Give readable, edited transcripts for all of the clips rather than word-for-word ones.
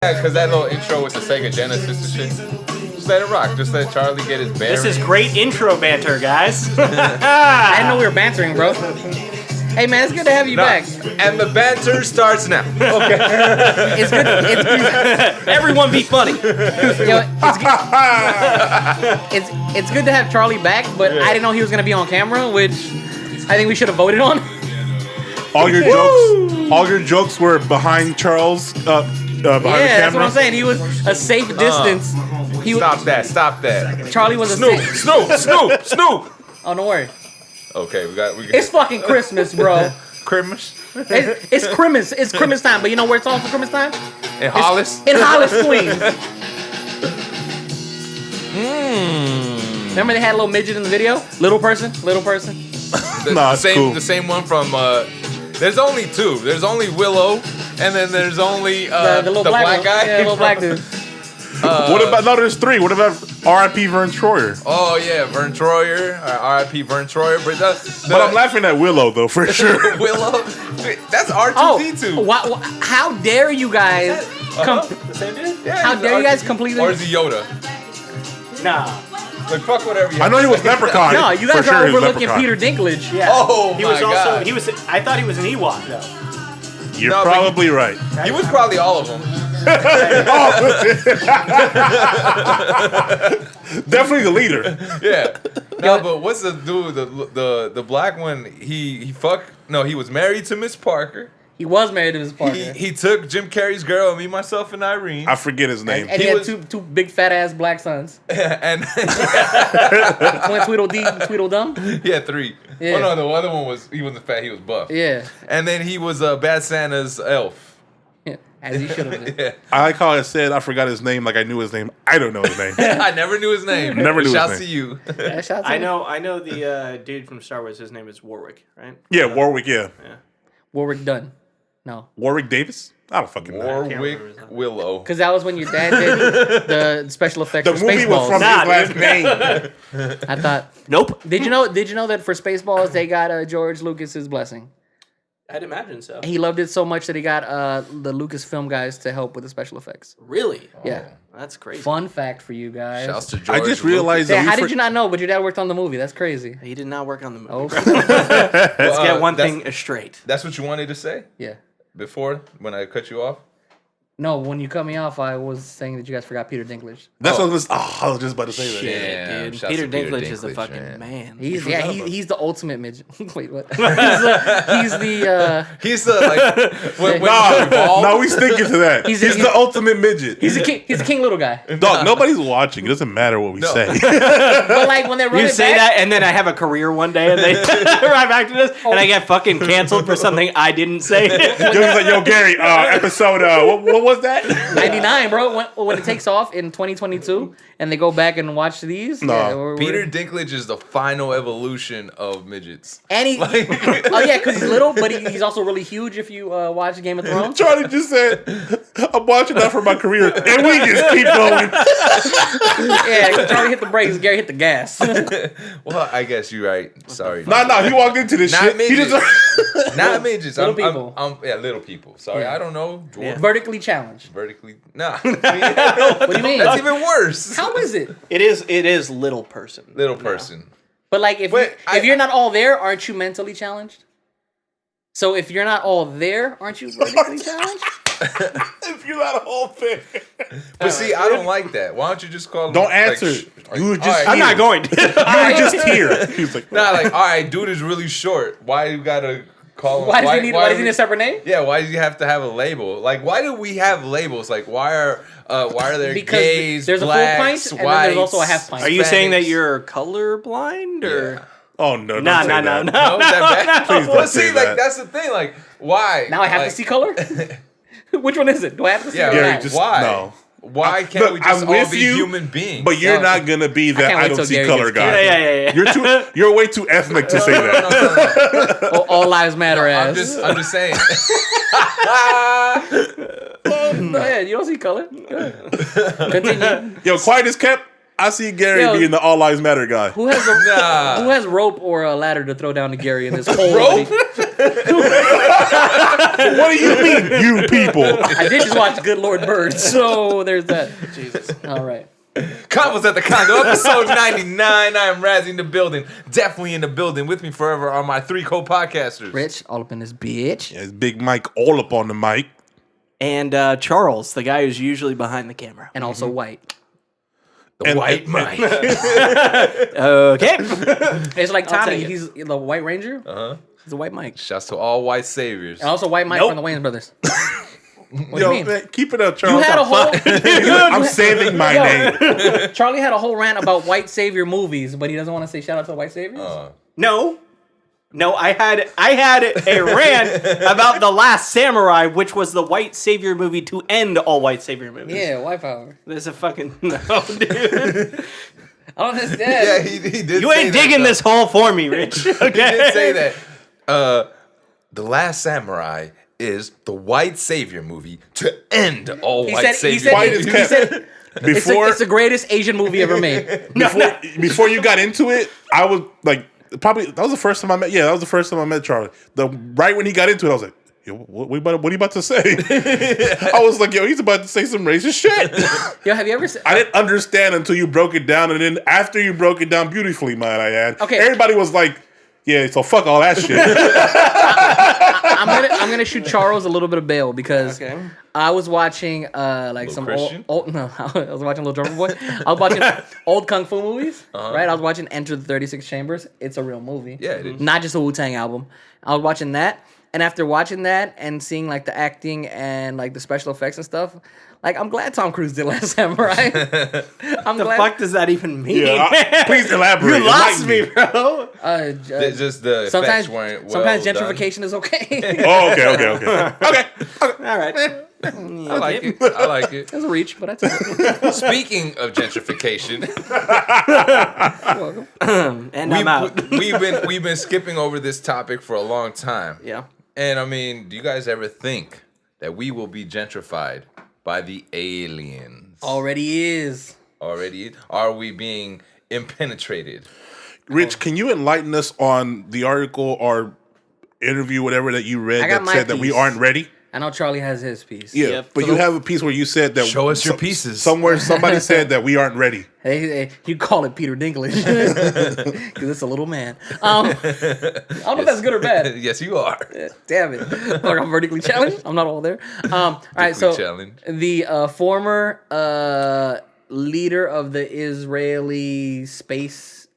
Yeah, because that little intro with the Sega Genesis and shit. Just let it rock. Just let Charlie get his bearings. This is great intro banter, guys. I didn't know we were bantering, bro. Hey man, it's good to have you back. And the banter starts now. Okay. It's good. It's good. Everyone be funny. Yo, it's good to have Charlie back, but I didn't know he was gonna be on camera, which I think we should have voted on. All your jokes were behind Charles. Behind the camera. That's what I'm saying. He was a safe distance. Stop that. Charlie was a Snoop. Oh, don't worry. Okay, we got. It's fucking Christmas, bro. Christmas It's Christmas. It's Christmas time. But you know where it's all for Christmas time? in Hollis. In Hollis, Queens. Remember they had a little midget in the video? Little person. Nah, it's cool. The same one from. There's only two. There's only Willow, and then there's only The little black guy. Yeah, the little black dude. What about? No, there's three. What about R.I.P. Vern Troyer? Oh yeah, Vern Troyer. R.I.P. Vern Troyer. But I'm laughing at Willow though, for sure. Willow. That's R2D2. How dare you guys? The same dude? Yeah, How he's dare you guys R2D2. completely? Or is he Yoda? Nah. Like fuck whatever. You I know he was Leprechaun. No, you guys for are sure, he was overlooking Leprechaun. Peter Dinklage. Yeah. Oh, he was my also. God. He was. I thought he was an Ewok though. You're No, but probably right. He was probably all of them. Definitely the leader. Yeah. No, but what's the dude? The black one? He was married to Miss Parker. He was married to his partner. He took Jim Carrey's girl and me, myself, and Irene. I forget his name. And he had two big fat ass black sons. and One Tweedledee and Tweedledum. he had three. Yeah. Oh no, the other one he wasn't fat. He was buff. Yeah. And then he was Bad Santa's elf. Yeah. As he should have been. Yeah. I like how I said I forgot his name like I knew his name. I don't know his name. I never knew his name. Never knew his Shouts name. to you. Yeah, shout out to I him. know the dude from Star Wars. His name is Warwick, right? Yeah, Warwick. Yeah, Warwick Dunn. No. Warwick Davis. I don't fucking know. Warwick Willow. Because that was when your dad did the special effects The for movie was Spaceballs. from Nah, his last name. I thought. Nope. Did you know that for Spaceballs they got George Lucas's blessing? I'd imagine so. He loved it so much that he got the Lucasfilm guys to help with the special effects. Really? Yeah. That's crazy. Fun fact for you guys. Shouts to George. I just realized Yeah, that how did you not know? But your dad worked on the movie. That's crazy. He did not work on the movie. Oh, Let's get one thing straight. That's what you wanted to say yeah. before when I cut you off? No, when you cut me off, I was saying that you guys forgot Peter Dinklage. That's what I was just about to say that. Damn, Dude, shouts Peter to Peter Dinklage is the Dinklage, fucking man. He's the ultimate midget. Wait, what? He's He's the like when No, we sticking to that. He's He's the ultimate midget. he's a king little guy. Dog, nobody's watching. It doesn't matter what we say. But like when they run You it say back, that, and then I have a career one day, and they right back to this, and I get fucking canceled for something I didn't say. He's like, yo, Gary, episode, what was that? 99, bro. When it takes off in 2022, and they go back and watch these. No. Yeah, Peter Dinklage is the final evolution of midgets. And he, oh yeah, because he's little, but he's also really huge. If you watch Game of Thrones, Charlie just said, I'm watching that for my career, and we just keep going. yeah, Charlie hit the brakes, Gary hit the gas. Well, I guess you're right. Sorry. No, he walked into this Not shit. He midgets. just Not midgets. Little people. Little people. Sorry, Yeah. I don't know. Dwarf. Vertically challenged. Vertically. Nah. What do you mean? That's even worse. How is it? It is little person. Little person. But like, if Wait, if you're not all there, aren't you mentally challenged? So if you're not all there, aren't you vertically challenged? if you're not a whole thing. But see, I don't like that. Why don't you just call him? Don't answer. You were just I'm not going. You were just here. He was like, Nah, like, all right, dude is really short. Why you gotta call him? Why does he need a separate name? Yeah, why do you have to have a label? Like, why do we have labels? Like, why are there Because gays, there's blacks, a full pint, and then whites, there's also a half pint. Are you saying that Hispanics? you're colorblind or? Yeah. oh, no. don't No, say no, that. no, No, is that bad? Please don't Well, say see, that. like that's the thing. Like, why? Now I have to see color? Which one is it? Do I have to see Yeah, it or Gary, not? just why? no. Why can't Look, we just I'm all with be you, human beings? But you're No. not gonna be that can't I wait don't till see Gary color gets guy. Yeah. You're way too ethnic to say that. All lives matter I'm ass. just saying. Go ahead. You don't see color. Go ahead. Continue. Yo, quiet as kept. I see Gary Yo. being the All Lives Matter guy. Who has Nah. who has rope or a ladder to throw down to Gary in this cold? Rope? What do you mean, you people? I did just watch Good Lord Bird, so there's that. Jesus. All right. Convos at the Condo, episode 99. I am Razzie in the building. Definitely in the building. With me forever are my 3 co-podcasters. Rich, all up in this bitch. Yeah, it's Big Mike all up on the mic. And Charles, the guy who's usually behind the camera. And also white. The White Mike. Okay. It's like I'll Tommy. take it. He's the White Ranger. Uh-huh. He's a white Mike. Shouts to all white saviors. And also white Mike Nope. from the Wayans Brothers. What do Yo, you mean? man, keep it up, Charles. You had a whole. I'm saving my name. Charlie had a whole rant about white savior movies, but he doesn't want to say shout out to the white saviors. No, I had a rant about The Last Samurai, which was the white savior movie to end all white savior movies. Yeah, white power. There's a fucking no, dude. I don't understand. Yeah, he did. You ain't digging this hole for me, Rich. Okay. He did say that. The Last Samurai is the white savior movie to end all white savior White movies. is kept. Before, it's the greatest Asian movie ever made. before you got into it, I was like, probably that was the first time I met. Yeah, that was the first time I met Charlie. Right when he got into it, I was like, yo, what are you about to say? I was like, yo, he's about to say some racist shit. Yo, have you ever seen? I didn't understand until you broke it down, and then after you broke it down beautifully, might I add. Okay. Everybody was like, yeah, so fuck all that shit. I'm gonna shoot Charles a little bit of bail because Okay. I was watching like some Christian? old no I was watching Little Drummer Boy. I was watching old kung fu movies. Right, I was watching Enter the 36 Chambers. It's a real movie. Yeah, it is. Not just a Wu-Tang album. I was watching that, and after watching that and seeing like the acting and like the special effects and stuff, like I'm glad Tom Cruise did Last Samurai. I'm The glad. fuck does that even mean? Yeah, please elaborate. You lost Enlighten me, bro. Just the sometimes effects weren't well sometimes done. gentrification is okay. Oh, okay. All right. I like it. I like it. It's a reach, but I took it. Speaking of gentrification, Welcome. And I'm out. we've been skipping over this topic for a long time. Yeah. And I mean, do you guys ever think that we will be gentrified by the aliens? Already is. Already? Are we being impenetrated? Rich, can you enlighten us on the article or interview, whatever that you read I got that my said that we piece. aren't ready? I know Charlie has his piece. Yeah, Yep. but So you the- have a piece where you said that Show us your pieces. Somewhere somebody said that we aren't ready. Hey, you call it Peter Dinklage because it's a little man. I don't know if that's good or bad. Yes, you are. Damn it! Or I'm vertically challenged. I'm not all there. All right, so challenged. the former leader of the Israeli Space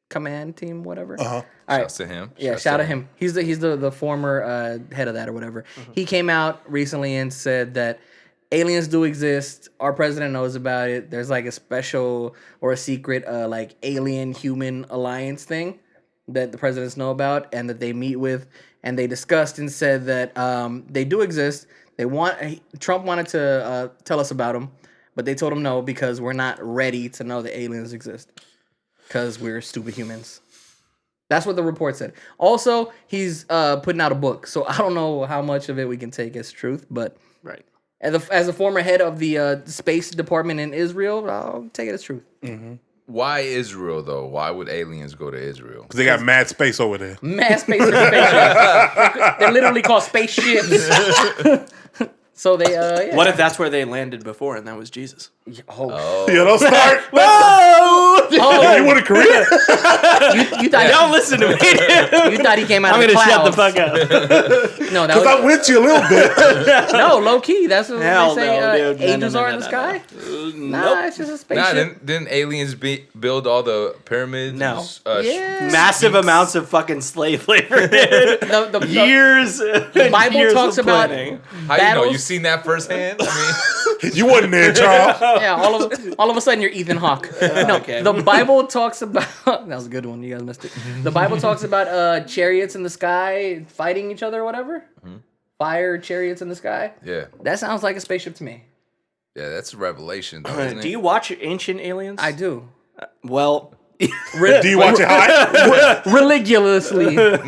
Command Team, whatever. All right. Shouts to him. Yeah, Shouts shout to out him. He's the former head of that or whatever. He came out recently and said that aliens do exist. Our president knows about it. There's like a special or a secret like alien human alliance thing that the presidents know about and that they meet with, and they discussed and said that they do exist. Trump wanted to tell us about them, but they told him no because we're not ready to know the aliens exist because we're stupid humans. That's what the report said. Also, he's putting out a book, so I don't know how much of it we can take as truth, but Right. as a former head of the Space Department in Israel, I'll take it as truth. Why Israel, though? Why would aliens go to Israel? Because they got mad space over there. Mass space spaceships. They're literally called spaceships. So they, yeah. What if that's where they landed before and that was Jesus? Oh, Yeah, don't start. Whoa! You want a career? you thought Don't listen to me. you thought he came out I'm of the gonna shut the clouds. fuck up. No, that Because was, I'm with you a little bit. no, low key. That's what Hell they say. no, dude. No, Angels no, no, are no, in the no, sky. Nope. Nah, it's just a spaceship. Nah, didn't aliens build all the pyramids? No. Yeah. Massive amounts of fucking slave labor, dude. The Years. The Bible talks about How you know? battles. You seen that firsthand? I You wasn't there, Charles. Yeah, all of a sudden you're Ethan Hawke. No, Okay. the Bible talks about that was a good one. You guys missed it. The Bible talks about chariots in the sky fighting each other or whatever. Fire chariots in the sky. mean, yeah, That sounds like a spaceship to me. yeah, that's a revelation, though, isn't Do it? you watch Ancient Aliens? I do. Well, Do you watch it high? religiously. Not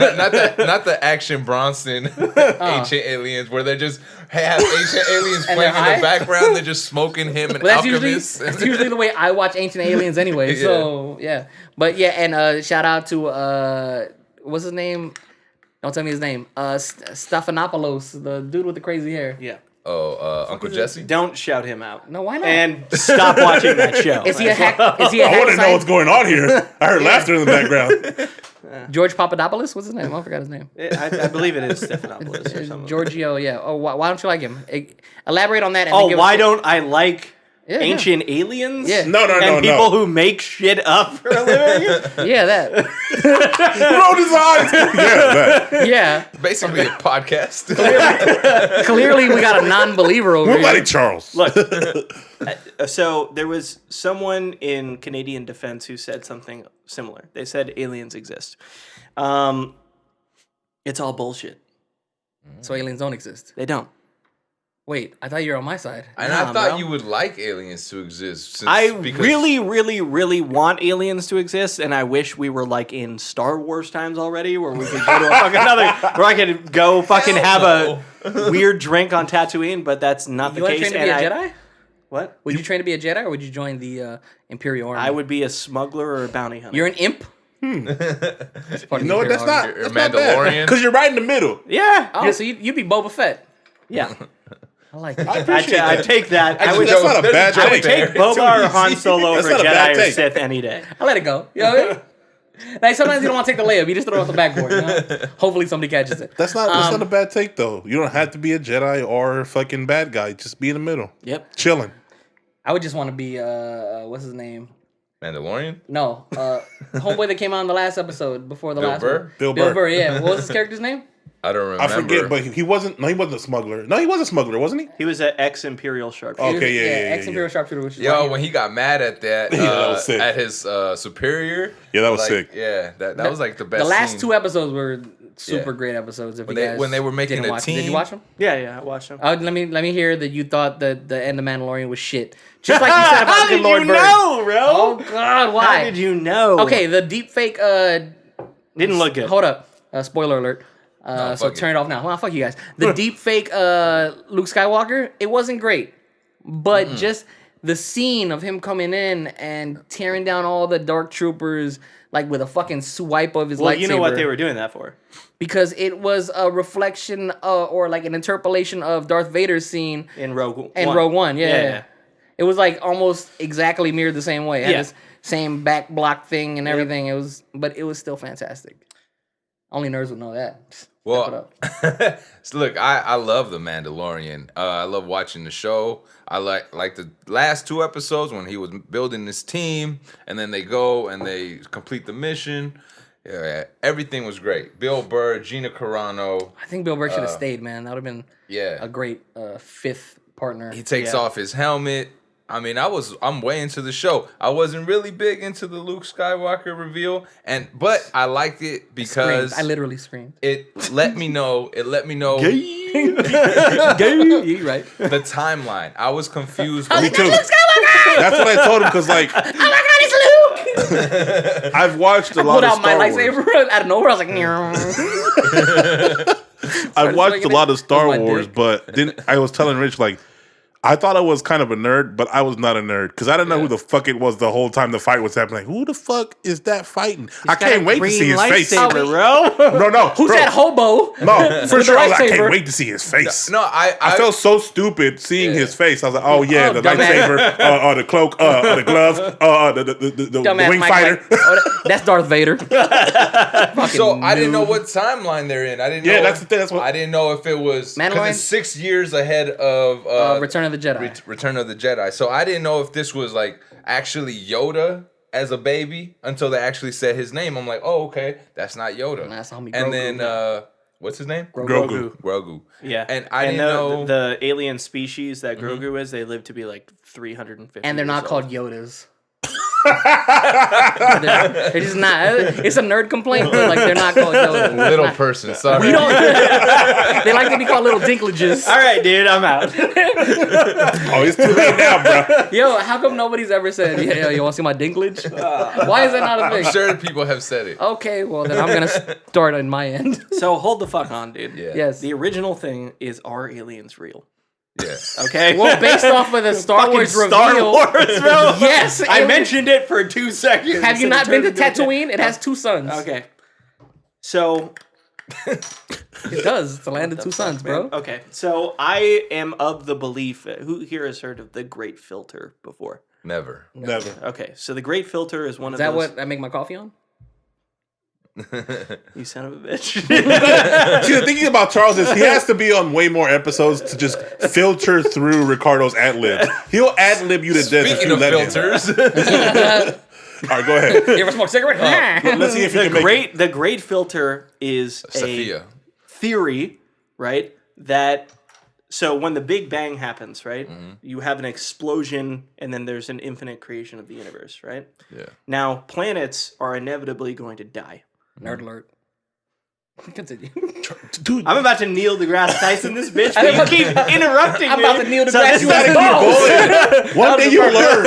the Action Bronson ancient aliens where they're just have ancient aliens And playing they're in high? the background. They're just smoking him and But Alchemist. that's usually the way I watch Ancient Aliens anyway. So yeah, but yeah, and shout out to what's his name? Don't tell me his name. Stephanopoulos, the dude with the crazy hair. Yeah. Uncle Jesse. Don't shout him out. No, why not? And stop watching that show. Is he a hack? Is he a I hack want to know what's going on here. I heard laughter in the background. George Papadopoulos? What's his name? I forgot his name. I believe it is Stephanopoulos or something. Giorgio. Yeah. Oh, why don't you like him? Elaborate on that. And Oh, then give why us- don't I like Yeah, ancient aliens? Yeah. No, And people who make shit up for a living? Yeah, that. Rolled his eyes. Yeah, that. Yeah. Basically a podcast. Clearly, we got a non-believer over We're here. letting Charles. Look, so there was someone in Canadian Defense who said something similar. They said aliens exist. It's all bullshit. So aliens don't exist. They don't. Wait, I thought you were on my side. And Nah, I thought bro. you would like aliens to exist. Since, I because really, really, really want aliens to exist, and I wish we were like in Star Wars times already, where we could go to a fucking where I could go fucking have a weird drink on Tatooine, but that's not You the want to case. train to be a and Jedi? What? Would you train to be a Jedi, or would you join the Imperial Army? I would be a smuggler or a bounty hunter. You're an imp. That's part of You the know what? That's Imperial not. Army. You're That's not bad. Mandalorian. Because you're right in the middle. yeah. Oh, so you'd be Boba Fett. Yeah. I like it. I appreciate I that. take that. I would That's not a There's a bad joke take. there. take Boba Too or easy. Han Solo That's over not a bad Jedi or take. Sith any day. I let it go. You know what I mean? Like sometimes you don't want to take the layup. You just throw it off the backboard. You know? Hopefully somebody catches it. That's not a bad take though. You don't have to be a Jedi or a fucking bad guy. Just be in the middle, Yep. chilling. I would just want to be what's his name? Mandalorian? No, the homeboy that came on the last episode before the Bill last Burr? one. Bill Bill Burr. Burr. Yeah. What was his character's name? I don't I remember. forget, but he wasn't. No, he wasn't a smuggler. No, he was a smuggler, wasn't he? He was an ex-Imperial sharpshooter. Okay, yeah. Ex-Imperial Sharpshooter, which is Yo, why when he got mad at that, Yeah, that was sick. at his superior. Yeah, that was like, sick. Yeah, that was like the best. the last scene. two episodes were super Yeah. great episodes. If When you they- guys when they were making didn't a watch them. Did you team. watch them? Yeah, I watched him. Let me hear that you thought that the end of Mandalorian was shit. Just like you said about How Good did Lord you Bird. know, bro? Oh God, why? How did you know? Okay, the deep fake. Didn't look good. Hold up. Spoiler alert. So fuck it. turn it off now. Well, fuck you guys. The deep fake Luke Skywalker, it wasn't great. But just the scene of him coming in and tearing down all the dark troopers like with a fucking swipe of his Well, lightsaber. you know what they were doing that for. Because it was a reflection or like an interpolation of Darth Vader's scene In Rogue One. in Rogue One. Yeah. It was like almost exactly mirrored the same way. It had Yeah. this same back block thing and everything. But it was still fantastic. Only nerds would know that. Step it Well, up. so look, I love The Mandalorian. I love watching the show. I like the last two episodes when he was building this team, and then they go and they complete the mission. Yeah, everything was great. Bill Burr, Gina Carano. I think Bill Burr should have stayed, man. That would have been Yeah, a great fifth partner. he takes Yeah. off his helmet. I mean, I'm way into the show. I wasn't really big into the Luke Skywalker reveal, but I liked it because I literally screamed. it let me know. It let me know You're right. the timeline. I was confused. Me too. That's what I told him because, like, Oh my God, it's Luke! I've watched a lot Pulled of out my Star Wars. lightsaber out of nowhere. I was like, I've watched a swinging lot it of Star with my Wars, dick. but then I was telling Rich, like, I thought I was kind of a nerd, but I was not a nerd because I didn't know who the fuck it was the whole time the fight was happening. Like, who the fuck is that fighting? I got a can't wait to green see his face. lightsaber, bro. No, Who's bro. that hobo? No, for With sure. the I was like, I lightsaber? can't wait to see his face. No, I felt so stupid seeing his face. I was like, oh yeah, Oh, the dumbass. lightsaber, the cloak, the glove, the Dumbass wing Mike fighter. White. Oh, that's Darth Vader. So I didn't know what timeline they're in. I didn't. Yeah, know that's the thing, that's what- I didn't know if it was because Mandalorian? it's 6 years ahead of Return of the Jedi. Return of the Jedi. So I didn't know if this was like actually Yoda as a baby until they actually said his name. I'm like, oh okay, that's not Yoda. Nah, that's the homie and Grogu. then what's his name? Grogu. Grogu. Yeah. And I didn't know. the alien species that Grogu is, they live to be like 350 And they're not years called old. Yodas. They're just not. It's a nerd complaint, but like they're not called Keller. Little person, sorry. We don't. They like to be called little dinklages. All right, dude, I'm out. Oh, it's too late now, bro. Yo, how come nobody's ever said, "Yo, you want to see my dinklage"? Why is that not a thing? I'm sure people have said it. Okay, well then I'm gonna start on my end. So hold the fuck on, dude. Yeah. Yes. The original thing is, are aliens real? Yeah. Okay. Well, based off of the Star Fucking Wars reveal, Star Wars, bro. yes, I it- mentioned it for 2 seconds. Have you and not it been to turned into- Tatooine? It has 2 suns. Okay. So It does. It's the land of 2 suns, bro. Okay, so I am of the belief. Who here has heard of the Great Filter before? Never. Never. Okay, so the Great Filter is one Is of that those. what I make my coffee on? You son of a bitch. See, the thing about Charles is he has to be on way more episodes to just filter through Ricardo's ad libs. He'll ad lib you to death if Speaking you of let him. filters, All right, go ahead. You ever smoke a cigarette? Let's see if you the can make it. Great Filter is a Sophia. theory, right? That so when the Big Bang happens, right? You have an explosion, and then there's an infinite creation of the universe, right? Yeah. Now planets are inevitably going to die. Nerd alert. Continue. Dude, I'm about to Neil deGrasse Tyson this bitch, but you keep interrupting I'm me. about to Neil So deGrasse this you is out of balls. boy, one thing you learn.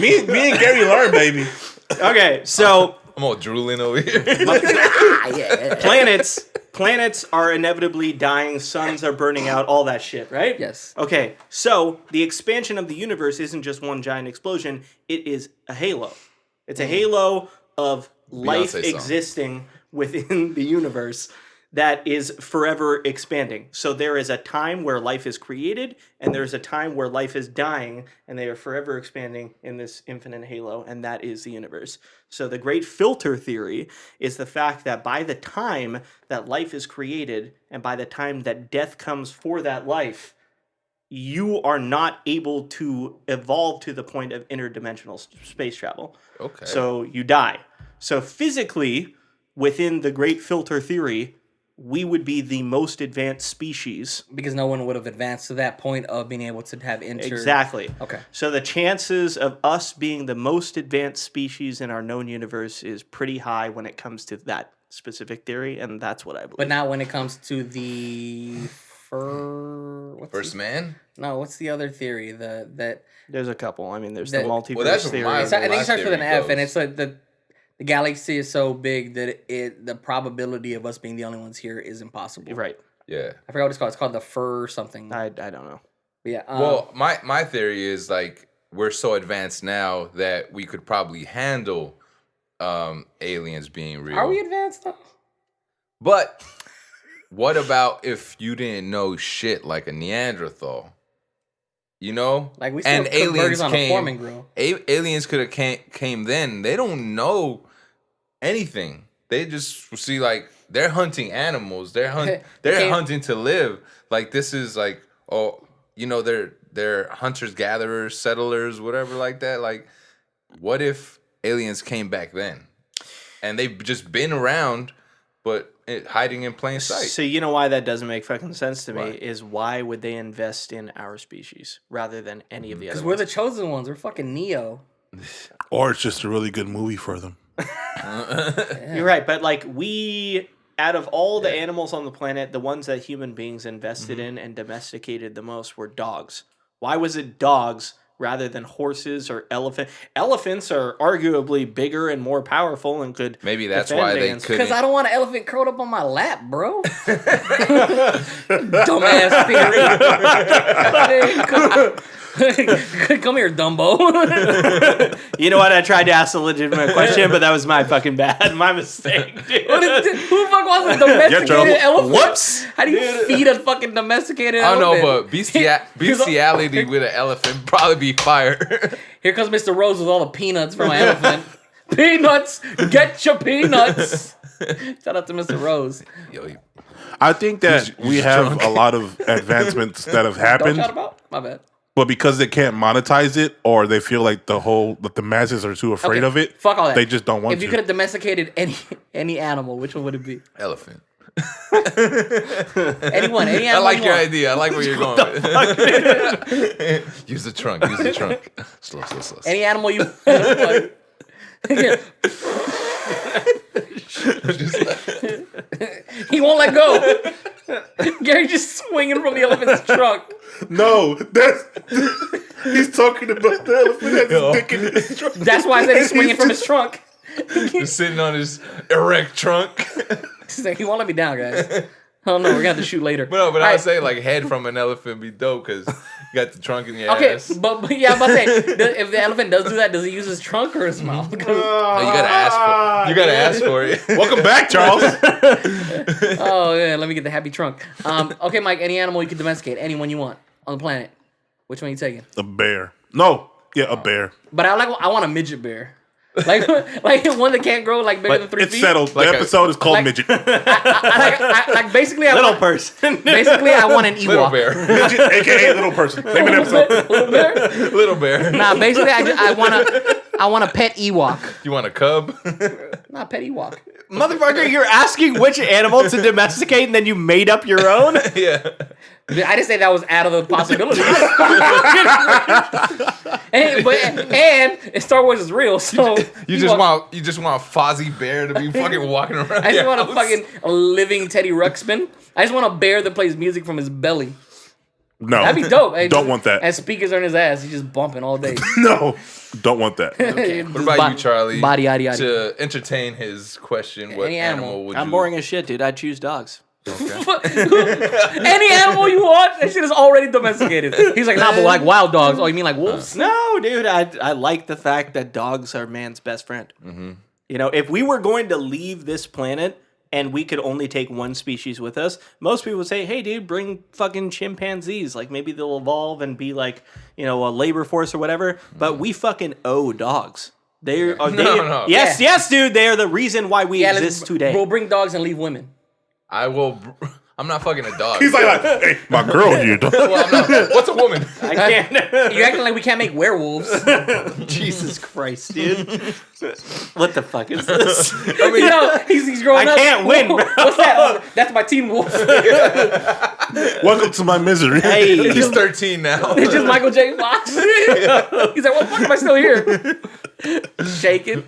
Me and Gary learn, baby. Okay, so I'm all drooling over here. planets are inevitably dying, suns are burning out, all that shit, right? Yes. Okay, so the expansion of the universe isn't just one giant explosion, it is a halo. It's a halo of life Beyonce song. existing within the universe that is forever expanding. So there is a time where life is created, and there's a time where life is dying, and they are forever expanding in this infinite halo, and that is the universe. So the great filter theory is the fact that by the time that life is created, and by the time that death comes for that life, you are not able to evolve to the point of interdimensional space travel. Okay. So you die. So physically, within the great filter theory, we would be the most advanced species. Because no one would have advanced to that point of being able to have entered. Exactly. Okay. So the chances of us being the most advanced species in our known universe is pretty high when it comes to that specific theory, and that's what I believe. But not when it comes to the First man? No, what's the other theory? That There's a couple. I mean, there's That- the multiverse Well, that's what theory. mine- I think it last starts with an theory F, and goes. it's like the galaxy is so big that the probability of us being the only ones here is impossible. Right. Yeah. I forgot what it's called. It's called the fur something. I don't know. But yeah. Well, my theory is like we're so advanced now that we could probably handle aliens being real. are we advanced though? But what about if you didn't know shit like a Neanderthal? You know? Like we still and cook aliens burgers on a came. forming grill. Aliens could have came then. They don't know anything. They just see like they're hunting animals. They're Okay. hunting to live. Like this is like they're hunters gatherers, settlers, whatever like that. Like what if aliens came back then? And they've just been around but hiding in plain sight. So you know why that doesn't make fucking sense to me Why? is why would they invest in our speed rather than any of the other Because we're the ones? chosen ones. We're fucking Neo. Or it's just a really good movie for them. You're right, but like we, out of all the animals on the planet, the ones that human beings invested in and domesticated the most were dogs. Why was it dogs rather than horses or elephant? Elephants are arguably bigger and more powerful and could Maybe that's defend why they against- couldn't. Because I don't want an elephant curled up on my lap, bro. Dumbass theory. Come here, Dumbo. You know what? I tried to ask a legitimate question, but that was my fucking bad. My mistake, dude. Who the fuck wants a domesticated trouble. elephant? Whoops. How do you feed a fucking domesticated I don't elephant? know, but bestiality with an elephant would probably be fire. Here comes Mr. Rose with all the peanuts for my elephant. Peanuts! Get your peanuts! Shout out to Mr. Rose. Yo, I think that we have a lot of advancements that have Don't happened, shout about? My bad. but because they can't monetize it, or they feel like the masses are too afraid Okay, of it, Fuck all that. they just don't want If you to. could have domesticated any animal, which one would it be? elephant. Anyone, any I animal. like you your want. idea. I like where you're going with it. Use the trunk. Slow. Any animal you. Like, He won't let go. Gary just swinging from the elephant's trunk. No, that's he's talking about the elephant has his dick in his trunk. That's why I said he's swinging from his trunk. Just sitting on his erect trunk. He's like, he won't let me down, guys. Oh no, we're gonna have to shoot later. But I All would say like head from an elephant be dope because you got the trunk in your Okay, ass. but yeah, I'm about to say, if the elephant does do that, does he use his trunk or his mouth? No, you gotta ask for. You gotta ask for it. Welcome back, Charles. Oh yeah, let me get the happy trunk. Okay, Mike, any animal you can domesticate, anyone you want on the planet. Which one you taking? A bear. No, yeah, a bear. But I want a midget bear. Like one that can't grow like bigger than 3 It's feet. settled. Like the a- episode is called like- Midget. Like basically, I Little want, person. basically I want an Little Ewok. bear. Midget, aka Little Person. Name an episode. Little bear? Little bear. Nah, basically I want a pet Ewok. You want a cub? Not pet Ewok. Motherfucker, you're asking which animal to domesticate and then you made up your own? Yeah. I didn't say that was out of the possibilities. and Star Wars is real, so You just want Fozzie Bear to be fucking walking around. I just your want a house. fucking living Teddy Ruxpin. I just want a bear that plays music from his belly. No. That'd be dope. Don't want that. And speakers are in his ass. He's just bumping all day. No. Don't want that. What about you, Charlie? Body, yaddy, yaddy. To entertain his question, what Any animal, animal. would you? I'm boring as shit, dude. I'd choose dogs. Any animal you want, that shit is already domesticated. He's like, nah, but like wild dogs. Oh, you mean like wolves? No, dude. I like the fact that dogs are man's best friend. Mm-hmm. You know, if we were going to leave this planet and we could only take one species with us, most people would say, hey, dude, bring fucking chimpanzees. Like, maybe they'll evolve and be like, you know, a labor force or whatever. But we fucking owe dogs. They are, No. Yes, Yeah. yes, dude. They are the reason why we let's- exist today. We'll bring dogs and leave women. I will. I'm not fucking a dog. He's like, hey, my girl here. well, I'm not. What's a woman? I can't. You acting like we can't make werewolves. Jesus Christ, dude. What the fuck is this? I mean, You know, he's growing I up. can't win, bro. What's that? That's my Teen Wolf. Welcome to my misery. Hey, he's 13 now. It's just Michael J. Fox. He's like, what the fuck am I still here? Shaking.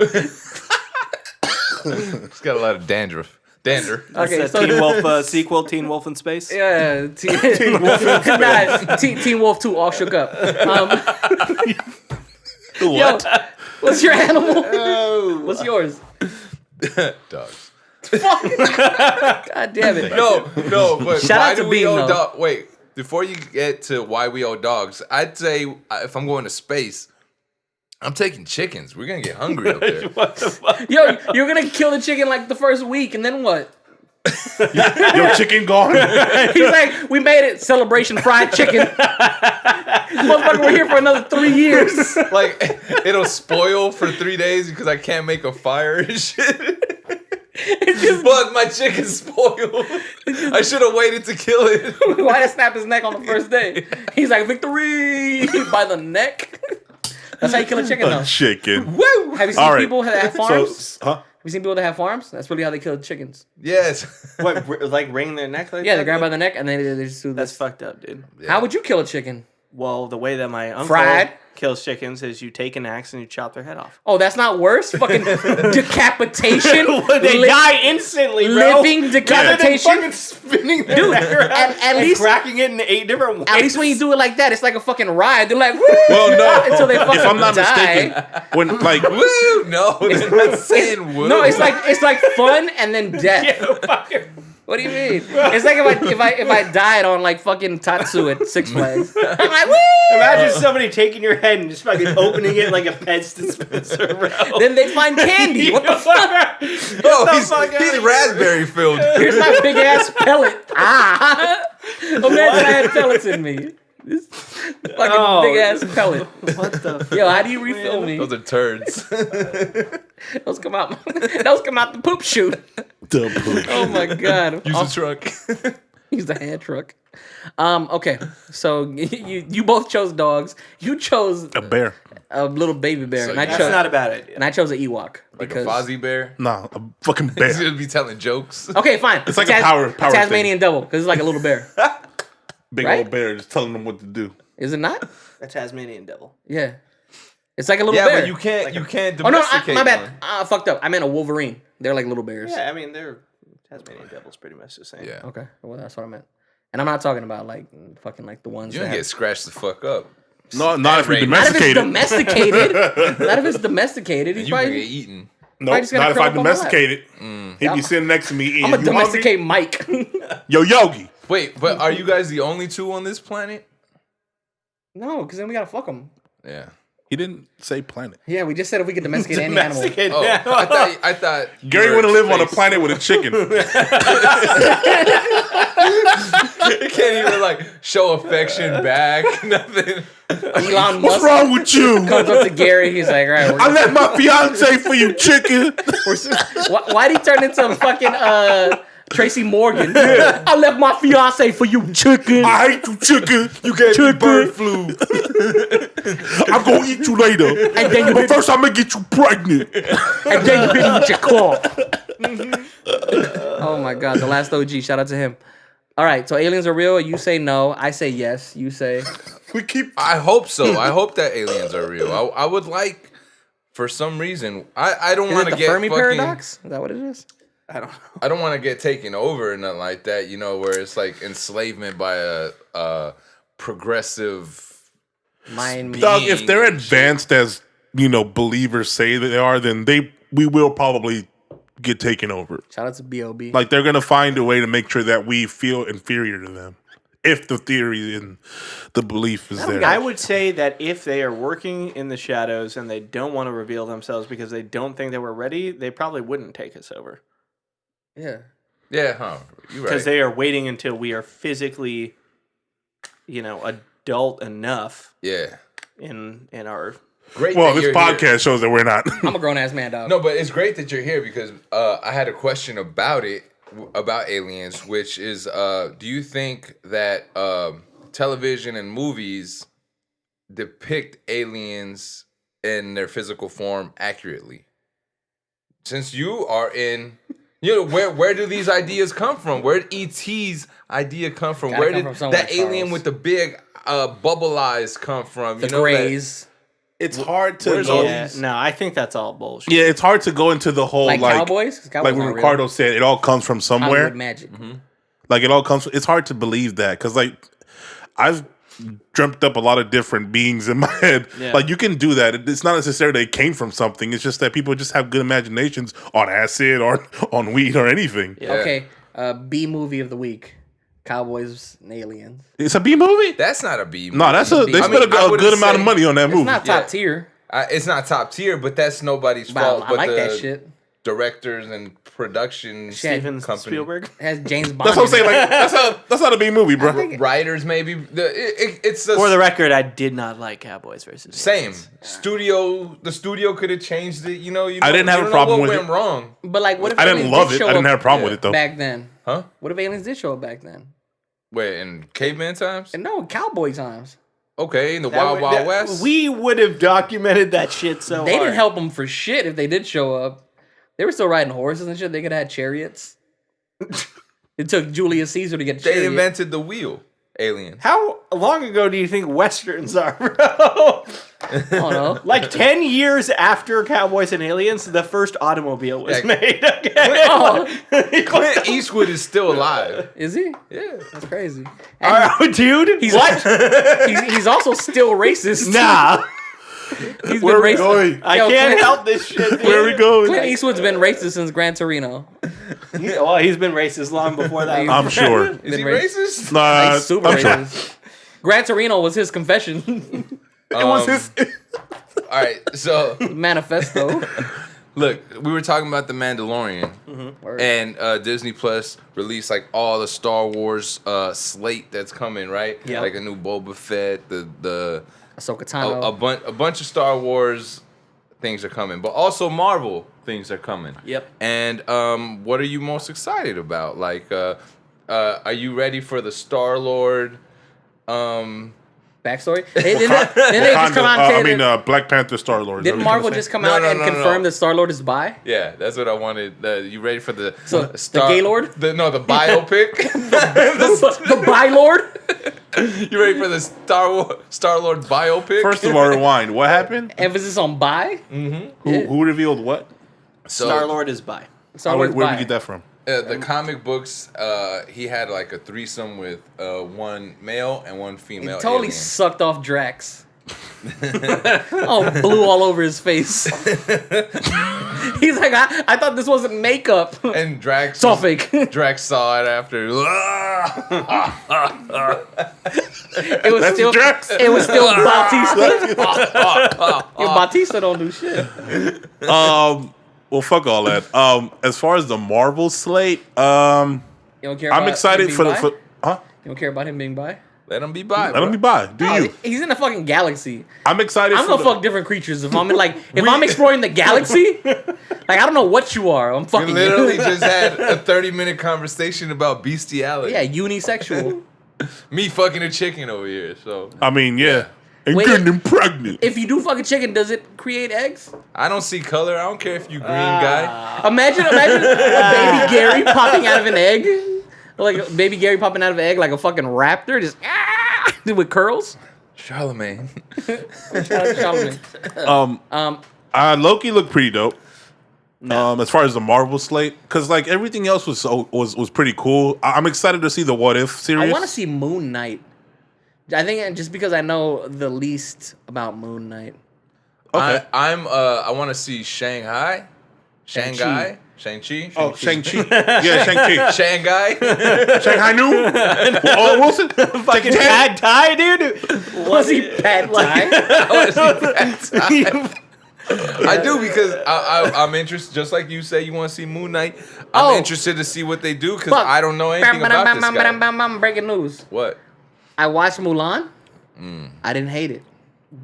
He's got a lot of dandruff. Dander. Okay, That's so Teen Wolf sequel, Teen Wolf in Space. yeah, Teen Wolf. Nah, Teen Wolf 2 all shook up. Yo, what's your animal? What's yours? Dogs. God damn it. No, but Shout why out to do we Bean, owe though. dogs? Wait, before you get to why we owe dogs, I'd say if I'm going to space, I'm taking chickens. We're gonna get hungry up there. What the fuck? Yo, you're gonna kill the chicken like the first week, and then what? Your chicken gone. He's like, we made it. Celebration fried chicken. Motherfucker, we're here for another 3 years. Like it'll spoil for 3 days because I can't make a fire and shit. But my chicken's spoiled. I should have waited to kill it. Why did snap his neck on the first day? He's like, victory by the neck. That's how you kill a chicken, though. Chicken. Woo! Have you seen All right. people that have farms? So, huh? Have you seen people that have farms? That's really how they kill chickens. Yes. What, like wring their neck like Yeah, that? they grab by the neck and then they just do That's this. fucked up, dude. How would you kill a chicken? Well, the way that my uncle Fried? kills chickens is you take an axe and you chop their head off. Oh, that's not worse? Fucking decapitation? They Li- die instantly, bro. Living decapitation? Fucking spinning their Dude, neck around at and least- cracking it in 8 different ways. At least when you do it like that, it's like a fucking ride. They're like, woo! Well, no. Until they fucking If I'm not die. mistaken, when like Woo! No, they're not saying woo. No, it's like fun and then death. Yeah, fucking- What do you mean? It's like if I died on like fucking Tatsu at Six Flags. I'm like, woo! Imagine somebody taking your head and just fucking opening it like a Pez dispenser, bro. Then they'd find candy. What the fuck? Oh, fuck he's outta raspberry filled. Here's my big ass pellet. Ah! Imagine I had pellets in me. This fucking Oh. big ass pellet. What the Yo, how do you refill me? Those are turds. Those come out. Those come out the poop chute. Oh my god. Use a truck. Use the hand truck. Okay, so you both chose dogs. You chose a bear. a little baby bear, So and I that's chose That's not a bad idea. and I chose an Ewok Like a because. Fozzie Bear. Nah, a fucking He's bear. gonna be telling jokes. Okay, fine. It's like a power Tasmanian devil because it's like a little bear. Big Right? old bear just telling them what to do. Is it not? A Tasmanian devil. Yeah. It's like a little Yeah, bear. but you can't Oh no, domesticate my bad. one. I fucked up. I meant a Wolverine. They're like little bears. Yeah, I mean, they're Tasmanian devils pretty much the same. Yeah. Okay, well that's what I meant. And I'm not talking about like fucking like the ones You that. don't get scratched the fuck up. No, not if you Not if Not if it's domesticate it. domesticated. Not if it's domesticated. He's You can get probably. eaten. No, just gonna not if curl I up on my lap. domesticate it. He'd be sitting next to me eating. I'm gonna "You hungry?" domesticate Mike. Yo, Yogi. Wait, but are you guys the only two on this planet? No, because then we gotta fuck him. Yeah. He didn't say planet. Yeah, we just said if we could domesticate any animal. Domesticate Oh, now. I thought Gary you were wouldn't live on a space. planet with a chicken. You can't even like show affection back. Nothing. Elon What's Musk wrong with you? comes up to Gary. He's like, all right, I left my fiance for you, chicken. why'd he turn into fucking Tracy Morgan? I left my fiance for you, chicken. I hate you, chicken. You gave me bird flu. I'm gonna eat you later. And then you But first, I'm gonna get you pregnant. And then you hit me with your claw. Oh my god, the last OG. Shout out to him. All right, so aliens are real. You say no. I say yes. You say We keep. I hope so. I hope that aliens are real. I would like, for some reason, I don't is want it to the get Fermi fucking, paradox? Is that what it is? I don't know. I don't want to get taken over or nothing like that. You know, where it's like enslavement by a progressive. Mind Doug, if they're being advanced as believers say that they are, then we will probably get taken over. Shout out to B.O.B. Like they're gonna find a way to make sure that we feel inferior to them, if the theory and the belief is there. I would say that if they are working in the shadows and they don't want to reveal themselves because they don't think that we're ready, they probably wouldn't take us over. Yeah. Yeah, huh? You're Because right. they are waiting until we are physically, adult enough Yeah. in our. Great. Well, that this you're podcast here. shows that we're not. I'm a grown ass man, dog. No, but it's great that you're here because I had a question about it, about aliens, which is, do you think that television and movies depict aliens in their physical form accurately? Since you are in, where do these ideas come from? Where did E.T.'s idea come from? Gotta Where come did from somewhere, that alien Charles. with the big bubble eyes come from? the You know, Greys. It's hard to Where's go. all Yeah, these- no, I think that's all bullshit. Yeah, it's hard to go into the whole Like like Cowboys? 'Cause Cowboys like when aren't real. Ricardo said, it all comes from somewhere. Hollywood magic. Like it all comes. It's hard to believe that because like I've dreamt up a lot of different beings in my head. Yeah. Like you can do that. It's not necessarily they came from something. It's just that people just have good imaginations on acid or on weed or anything. Yeah. Okay, B movie of the week. Cowboys and aliens. It's a B movie. That's not a B. No, that's a. B. They I spent mean, I a wouldn't good amount of say- money on that It's movie. not top tier. It's not top tier, but that's nobody's But fault. I But like the that shit. directors and production Steven company. Spielberg. It has James Bond. That's what I'm saying. in it. Like that's not a B movie, bro. Writers maybe. It's the For the record, I did not like Cowboys versus same Aliens. studio. The studio could have changed it. You I didn't have you a don't problem know what with went it. wrong. But like, what if I didn't aliens love did it. show I didn't up have a problem Yeah. with it though. back then? Huh? What if aliens did show up back then? Wait, in caveman times? And no, cowboy times. Okay, in the That Wild would- Wild that- West. We would have documented that shit so They hard. didn't help them for shit if they did show up. They were still riding horses and shit. They could have had chariots. It took Julius Caesar to get a They chariot. invented the wheel. Aliens. How long ago do you think Westerns are, bro? I don't know. Like 10 years after Cowboys and Aliens, the first automobile was Yeah. made. Okay? Oh, Clint Eastwood is still alive. is he? Yeah. That's crazy. All And right, dude. he's, What? he's also still racist. Nah. He's Where are we been racist. going? I Yo, can't Clint- help this shit. Dude. Where are we going? Clint Eastwood's been racist since Gran Torino. Well, he's been racist long before that. I'm sure. Is he Been racist? Nah, He's super I'm sure. racist. Gran Torino was his confession. It was his. All right, so Manifesto. look, we were talking about the Mandalorian, Word. and Disney Plus released like all the Star Wars slate that's coming, right? Yeah. Like a new Boba Fett, the Ahsoka a Tano. bunch of Star Wars things are coming, but also Marvel things are coming. Yep. And what are you most excited about? Like, are you ready for the Star-Lord? Backstory. Didn't they just come out and say that- Black Panther Star Lord. Didn't Marvel just come No, out no, and no, no, confirm no. that Star Lord is bi? Yeah, that's what I wanted. You ready for the So, the gay lord? The biopic. The bi lord? You ready for the Star Lord biopic? First of all, rewind. What happened? Emphasis on bi. Who revealed what? Star Lord is bi. Star Wars Where bi. did we get that from? The comic books, he had like a threesome with one male and one female. He totally alien. sucked off Drax. Blew all over his face. He's like, I thought this wasn't makeup. And Drax, It's all fake. Drax saw it after. It was That's still Drax. It was still Bautista. Bautista don't do shit. Well, fuck all that. As far as the Marvel slate, You don't care about I'm excited him for being the. bi? Huh? You don't care about him being bi? Let him be by. Let him be by. Do No, you? he's in a fucking galaxy. I'm excited. I'm for gonna the, fuck different creatures if I'm in I'm exploring the galaxy. Like I don't know what you are. I'm We fucking literally just had a 30-minute conversation about bestiality. yeah, unisexual. Me fucking a chicken over here. So I mean, yeah. And Wait. getting him pregnant. If you do fuck a chicken, does it create eggs? I don't see color. I don't care if you green guy. Imagine a baby Gary popping out of an egg. Like a baby Gary popping out of an egg like a fucking raptor, just with curls. Charlemagne. Loki looked pretty dope. As far as the Marvel slate, because like everything else was pretty cool. I'm excited to see the What If series. I want to see Moon Knight. I think just because I know the least about Moon Knight. Okay. I want to see Shanghai. Shang-Chi. Oh, Shang-Chi. Yeah, Shang-Chi. Shanghai. Shanghai New. Oh, Wilson. Fucking Pad Thai, dude. Was he Pad Thai? I do because I'm interested. Just like you say, you want to see Moon Knight. I'm interested to see what they do because Fuck. I don't know anything about this guy. Breaking news. What? I watched Mulan. I didn't hate it.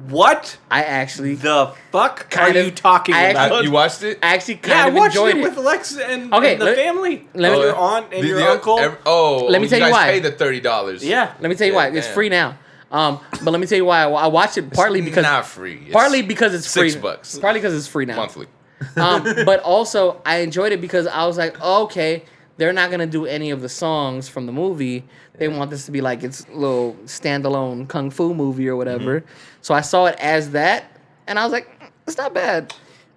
What I actually the fuck Kind are of- you talking I about? actually- You watched it? actually Yeah, I kind of watched enjoyed it it. with Alexa and, Okay, and the let- family. let me- And your aunt and your uncle. Let me tell you guys why. Pay the $30. Yeah. Let me tell you why. It's damn. free now. But let me tell you why I watched it partly because not free. It's partly because it's free. $6. Partly because it's free now. monthly. But also I enjoyed it because I was like, oh, okay, they're not gonna do any of the songs from the movie. They want this to be like its little standalone kung fu movie or whatever. So I saw it as that, and I was like, it's not bad.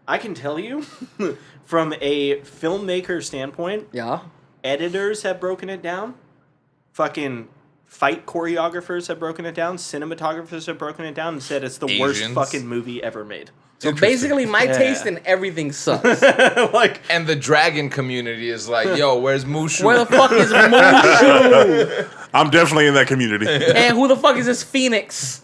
I can tell you, from a filmmaker standpoint, Yeah. editors have broken it down. Fucking fight choreographers have broken it down. Cinematographers have broken it down and said it's the worst Asians. fucking movie ever made. So basically, my Yeah. taste in everything sucks. Like, And the dragon community is like, yo, where's Mushu? Where the fuck is Mushu? I'm definitely in that community. And who the fuck is this Phoenix?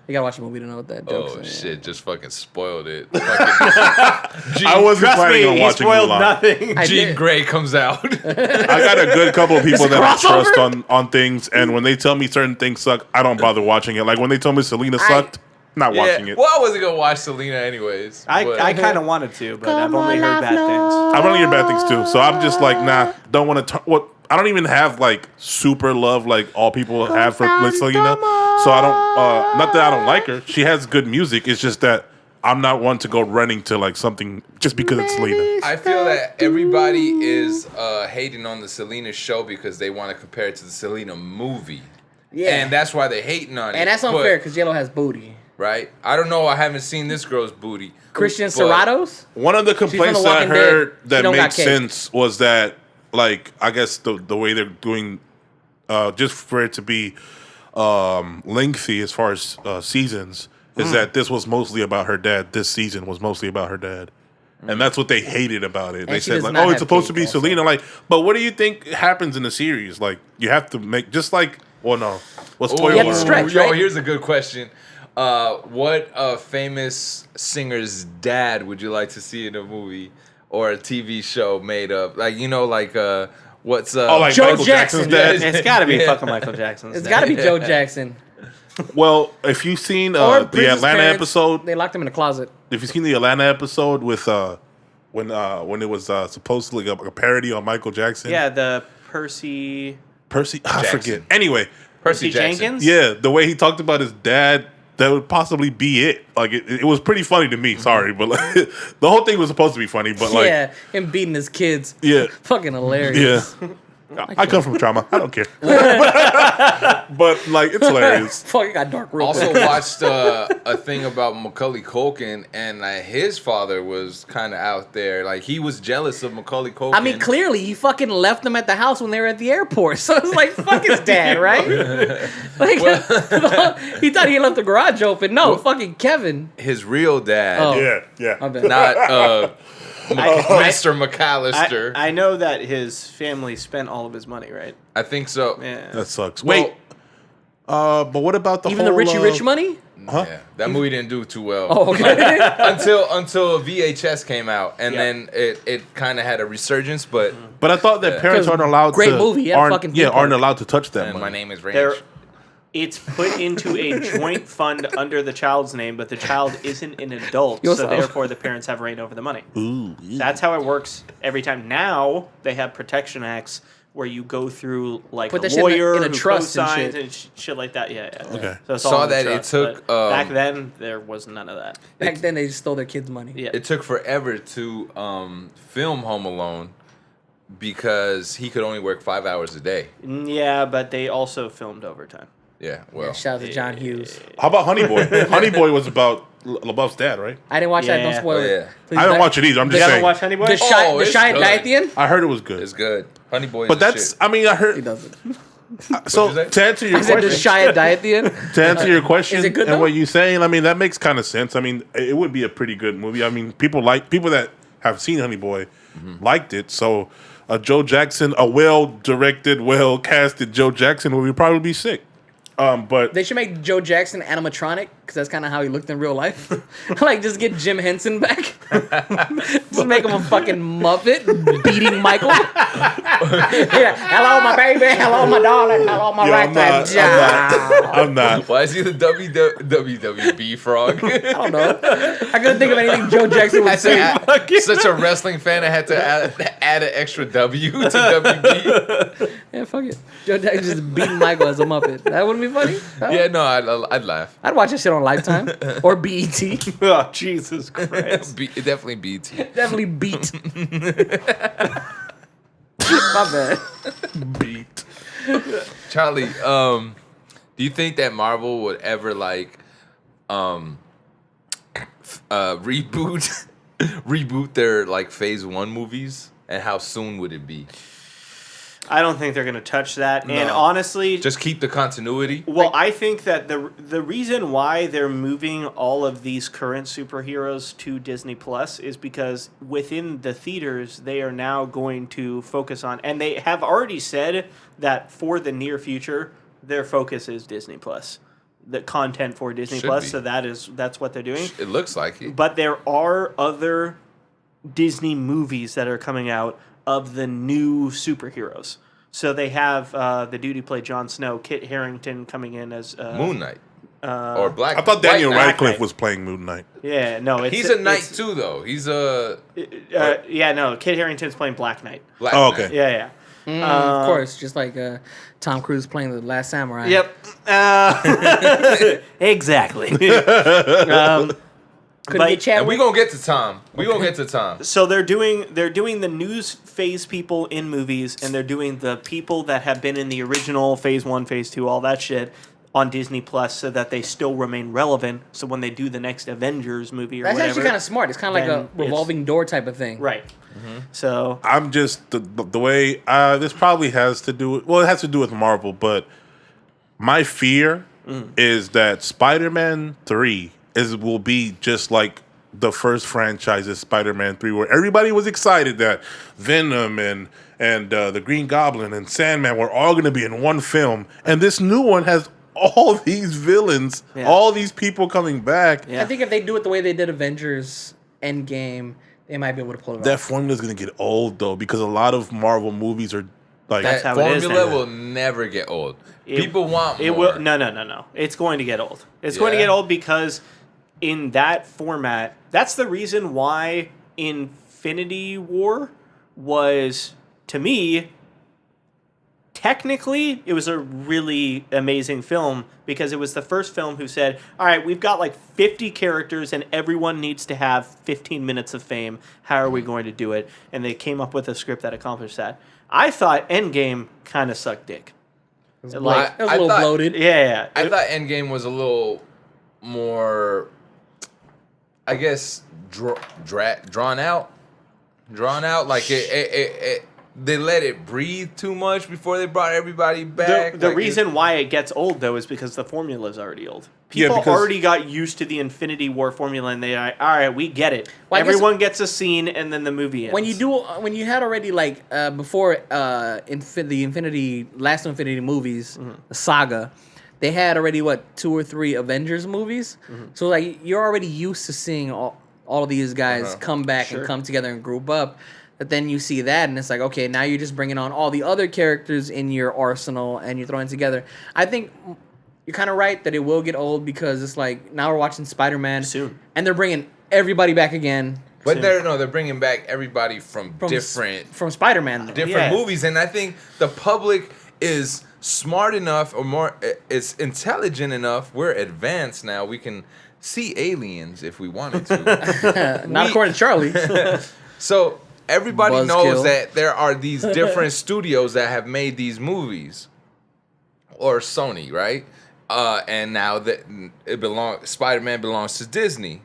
You gotta watch the movie to know what that joke Oh is. shit! Just fucking spoiled it. Fucking I wasn't trust planning me, on he watching spoiled Mulan. nothing. I Jean did. Grey comes out. I got a good couple of people It's a that I trust crossover? on things, and when they tell me certain things suck, I don't bother watching it. Like when they told me Selena sucked, not watching it. Well, I wasn't gonna watch Selena anyways. but- I kind of wanted to, but I've only heard bad things. I've only heard bad things too, so I'm just like, nah, don't want to. What I don't even have like super love like all people have for Selena, so I don't. Not that I don't like her. She has good music. It's just that I'm not one to go running to like something just because it's Selena. I feel that everybody is hating on the Selena show because they want to compare it to the Selena movie. Yeah. And that's why they're hating on it. And that's But- unfair because Yellow has booty. right? I don't know. I haven't seen this girl's booty. Christian But- Serratos? One of the complaints The that I Walking heard Dead. She that don't made got cake. sense was that, like, I guess the way they're doing, just for it to be lengthy as far as seasons, is that this was mostly about her dad. This season was mostly about her dad. And that's what they hated about it. They she said, does like, not oh, it's have supposed to cake be also. Selena. Like, but what do you think happens in the series? Like, you have to make, just like, well, no. What's Ooh, You have to stretch, yo, right? here's a good question. What famous singer's dad would you like to see in a movie or a TV show made up? Like, you know, like what's Oh, like Joe Michael Jackson's Jackson. dad? It's got to be Yeah. fucking Michael Jackson's It's dad. got to be Joe Jackson. Well, if you've seen Or the Bridget's Atlanta parents, episode, They locked him in a closet. if you've seen the Atlanta episode with when it was supposedly a parody on Michael Jackson, Yeah, the Percy I Jackson. forget. Anyway, Percy Jackson. Jenkins. yeah, the way he talked about his dad, that would possibly be it. Like it was pretty funny to me. Sorry, but like, the whole thing was supposed to be funny, but like, Yeah, him beating his kids. yeah, Fucking hilarious. yeah. I come from trauma. I don't care. but like, it's hilarious. Fuck, it got dark real Also quick. watched a thing about Macaulay Culkin, and his father was kind of out there. Like, he was jealous of Macaulay Culkin. I mean, clearly he fucking left them at the house when they were at the airport. So it's like, fuck his dad, right? Like, he thought he left the garage open. No, fucking Kevin. His real dad, Oh. Yeah. My bad. not Mr. McAllister. I know that his family spent all of his money, right? I think so. Yeah. That sucks. Well, Wait. But what about the Even whole, the Richie Rich money? Huh? Yeah, that movie didn't do too well. Oh, okay. until VHS came out, and Yeah. then it kind of had a resurgence. But But I thought that parents 'Cause aren't allowed great to. movie, yeah, aren't, fucking yeah, theme aren't park. allowed to touch that and money. my name is Ranch. There, it's put into a joint fund under the child's name, but the child isn't an adult, Yo, so so- therefore the parents have reign over the money. Ooh. That's how it works every time. Now they have protection acts where you go through like Put a that shit in a- lawyer in a who trust and co-signs shit. and shit like that. Yeah. Okay. So it's Saw all in the that it trust, took, but back then there was none of that. Back then they just stole their kids' money. Yeah. It took forever to film Home Alone because he could only work 5 hours a day. Yeah, but they also filmed overtime. Yeah, well, Shout out to John Hughes. How about Honey Boy? Honey Boy was about LaBeouf's dad, right? I didn't watch that. Don't Yeah. spoil Oh, it. yeah. Please I didn't don't. watch it either. I'm You just haven't saying. watched Honey Boy? The shy, the it's shy good. die at the end. I heard it was good. it's good. Honey Boy, But is the that's, shit. I mean, I He heard. doesn't. So What'd you say? to answer your I said the question, shy die at the end. to answer your question, Is it good, and though? what you're saying, I mean, that makes kind of sense. I mean, it would be a pretty good movie. I mean, people that have seen Honey Boy liked it. So, Joe Jackson, a well-directed, well-casted Joe Jackson would probably be sick. But They should make Joe Jackson animatronic because that's kind of how he looked in real life. Like, just get Jim Henson back. Just make him a fucking Muppet beating Michael. Yeah. Hello, my baby. Hello, my darling. Hello, my yo, right hand job. I'm not. Why is he the WWE frog? I don't know. I couldn't think of anything Joe Jackson would say. Such a wrestling fan, I had to add an extra W to WB. Yeah, fuck it. Joe Jackson just beating Michael as a Muppet. That wouldn't be funny. Yeah, no, I'd laugh. I'd watch that shit on Lifetime or BET. Oh, Jesus Christ. Definitely BT. Definitely beat. My bad. Beat. Charlie, do you think that Marvel would ever reboot their like Phase 1 movies? And how soon would it be? I don't think they're going to touch that. And No. honestly, Just keep the continuity? well, I think that the reason why they're moving all of these current superheroes to Disney Plus is because within the theaters they are now going to focus on, and they have already said that for the near future their focus is Disney Plus, the content for Disney Should Plus. be. So that's what they're doing. It looks like it. But there are other Disney movies that are coming out of the new superheroes. So they have the dude who played Jon Snow, Kit Harington, coming in as Moon Knight. Or Black I thought Daniel White Knight. Radcliffe Knight. was playing Moon Knight. Yeah, no, it's He's a knight it's- too, though. He's a yeah, no, Kit Harington's playing Black Knight. Black Oh, Knight. okay. Yeah. Of course, just like Tom Cruise playing The Last Samurai. Yep. Exactly. Couldn't But- get And Chadwick. we gonna get to Tom. We gonna get to Tom. So they're doing the news phase people in movies, and they're doing the people that have been in the original Phase 1, Phase 2, all that shit on Disney Plus, so that they still remain relevant. So when they do the next Avengers movie or That's whatever, actually kind of smart. It's kind of like then a it's- revolving door type of thing. right. So I'm just the way this probably has to do with, well, it has to do with Marvel, but my fear is that Spider-Man 3 will be just like the first franchise's Spider-Man 3, where everybody was excited that Venom and the Green Goblin and Sandman were all going to be in one film, and this new one has all these villains, Yeah. all these people coming back. Yeah. I think if they do it the way they did Avengers Endgame, they might be able to pull it That off. formula is going to get old though, because a lot of Marvel movies are like That's That how it is formula now. will never get old. It- People want more. it will. No. It's going to get old. It's going to Yeah. get old because in that format, that's the reason why Infinity War was, to me, technically, it was a really amazing film because it was the first film who said, all right, we've got like 50 characters and everyone needs to have 15 minutes of fame. How are we going to do it? And they came up with a script that accomplished that. I thought Endgame kind of sucked dick. Like, It was a little bloated. yeah. I thought Endgame was a little more, I guess, drawn out. Like they let it breathe too much before they brought everybody back. The Like, reason why it gets old, though, is because the formula is already old. People because- already got used to the Infinity War formula, and they're like, all right, we get it. Well, I guess- Everyone gets a scene, and then the movie ends. When you had already like before the last Infinity movies, the saga, they had already 2 or 3 Avengers movies. So like you're already used to seeing all of these guys come back and come together and group up. But then you see that, and it's like, okay, now you're just bringing on all the other characters in your arsenal, and you're throwing together. I think you're kind of right that it will get old because it's like now we're watching Spider-Man Soon. and they're bringing everybody back again. But they're bringing back everybody from different Spider-Man. movies, and I think the public is smart enough or more is intelligent enough. We're advanced now. We can see aliens if we wanted to. Not according to Charlie. So everybody Buzzkill. knows that there are these different studios that have made these movies, or Sony, right? And now that Spider-Man belongs to Disney.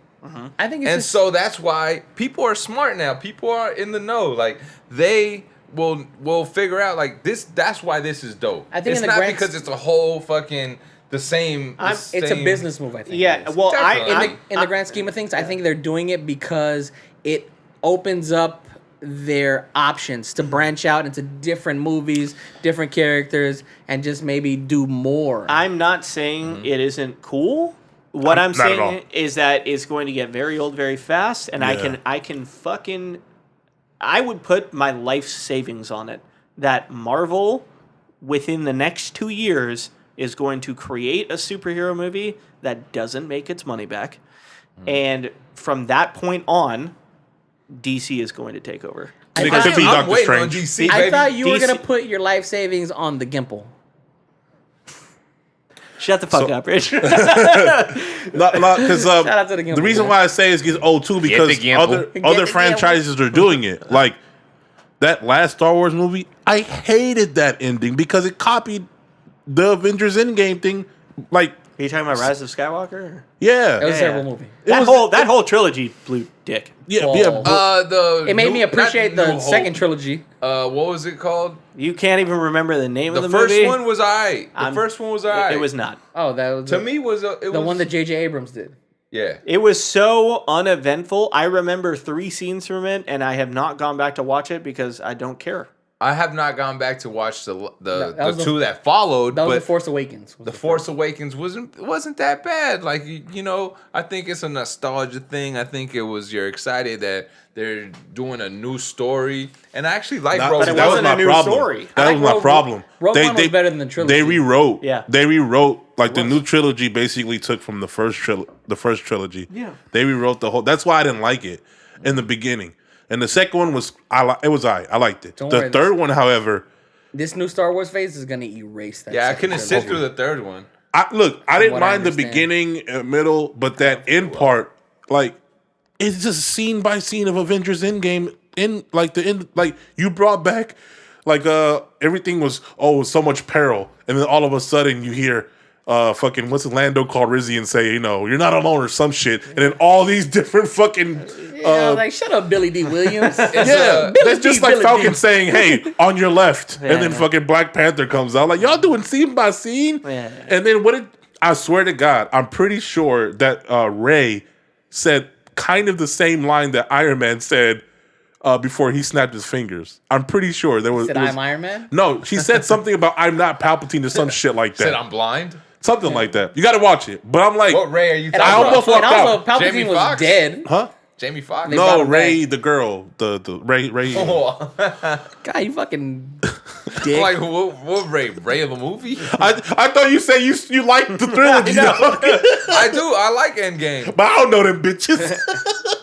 I think it's And just, so that's why people are smart now. People are in the know. Like they will figure out like this. That's why this is dope. I think it's in the not grand- because it's a whole fucking the same. it's a business move. I think. Yeah, it is. well, Definitely. in the grand scheme of things, I think they're doing it because it opens up their options to branch out into different movies, different characters, and just maybe do more. I'm not saying it isn't cool. What I'm Not at all. saying is that it's going to get very old very fast, and Yeah. I would put my life savings on it that Marvel within the next 2 years is going to create a superhero movie that doesn't make its money back. And from that point on, DC is going to take over. It could be I'm Doctor waiting on Strange. DC. I baby. thought you were DC gonna put your life savings on the Gimple. Shut the fuck up, Rich. Because Shout out to the Gimple, reason man. why I say it gets old too because the Gimple. other Get other the franchises are doing it. Like that last Star Wars movie, I hated that ending because it copied the Avengers Endgame thing. Like, Are you talking about Rise of Skywalker? yeah, It was a Yeah. terrible movie. That whole trilogy blew dick. yeah. It made me appreciate the second trilogy. trilogy. What was it called? You can't even remember the name The of the first movie. one was alright. The I'm- first one was alright. It was not. Oh, that was To me was it the was one that J.J. Abrams did. yeah. It was so uneventful. I remember 3 scenes from it, and I have not gone back to watch it because I don't care. I have not gone back to watch the That was the- two that followed, That was but The Force Awakens. The Force Awakens wasn't that bad. Like you know, I think it's a nostalgia thing. I think it was you're excited that they're doing a new story, and I actually like That- Rogue but it One. that was wasn't a my new problem. story. That I was like my Rogue- problem. Rogue One was better than the trilogy. They rewrote. Yeah. They rewrote like the new trilogy. Basically, took from the first trilogy. Yeah. They rewrote the whole. That's why I didn't like it in the beginning. And the second one was it was I liked it. Don't The worry, third one, however, This new Star Wars phase is gonna erase that. Yeah, I second couldn't sit trilogy. through the third one. I didn't what I mind the understand. beginning, middle, but that end part, like, it's just scene by scene of Avengers Endgame. Like you brought back, like everything was so much peril, and then all of a sudden you hear. Fucking what's Lando call Rizzy and say, you're not alone or some shit, and then all these different fucking Like, shut up, Billy D. Williams. yeah, Billy that's D, just like Billy Falcon D. saying, "Hey, on your left," and then Yeah. fucking Black Panther comes out. Like y'all doing scene by scene, Yeah. and then what did I swear to God? I'm pretty sure that Ray said kind of the same line that Iron Man said before he snapped his fingers. I'm pretty sure there was. Said it was- I'm Iron Man. No, she said something about I'm not Palpatine or some shit like Said that. I'm blind. Something like that. You got to watch it. But I'm like, What Ray are you And talking I also, almost about? and walked also out. Palpatine Jamie was Foxx? dead. huh? Jamie Foxx. They brought No, him Ray, the girl, the Ray. Oh, God, you fucking I'm dick. like what Ray? Ray of the movie? I thought you said you liked the trilogy, dog. I do. I like Endgame. But I don't know them bitches.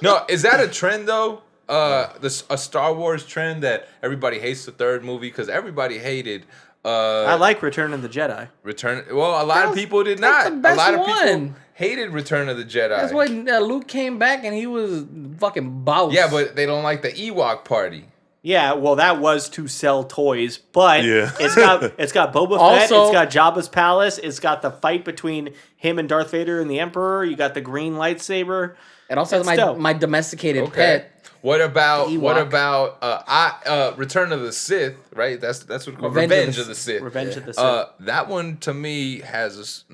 No, is that a trend though? A Star Wars trend that everybody hates the third movie because everybody hated. I like Return of the Jedi. Return. Well, a lot of people did that's not. the best A lot of people one. hated Return of the Jedi. That's when Luke came back and he was fucking boss. Yeah, but they don't like the Ewok party. Yeah, well, that was to sell toys, but Yeah. it's got Boba Fett, Also- it's got Jabba's palace, it's got the fight between him and Darth Vader and the Emperor. You got the green lightsaber. It also has It's dope. my domesticated Okay. pet. What about Ewok. Return of the Sith? Right, that's what it's called. Revenge Revenge of of the the Sith. Revenge of the Sith. That one to me has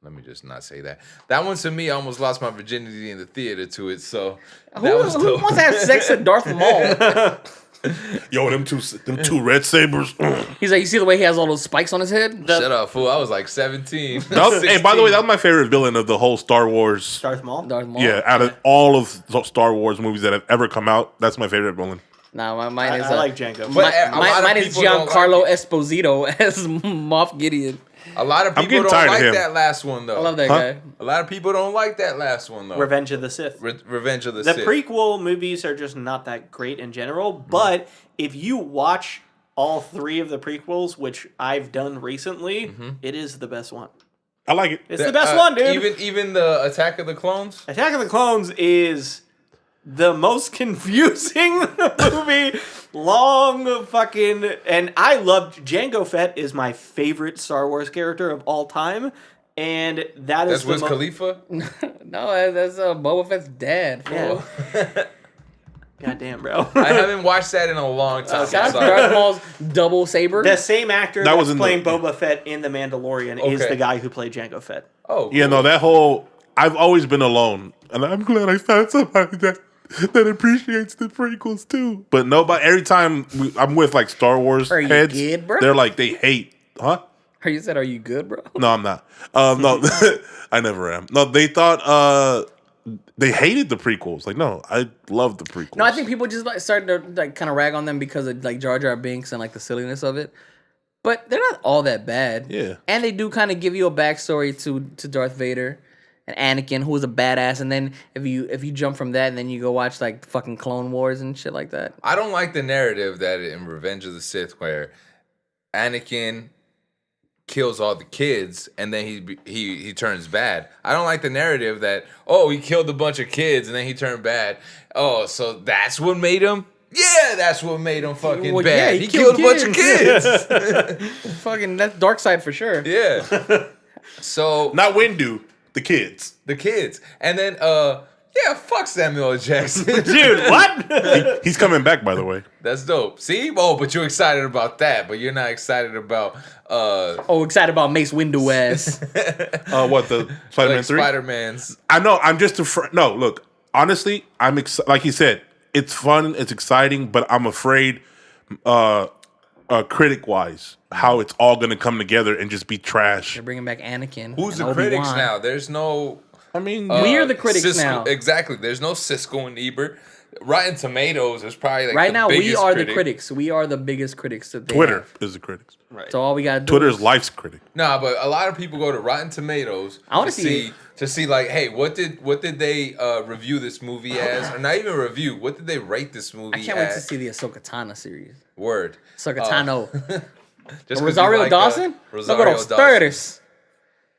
let me just not say that. That one to me I almost lost my virginity in the theater to it. So that was Who dope. wants to have sex with Darth Maul? Yo, them two red sabers. He's like, you see the way he has all those spikes on his head? Shut up, fool! I was like 17. Hey, by the way, that was my favorite villain of the whole Star Wars. Darth Maul. Darth Maul? Yeah, out of all of the Star Wars movies that have ever come out, that's my favorite villain. Nah, mine I is like Jango. But a lot of mine is people don't Giancarlo like Esposito as Moff Gideon. A lot of I'm people getting don't tired of like him. that last one though. I love that Huh? guy. A lot of people don't like that last one though. Revenge of the Sith. Revenge of the The Sith. prequel movies are just not that great in general, but if you watch all three of the prequels, which I've done recently, it is the best one. I like it. It's the best one, dude. Even the Attack of the Clones. Attack of the Clones is the most confusing movie. Long fucking... And I loved... Jango Fett is my favorite Star Wars character of all time. And that is That's Wiz Khalifa. No, that's Boba Fett's dad. Fool. Yeah. Goddamn, bro. I haven't watched that in a long time. Shout out to Sorry. Darth Maul's double saber. The same actor That was that's in playing the- Boba Fett in The Mandalorian is Okay. the guy who played Jango Fett. Oh, Yeah, no, that whole. I've always been alone, and I'm glad I found somebody that appreciates the prequels too. But nobody. Every time I'm with like Star Wars Are you heads, good, bro? they're like they hate, huh? Or you said, are you good, bro? No, I'm not. No, I never am. No, they thought they hated the prequels. Like, no, I love the prequels. No, I think people just like started to like kind of rag on them because of like Jar Jar Binks and like the silliness of it. But they're not all that bad. Yeah. And they do kind of give you a backstory to Darth Vader and Anakin, who was a badass. And then if you jump from that and then you go watch like fucking Clone Wars and shit like that. I don't like the narrative that in Revenge of the Sith where Anakin kills all the kids and then he turns bad. I don't like the narrative that he killed a bunch of kids and then he turned bad. Oh, so that's what made him. Yeah, that's what made him fucking Well, bad. yeah, he killed a bunch of kids. Fucking that's dark side for sure. Yeah. So not Windu, the kids. the kids, and then fuck Samuel L. Jackson, Dude, what? He's coming back, by the way. That's dope. See, but you're excited about that, but you're not excited about Excited about Mace Windu ass. What the Spider-Man 3? Spider-Man's. I know. I'm just afraid. No, look. Honestly, I'm like he said. It's fun. It's exciting, but I'm afraid, critic-wise, how it's all gonna come together and just be trash. They're bringing back Anakin. Who's and the critics Obi-Wan. now? There's no. I mean, We are the critics Cisco, now. Exactly. There's no Cisco and Ebert. Rotten Tomatoes is probably like Right the now, we biggest are critic. the critics. We are the biggest critics that they Twitter have. is the critics. Right. So all we got to do Twitter's is life's critic. Nah, but a lot of people go to Rotten Tomatoes I wanna to see- see like, hey, what did they review this movie as, or not even review? What did they rate this movie? I can't wait to as? see the Ahsoka Tano series. Word. Ahsoka Tano. Just 'cause you Rosario like, Dawson? Rosario Look at those starters.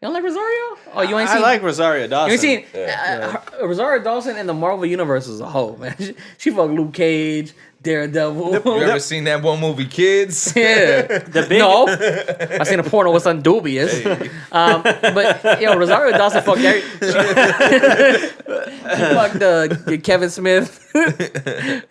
You don't like Rosario? Oh, you ain't I seen... like Rosario Dawson. You ain't seen Rosario Dawson in the Marvel Universe as a whole, man. She fucked Luke Cage, Daredevil. You ever seen that one movie, Kids? Yeah. The big, No. I seen a porno with something dubious. But, Rosario Dawson fucked she fucked Kevin Smith.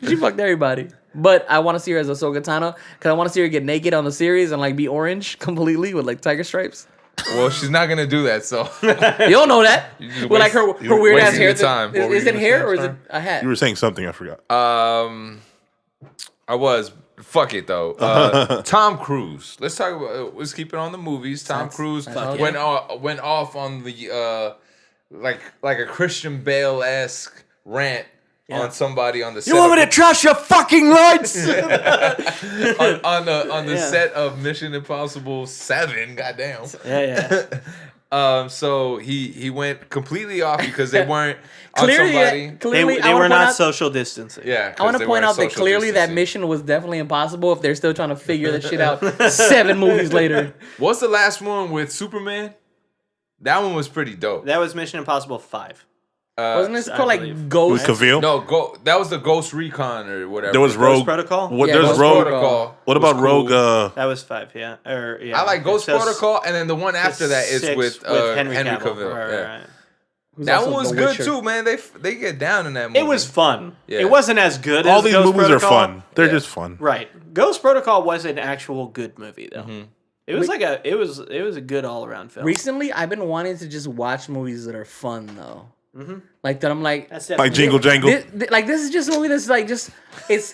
She fucked everybody. But I want to see her as Ahsoka Tano because I want to see her get naked on the series and like be orange completely with like tiger stripes. Well, she's not gonna do that, so You don't know that. just With like her weird ass wasting hair. your time. What were Is you it gonna hair say? or is it a hat? You were saying something. I forgot. I was. Fuck it though. Tom Cruise. Let's talk about. Let's keep it on the movies. Tom Cruise fuck went off on the like a Christian Bale-esque rant on somebody on the set. you want me to trash your fucking lights? on the set of Mission Impossible 7? Goddamn. yeah. So he went completely off because they weren't on Clearly, somebody. clearly, They I were wanna point not out- social distancing. Yeah, I want to point out that clearly that mission was definitely impossible if they're still trying to figure that shit out 7 movies later. What's the last one with Superman? That one was pretty dope. That was Mission Impossible 5. Wasn't this I called believe. like Ghost? Cavill. No, that was the Ghost Recon or whatever. There was Ghost Rogue Protocol? What, Yeah, there's Ghost Rogue. Protocol. What Was about Rogue? cool. That was 5, yeah. I like Ghost So Protocol, and then the one after that is 6 with Henry Henry Cavill. Cavill. Right, Yeah. right. Who's That also one was The good Witcher. too, man. They get down in that movie. It was fun. Yeah. It wasn't as good All as these Ghost movies Protocol. are fun. They're Yeah. just fun. Right. Ghost Protocol was an actual good movie though. Mm-hmm. It was it was a good all around film. Recently, I've been wanting to just watch movies that are fun though. Like that, I'm like, That's Like definitely Jingle Jangle. this is just a movie that's like just it's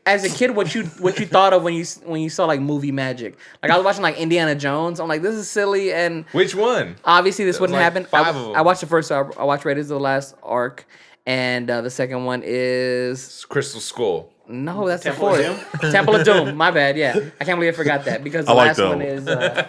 as a kid what you thought of when you saw like movie magic. Like I was watching like Indiana Jones. I'm like, this is silly, and Which one? obviously this wouldn't like happen. 5 of them. I watched the first. I watched Raiders of the Lost Ark, and the second one is It's Crystal Skull. no, that's Temple the of fourth. Temple of Doom. My bad. Yeah, I can't believe I forgot that because the I like last that one one. is the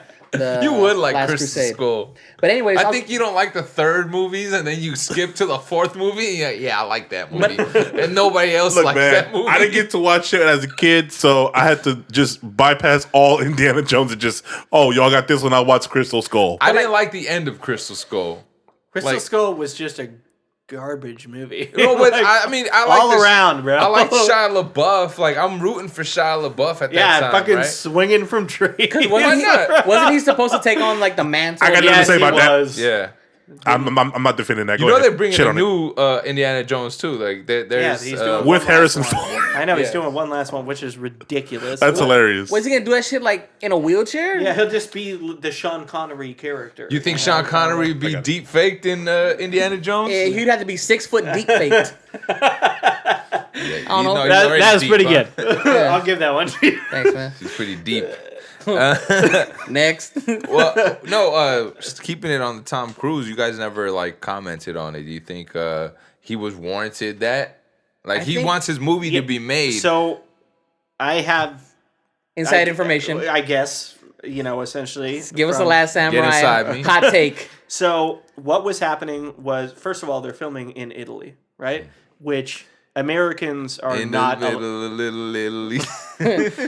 You would like Last Crystal Crusade. Skull. But anyways, I think you don't like the third movies, and then you skip to the fourth movie. Yeah, I like that movie, and nobody else Look, likes man, that movie. I didn't get to watch it as a kid, so I had to just bypass all Indiana Jones and just, oh, y'all got this one. I'll watch Crystal Skull. I didn't like the end of Crystal Skull. Crystal like- Skull was just a garbage movie. No, but Like, I mean, I like all this- around, bro. I like Shia LaBeouf. Like I'm rooting for Shia LaBeouf at yeah, that time, fucking right? swinging from trees. wasn't, not? wasn't he supposed to take on like the mantle? I got nothing to say about that. Yeah, I'm not defending that. you Go know ahead. they're bringing Shit a on it. new Indiana Jones too. Like there's he's doing With one Harrison last one. Ford. I know he's Yeah. doing one last one, which is ridiculous. That's hilarious. Was he gonna do that shit like in a wheelchair? Yeah, he'll just be the Sean Connery character. You think Sean Connery be got it. deep faked in Indiana Jones? Yeah, he'd have to be 6 foot deep faked. Yeah, don't know. he's already That was deep, pretty huh? good. I'll give that one to you. Thanks, man. He's pretty deep. Next. Well, no, just keeping it on the Tom Cruise, you guys never like commented on it. Do you think he was warranted that? Like I he think- wants his movie to be made. So, I have Inside information. I guess essentially. Give us the from- Last Samurai inside me. hot take. So what was happening was, first of all, they're filming in Italy, right? Which Americans are in not. the little.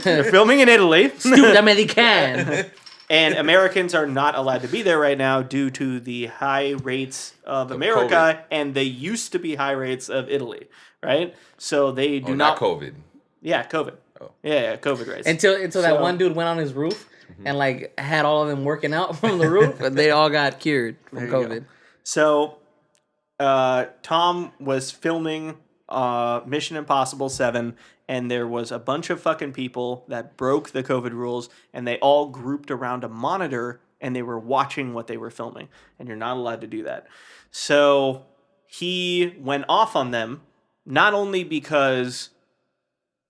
They're filming in Italy, Stupid American. and Americans are not allowed to be there right now due to the high rates of America, and they used to be high rates of Italy, right? So they do Not COVID. Yeah, COVID. Oh. Yeah, COVID rates. Until that So- one dude went on his roof and like had all of them working out from the roof, but they all got cured from There you go. COVID. So, Tom was filming Mission Impossible 7, and there was a bunch of fucking people that broke the COVID rules, and they all grouped around a monitor, and they were watching what they were filming, and you're not allowed to do that. So, he went off on them, not only because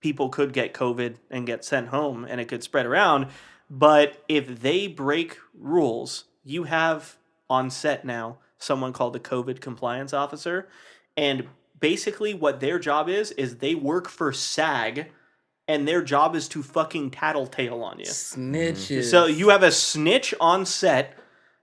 people could get COVID and get sent home, and it could spread around, but if they break rules, you have on set now someone called the COVID compliance officer, and basically what their job is they work for SAG, and their job is to fucking tattletale on you. Snitches. So you have a snitch on set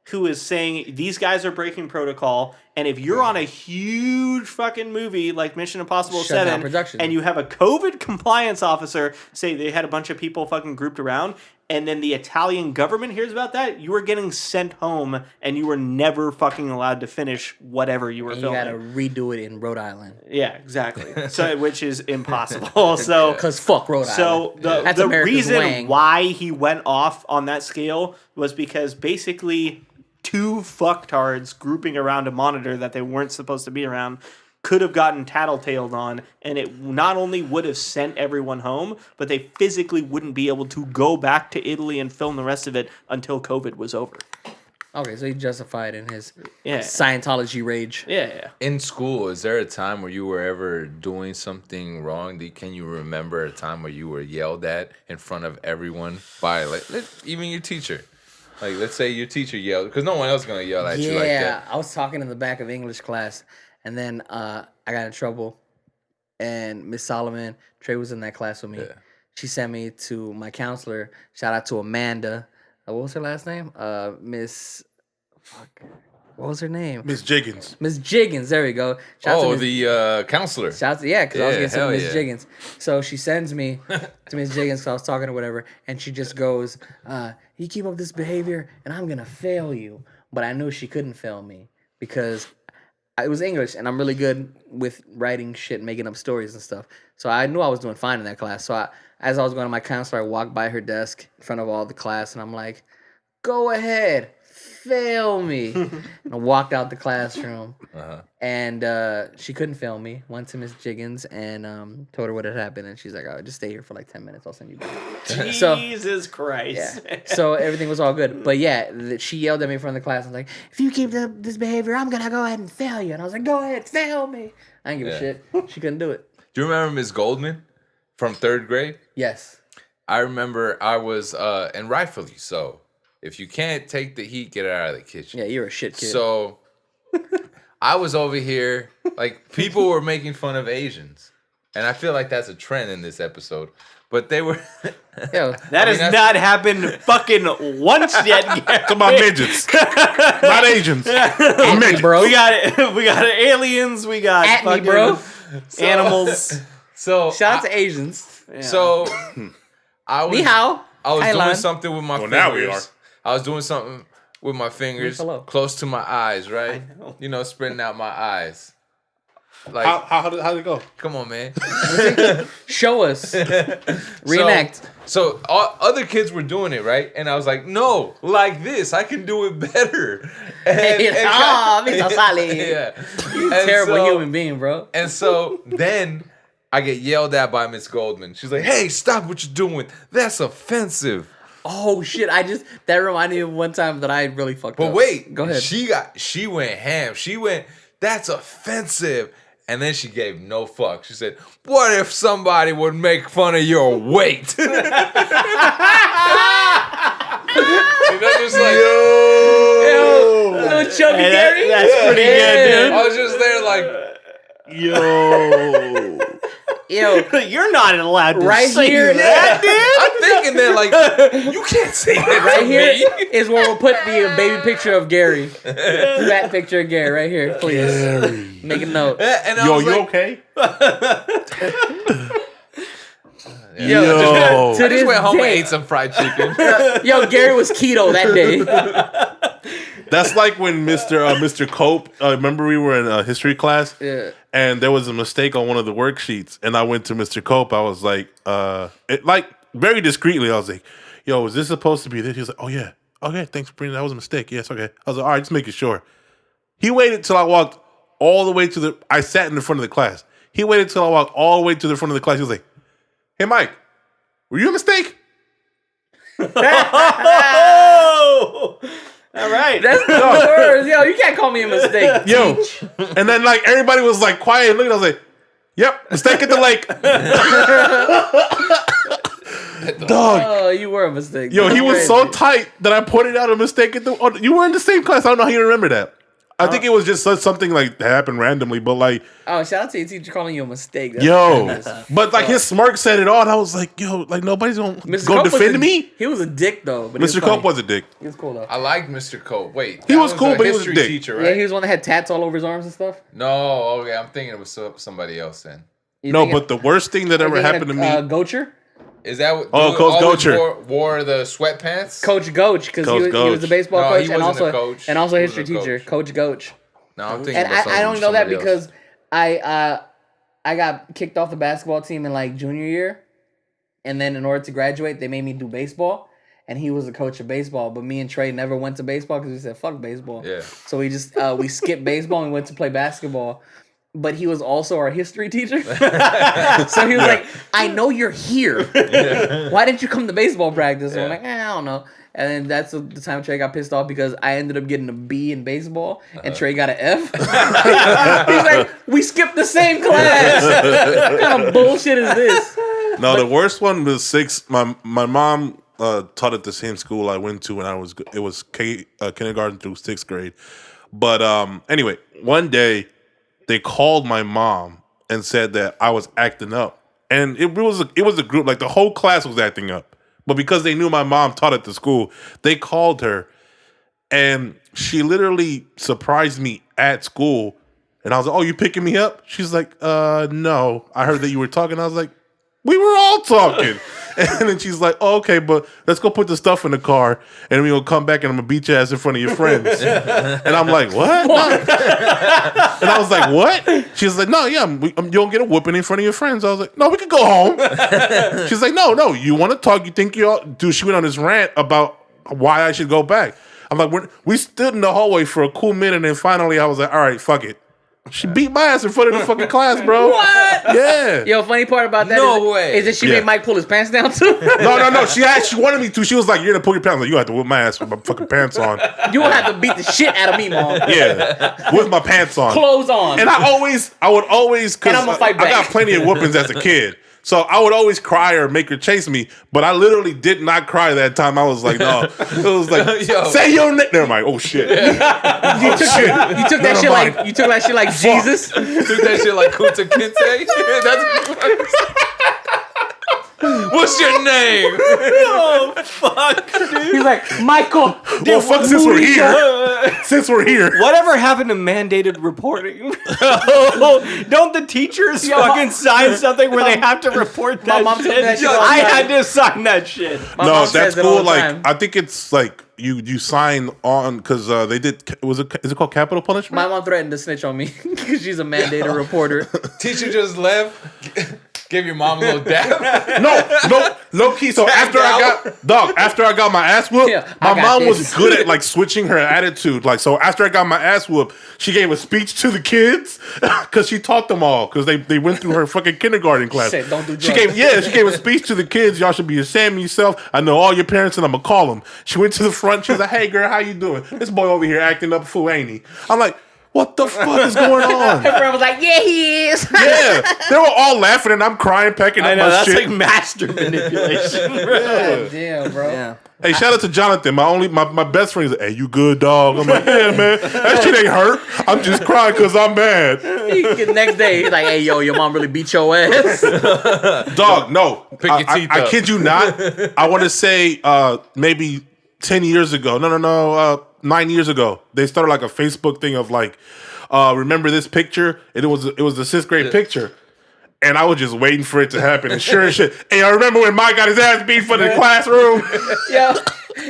who is saying these guys are breaking protocol, and if you're on a huge fucking movie like Mission Impossible Shut down 7 production. and you have a COVID compliance officer say they had a bunch of people fucking grouped around, and then the Italian government hears about that, you are getting sent home and you were never fucking allowed to finish whatever you were and you filming. gotta redo it in Rhode Island. Yeah, exactly. So which is impossible. So Cause fuck Rhode so Island. the, That's the America's reason Wang. why he went off on that scale was because basically two fucktards grouping around a monitor that they weren't supposed to be around could have gotten tattletaled on, and it not only would have sent everyone home, but they physically wouldn't be able to go back to Italy and film the rest of it until COVID was over. Okay, so he justified in his Yeah. Scientology rage. Yeah. In school, is there a time where you were ever doing something wrong? Can you remember a time where you were yelled at in front of everyone by even your teacher? Like, let's say your teacher yelled, because no one else is gonna yell at you like Yeah, that. I was talking in the back of English class, and then I got in trouble, and Miss Solomon, Trey was in that class with me. Yeah. She sent me to my counselor. Shout out to Amanda. What was her last name? Miss. Fuck. What was her name? Miss Jiggins. Miss Jiggins. There we go. Shout out to Oh, Miss- the counselor. Shout out to, yeah, because I was Yeah, getting some hell Miss yeah. Jiggins. So she sends me to Miss Jiggins because I was talking or whatever, and she just goes, you keep up this behavior, and I'm going to fail you. But I knew she couldn't fail me because it was English, and I'm really good with writing shit, making up stories and stuff. So I knew I was doing fine in that class. So as I was going to my counselor, I walked by her desk in front of all the class, and I'm like, "Go ahead, fail me." And I walked out the classroom, and she couldn't fail me. Went to Miss Jiggins and told her what had happened, and she's like, "Oh, just stay here for like 10 minutes. I'll send you back." Jesus Christ. Yeah. So everything was all good. But yeah, she yelled at me in front of the class. I was like, "If you keep this behavior, I'm going to go ahead and fail you." And I was like, "Go ahead, fail me." I didn't give a shit. She couldn't do it. Do you remember Miss Goldman from 3rd grade? Yes. I remember I was, and rightfully so. If you can't take the heat, get it out of the kitchen. Yeah, you're a shit kid. So I was over here, like, people were making fun of Asians. And I feel like that's a trend in this episode. But they were... Yo, That has not happened fucking once yet. Talk about midgets, not Asians. Midgets. bro. We got aliens. We got At me, fucking bro. animals. So Shout out to Asians. Yeah. So I was Ni hao. I was doing Thailand. something with my Well, fingers. now we are. I was doing something with my fingers Hello. close to my eyes, right? I know. You know, spreading out my eyes. Like, How did it go? come on, man. Show us. Reenact. So all, other kids were doing it, right? And I was like, no, like this. I can do it better. Mr. Sally. Yeah. Terrible human being, bro. And so then I get yelled at by Miss Goldman. She's like, hey, stop what you're doing. That's offensive. Oh shit! That reminded me of one time that I really fucked up. But wait, Go ahead. She went ham. She went, that's offensive. And then she gave no fuck. She said, what if somebody would make fun of your weight? You know, just like, Little chubby Hey, Gary. that's pretty good, dude. I was just there like, Yo, You're not allowed to Right say here- that, dude. I'm thinking that like, you can't say that right to here me. is where we'll put the baby picture of Gary. Fat picture of Gary right here, please. Make a note. And I Yo, was you like, okay? Yo, Yo. to I just this went home and day- ate some fried chicken. Yo, Gary was keto that day. That's like when Mr. Cope. Remember we were in history class, Yeah. and there was a mistake on one of the worksheets, and I went to Mr. Cope. I was like, very discreetly, I was like, "Yo, is this supposed to be this?" He was like, "Oh yeah, okay, thanks for bringing that. Was a mistake. Yes, okay." I was like, "All right, just making sure." He waited till I walked all the way to the. I sat in the front of the class. He waited till I walked all the way to the front of the class. He was like, "Hey, Mike, were you a mistake?" Oh! All right. That's the worst. Yo, you can't call me a mistake. Yo, and then like everybody was like quiet and looking. I was like, "Yep, mistake at the lake." Dog, Oh, you were a mistake. yo, he That's was so crazy. tight that I pointed out a mistake at the. Oh, you were in the same class. I don't know how you remember that. I think it was just something like that happened randomly, but like, Oh, shout out to your teacher calling you a mistake. That's yo, tremendous. but like his smirk said it all. And I was like, yo, like nobody's gonna Mr. go Cope was defend a- me. He was a dick though. But he Mr. funny. Cope was a dick. He was cool though. I liked Mr. Cope. Wait, He that was cool, a but he was a history dick. teacher, Yeah, right? he was one that had tats all over his arms and stuff. No, okay, I'm thinking it was somebody else then. You No, think but the worst thing that ever happened to me. Goacher? Is that what? Oh, dude Coach always Gocher. wore the sweatpants? Coach Goach, because Coach he was Goach. the baseball No, coach he and wasn't also a coach. and also a He was history a teacher, coach. Coach Goach. No, I'm thinking. And about I don't know that somebody else. because I got kicked off the basketball team in like junior year, and then in order to graduate, they made me do baseball. And he was the coach of baseball, but me and Trey never went to baseball because we said fuck baseball. Yeah. So we just we skipped baseball and went to play basketball. But he was also our history teacher. So he was like, I know you're here. Why didn't you come to baseball practice? And I'm like, I don't know. And then that's the time Trey got pissed off because I ended up getting a B in baseball and Trey got an F. He's like, we skipped the same class. What kind of bullshit is this? No, the worst one was six. My mom taught at the same school I went to when it was kindergarten through sixth grade. But anyway, one day they called my mom and said that I was acting up, and it was a group, like the whole class was acting up. But because they knew my mom taught at the school, they called her, and she literally surprised me at school. And I was like, "Oh, you picking me up?" She's like, "No, I heard that you were talking." I was like, We were all talking. And then she's like, oh, okay, but let's go put the stuff in the car and we're going to come back and I'm going to beat your ass in front of your friends. And I'm like, what? No. And I was like, what? She's like, no, yeah, you don't get a whooping in front of your friends. I was like, no, we could go home. She's like, no, you want to talk. You think you all... Dude, she went on this rant about why I should go back. I'm like, we stood in the hallway for a cool minute and finally I was like, all right, fuck it. She beat my ass in front of the fucking class, bro. What? Yeah. Yo, funny part about that is that she made Mike pull his pants down too. No. She wanted me to. She was like, "You're gonna pull your pants on. You have to whip my ass with my fucking pants on." You won't have to beat the shit out of me, mom. Yeah, with my pants on, Clothes on. And I would always, And I'm gonna fight back. I got plenty of whoopings as a kid. So I would always cry or make her chase me, but I literally did not cry that time. I was like, no. It was like, say your name. Never mind. Oh shit. You took that shit like Jesus. You took that shit like Kunta Kinte. What's your name? Oh fuck, dude. He's like, Michael. Well, fuck, since we're here. Whatever happened to mandated reporting? Don't the teachers fucking sign something where they have to report that mom took shit? that shit all the I time. had to sign that shit. My No, mom that's says it all cool. the Like, time. I think it's like you sign on because they did. Is it called capital punishment? My mom threatened to snitch on me because she's a mandated reporter. Teacher just left. Give your mom a little dab. No, low key. So after I got my ass whooped, Yeah, my I got mom was this. good at like switching her attitude. Like, so after I got my ass whooped, she gave a speech to the kids because she taught them all because they went through her fucking kindergarten class. said, "Don't do She drugs." gave a speech to the kids. Y'all should be ashamed of yourself. I know all your parents and I'm gonna call them. She went to the front. She was like, "Hey girl, how you doing? This boy over here acting up a fool, ain't he?" I'm like, what the fuck is going on? Her friend was like, yeah, he is. Yeah, they were all laughing and I'm crying, pecking I up know my that's shit. like master manipulation. God damn, bro. Yeah. Hey, shout out to Jonathan. My best friend is like, hey, you good, dog? I'm like, yeah, man. That shit ain't hurt. I'm just crying because I'm mad. The next day, he's like, hey, yo, your mom really beat your ass. Dog, no. Pick your teeth I up. kid you not. I want to say maybe 10 years ago. No. 9 years ago. They started like a Facebook thing of like, remember this picture? And it was the 6th grade picture. And I was just waiting for it to happen. And sure as shit. Hey, I remember when Mike got his ass beat for the classroom. Yo,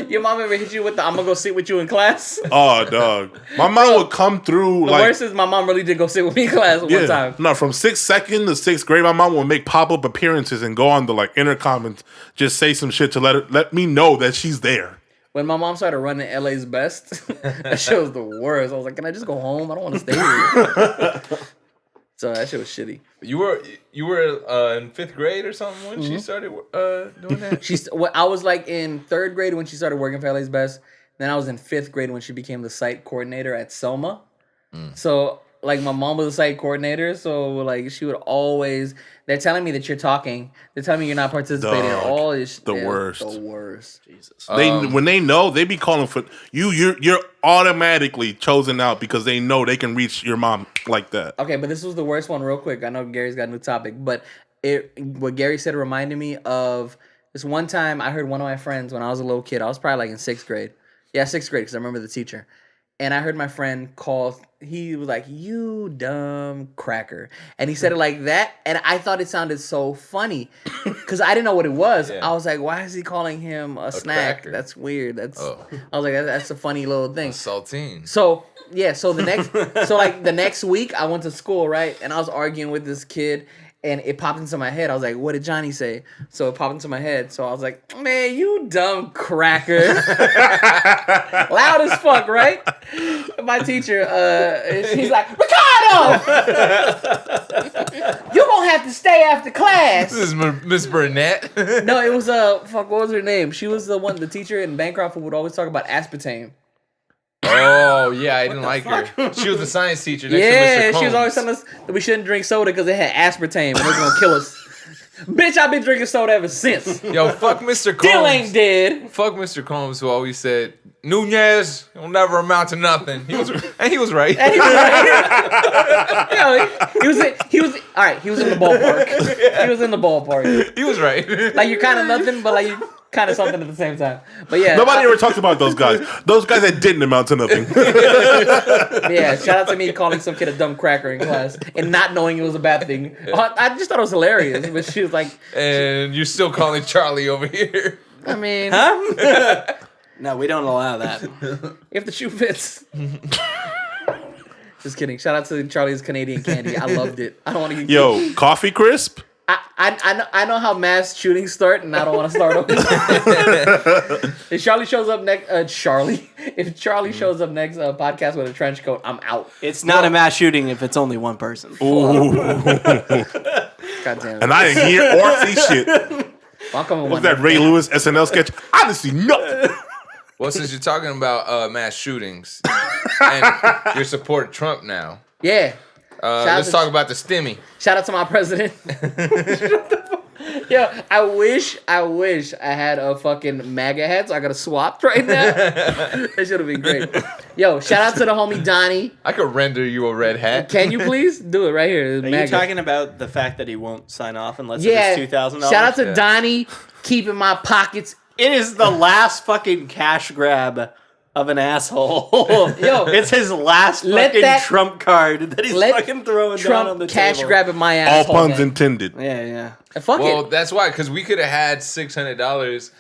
your mom ever hit you with the I'm gonna go sit with you in class? Oh, dog. My mom would come through The like... worst is my mom really did go sit with me in class one time. No, from 2nd to 6th grade, my mom would make pop-up appearances and go on the like intercom and just say some shit to let me know that she's there. When my mom started running LA's Best, that shit was the worst. I was like, can I just go home? I don't want to stay here. So that shit was shitty. You were in 5th grade or something when she started doing that. I was like in 3rd grade when she started working for LA's Best. Then I was in 5th grade when she became the site coordinator at Selma. So like my mom was a site coordinator, so like she would always. They're telling me that you're talking. They're telling me you're not participating at all. The worst. The worst. Jesus. When they know, they be calling for you. You're automatically chosen out because they know they can reach your mom like that. Okay, but this was the worst one. Real quick, I know Gary's got a new topic, but what Gary said reminded me of this one time. I heard one of my friends when I was a little kid. I was probably like in 6th grade. Yeah, 6th grade because I remember the teacher. And I heard my friend call, he was like, you dumb cracker. And he said it like that. And I thought it sounded so funny because I didn't know what it was. Yeah. I was like, why is he calling him a snack? cracker. That's weird. I Oh. was like, that's a funny little thing. Saltine. So, yeah, the next week I went to school, right? And I was arguing with this kid. And it popped into my head. I was like, what did Johnny say? So it popped into my head. So I was like, man, you dumb cracker. Loud as fuck, right? My teacher, she's like, Ricardo! You're going to have to stay after class. This is Miss Burnett. No, it was, what was her name? She was the teacher in Bancroft who would always talk about aspartame. Oh, yeah, I didn't like her. She was a science teacher next to Mr. Yeah, Combs. she was always telling us that we shouldn't drink soda because it had aspartame and it was going to kill us. Bitch, I've been drinking soda ever since. Yo, fuck Mr. Combs. Still ain't dead. Fuck Mr. Combs, who always said Nunez will never amount to nothing. He was right. And he was all right. He was in the ballpark. He was in the ballpark. He was right. Like you're kind of nothing, but like you kind of something at the same time. But yeah, Nobody ever talks about those guys. Those guys that didn't amount to nothing. yeah. Shout out to me calling some kid a dumb cracker in class and not knowing it was a bad thing. I just thought it was hilarious, but she was like, And you're still calling Charlie over here. I mean, Huh? No, we don't allow that. if the shoe fits. Just kidding. Shout out to Charlie's Canadian candy. I loved it. I don't want to get Yo, coffee crisp? I know how mass shootings start, and I don't want to start over. If Charlie shows up next, If Charlie shows up next podcast with a trench coat, I'm out. It's not a mass shooting if it's only one person. Ooh. God damn it. And I didn't hear or see shit. I'm coming What's one that day. Ray Lewis SNL sketch? I didn't see nothing. Well, since you're talking about mass shootings and you support Trump now, Yeah. let's talk about the stimmy. Shout out to my president. Yo, I wish I had a fucking MAGA hat so I could have swapped right now. That should have been great. Yo, shout out to the homie Donnie. I could render you a red hat. Can you please do it right here? Are you MAGA. talking about the fact that he won't sign off unless Yeah. it is $2,000? Shout out to Yeah. Donnie keeping my pockets. It is the last fucking cash grab of an asshole. Yo, it's his last let fucking that- Trump card that he's let fucking throwing Trump down on the cash table. grabbing my All asshole. puns man. intended. Yeah, yeah. Fuck Well, it. that's why, because we could have had $600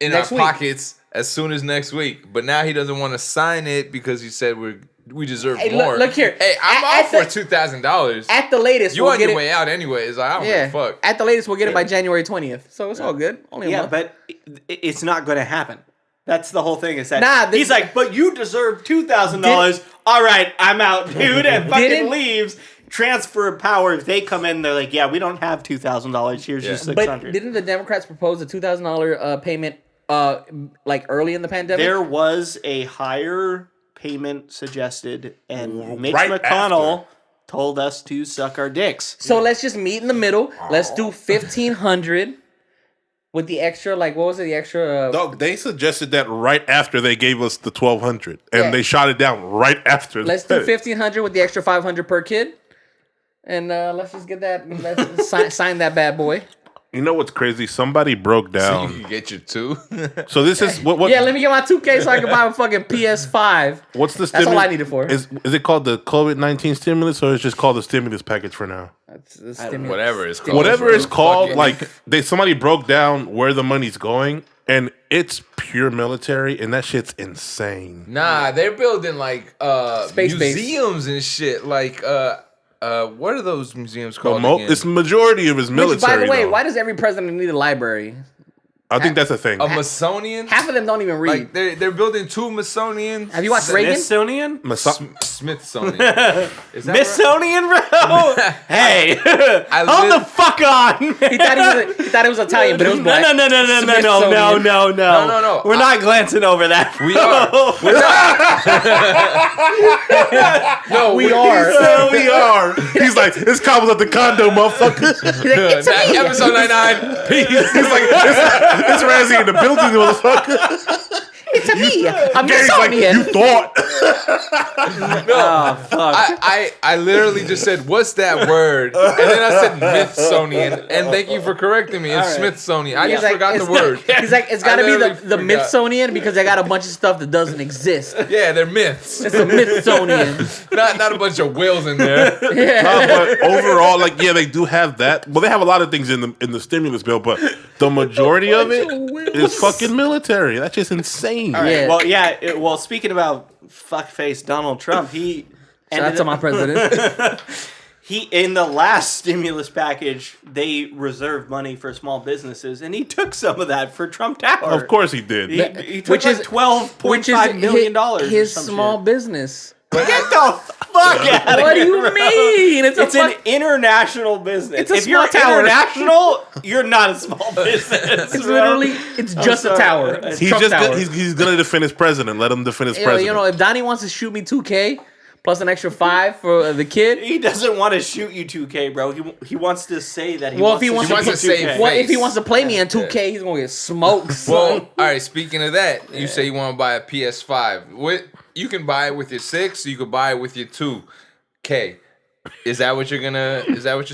in Next our week. pockets as soon as next week. But now he doesn't want to sign it because he said we deserve Hey, more. look here. Hey, I'm At out for the- $2,000. At the latest, You we'll on get your it. way out anyways. Like, I don't Yeah. give a fuck. At the latest, we'll get it by January 20th. So it's all good. Only a Yeah, month. but it's not going to happen. That's the whole thing. Is that Nah, he's like, but you deserve $2,000. All right, I'm out, dude, and fucking Didn't- leaves. Transfer of power. If they come in, they're like, yeah, we don't have $2,000. Here's your Yeah. But $600. didn't the Democrats propose a $2,000 payment like early in the pandemic? There was a higher payment suggested, and Mitch Right McConnell after. told us to suck our dicks. So let's just meet in the middle. Let's do 1,500 with the extra. Like what was it? The extra. Dog, they suggested that right after they gave us the 1,200, and Yeah. they shot it down right after. Let's do 1,500 with the extra 500 per kid, and let's just get that. Let's sign that bad boy. You know what's crazy? Somebody broke You down. can get your two. So this is what? Yeah, let me get my 2K so I can buy a fucking PS5. What's the That's stimulus? all I need it for. Is it called the COVID-19 stimulus, or is it just called the stimulus package for now? That's the stimulus. Whatever it's called. Whatever it's called, Fuck it. like somebody broke down where the money's going, and it's pure military, and that shit's insane. Nah, they're building like Space base. museums and shit. Like what are those museums The called? mo- again? it's majority of his military. Which, by the way, though. why does every president need a library? I think that's a thing. a Smithsonian. Half of them don't even read. Like they're building two Smithsonian. Have you watched Reagan? Smithsonian? Smithsonian. Is that right? Smithsonian, bro? Hey, hold lit- the fuck on. He thought it was Italian, but it was black. No. Smithsonian. No. We're not glancing over that. We are. No, we are. So we are. He's like, it's Convos At The Condo, motherfucker. It's a me. Episode 99. Peace. He's like, it's Razzie in the building, motherfucker. It's a me. I'm Gary's like, you Smithsonian. thought. Oh, fuck. I literally just said, what's that word? And then I said Smithsonian. And thank you for correcting me. It's Smithsonian. I just forgot the word. He's like, it's got to I be literally the forgot. Smithsonian because they got a bunch of stuff that doesn't exist. Yeah, they're myths. It's a Smithsonian. Not a bunch of whales in there. But overall, like, yeah, they do have that. Well, they have a lot of things in the stimulus bill, but the majority of it is fucking military. That's just insane. Yeah. Well, yeah. Speaking about fuckface Donald Trump, he Shout out to my president. in the last stimulus package, they reserved money for small businesses, and he took some of that for Trump Tower. Of course he did. He took Which like is- $12.5 million. his small business. Get the fuck out of What do here, you bro. mean? It's an international business. It's a if you're small tower. international, you're not a small business. It's bro. literally, it's just a sorry. tower. It's He's Trump just Tower. he's gonna defend his president. Let him defend his Yo, president. you know, if Donnie wants to shoot me 2K, plus an extra 5 for the kid. He doesn't want to shoot you 2K, bro. He wants to say that he Well, wants if he wants to to shoot you save 2K. Well, if he face. wants to play me in 2K, he's gonna get smoked. Son. Well, all right. Speaking of that, you say you want to buy a PS5. What you can buy it with your 6, you can buy it with your 2K. Is that what you're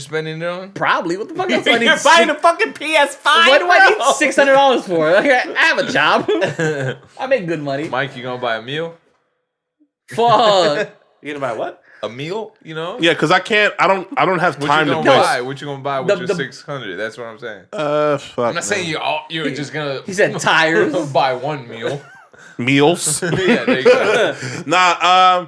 spending it on? Probably. What the fuck else do I need? You're buying a fucking PS5. What do I need bro? $600 for? Like, I have a job. I make good money. Mike, you gonna buy a meal? Fuck. You gonna buy what? A meal? You know? Yeah, because I don't have What time you to gonna waste. buy? What you gonna buy with The- your 600? That's what I'm saying. Fuck. I'm not saying you're just gonna. He said tires. buy one meal. meals. Yeah, there you go. Nah,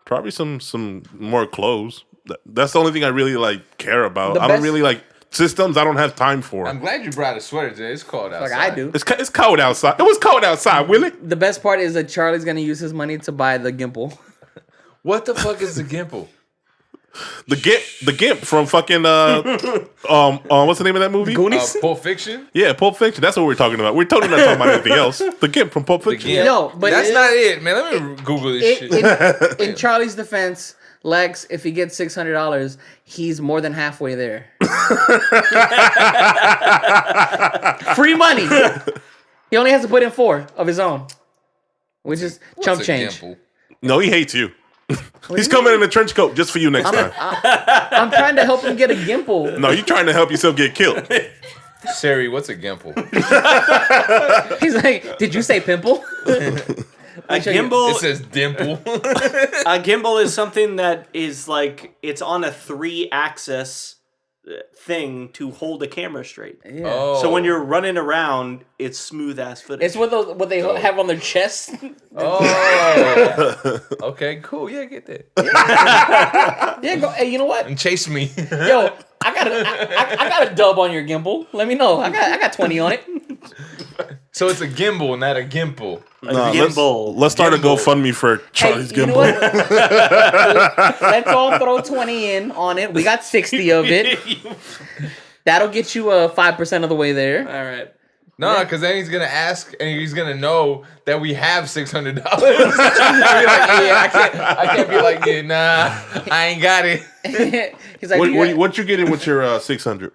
probably some more clothes. That's the only thing I really like care about. The I don't best- really like systems. I don't have time for. I'm glad you brought a sweater today. It's cold outside. Like I do. It's cold outside. It was cold outside, Willie. The best part is that Charlie's gonna use his money to buy the Gimple. What the fuck is the gimple? The Gimp from fucking what's the name of that movie? Goonies? Pulp Fiction? Yeah, Pulp Fiction. That's what we're talking about. We're totally not talking about anything else. The Gimp from Pulp Fiction. Gimp. No, but that's not it, man. Let me Google this shit. in Charlie's defense, Lex, if he gets $600, he's more than halfway there. Free money. He only has to put in 4 of his own, which is chump What's a change. gimple? No, he hates you. He's coming in a trench coat just for you next time. I'm trying to help him get a Gimple. No, you're trying to help yourself get killed. Siri, what's a gimple? He's like, did you say pimple? A gimbal. It says dimple. A gimbal is something that is like it's on a 3-axis thing to hold the camera straight. Yeah. Oh. So when you're running around, it's smooth ass footage. It's what they have on their chest. Oh. Okay, cool. Yeah, get that. Yeah, go. Hey, you know what? And chase me. Yo, I got a dub on your Gimple. Let me know. I got 20 on it. So it's a gimbal, not a gimple. Nah, gimbal. Let's start a Gimbal. GoFundMe for Charlie's Hey, you know Gimbal. what? Let's all throw 20 in on it. We got 60 of it. That'll get you 5% of the way there. All right. No, because then he's gonna ask, and he's gonna know that we have $600. Be like, yeah, I can't be like, yeah, nah, I ain't got it. He's like, What you getting with your 600?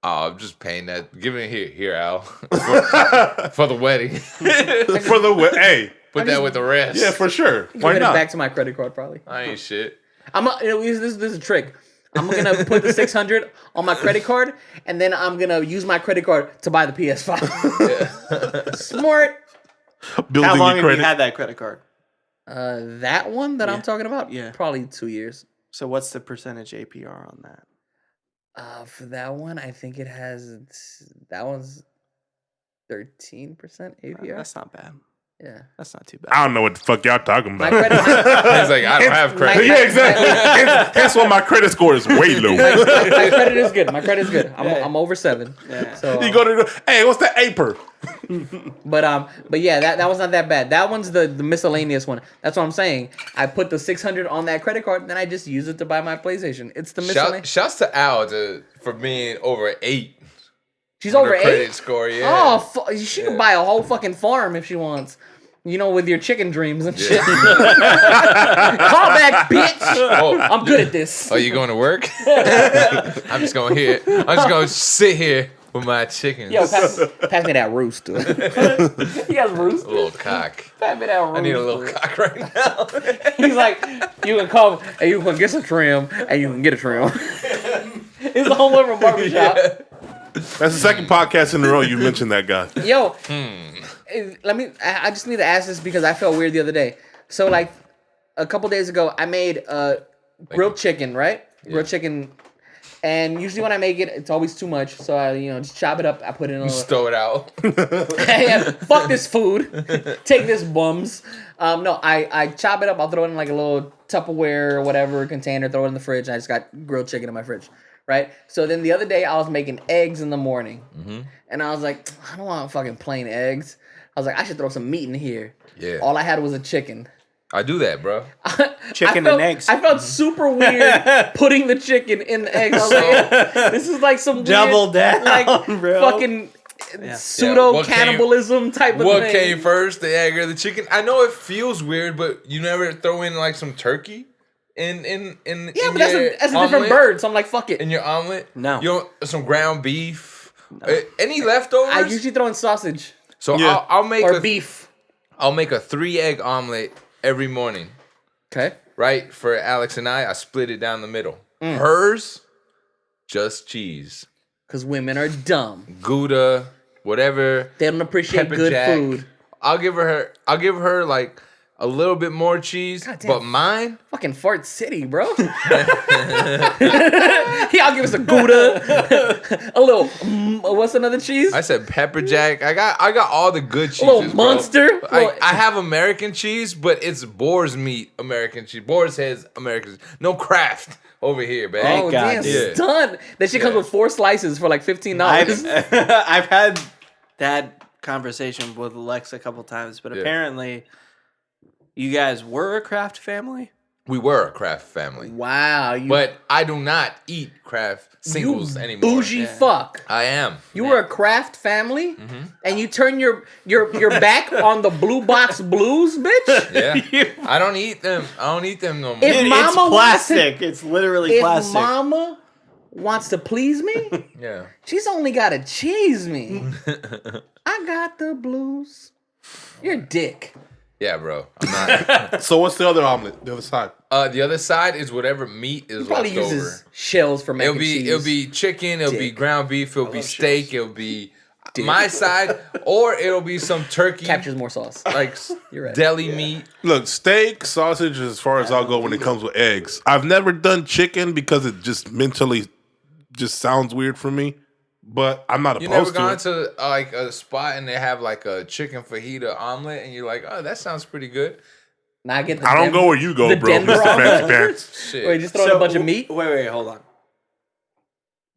Oh, I'm just paying that. Give it here, Al, for the wedding. For the hey, Put that with the rest. yeah, for sure. Why Give it not? back to my credit card, probably. I ain't shit. This is a trick. I'm gonna put the 600 on my credit card, and then I'm gonna use my credit card to buy the PS5. Smart. Building How long your have you credit. had that credit card? That one that I'm talking about, Yeah. probably 2 years. So what's the percentage APR on that? For that one, I think it has that one's 13% APR. That's not bad. Yeah. That's not too I bad. don't know what the fuck y'all talking My about. credit, He's like, I don't have credit. Yeah, exactly. That's why my credit score is way low. my credit is good. My credit is good. I'm over 7. Yeah. So, You go to hey, what's that aper? but yeah, that one's not that bad. That one's the miscellaneous one. That's what I'm saying. I put the 600 on that credit card, then I just use it to buy my PlayStation. It's the miscellaneous. Shouts to Al for being over 8. She's over Her 8. credit score, yeah. Oh, she can buy a whole fucking farm if she wants. You know, with your chicken dreams and shit. Call back, bitch. Oh, I'm good at this. are you going to work? I'm just going to sit here with my chickens. Yo, pass me that roost, dude. He has roost. A little cock. Pass me that roost. I need a little dude. cock right now. He's like, you can come and you can get some trim and you can get a trim. It's a whole different barbershop. Yeah. That's the second podcast in a row you mentioned that guy. Yo, I just need to ask this because I felt weird the other day. So like a couple days ago, I made grilled chicken, right? Yeah. Grilled chicken. And usually when I make it, it's always too much. So I, just chop it up. I put it in a little... Stow it out. Yeah, fuck this food. Take this bums. No, I chop it up. I'll throw it in like a little Tupperware or whatever container. Throw it in the fridge. And I just got grilled chicken in my fridge. Right? So then the other day I was making eggs in the morning. Mm-hmm. And I was like, I don't want fucking plain eggs. I was like, I should throw some meat in here. Yeah. All I had was a chicken. I do that, bro. Chicken I felt, and eggs. I felt super weird putting the chicken in the eggs. I was like, this is like some weird, Double down, like bro. fucking pseudo what came- cannibalism type of What thing. came first, the egg or the chicken? I know it feels weird, but you never throw in like some turkey in Yeah, in but your that's a different omelet? bird, so I'm like, fuck it. In your omelet? No. You don't, some ground beef? Any leftovers? I usually throw in sausage So Yeah. I'll make or a beef. I'll make a 3-egg omelet every morning. Okay. Right? For Alex and I split it down the middle. Hers, just cheese. Because women are dumb. Gouda, whatever. They don't appreciate Pepper good jack. food. I'll give her like a little bit more cheese, Goddamn. but mine, Fucking Fart City, bro. Y'all give us a Gouda, a little. What's another cheese? I said pepper jack. I got all the good cheeses. little bro. Munster. I have American cheese, but it's boar's meat American cheese. Boar's heads American cheese. No Kraft over here, man. Oh, God, damn, dude. stunned. That shit comes Yeah. with 4 slices for like $15. I've had that conversation with Lex a couple times, but Yeah. apparently you guys were a Kraft family. We were a Kraft family, Wow, you, but I do not eat Kraft singles you anymore. bougie fuck. I am. You were a Kraft family, Mm-hmm. and you turn your back on the Blue Box Blues, bitch. Yeah. I don't eat them. I don't eat them no more. If Dude, Mama it's wants plastic. It's literally If plastic. Mama wants to please me, Yeah. she's only got to cheese me. I got the blues. You're a dick. Yeah, bro. I'm not. So what's the other omelet? The other side? The other side is whatever meat is Probably left uses over. shells for mac It'll and be cheese. it'll be chicken, it'll be Dick. ground beef, it'll be love steak, shells. it'll be my side, or it'll be some turkey, Captures more sauce. like You're right. deli meat. Look, steak, sausage, as far as I'll go when it comes with eggs. I've never done chicken because it just mentally just sounds weird for me. But I'm not You never opposed to gone it. to like a spot and they have like a chicken fajita omelet, and you're like, oh, that sounds pretty good. Now I get the I don't Denver- go where you go, the bro, Denver Mr. Fancy omelet. Pants. Shit. Wait, just throw in a bunch of meat. Wait, hold on.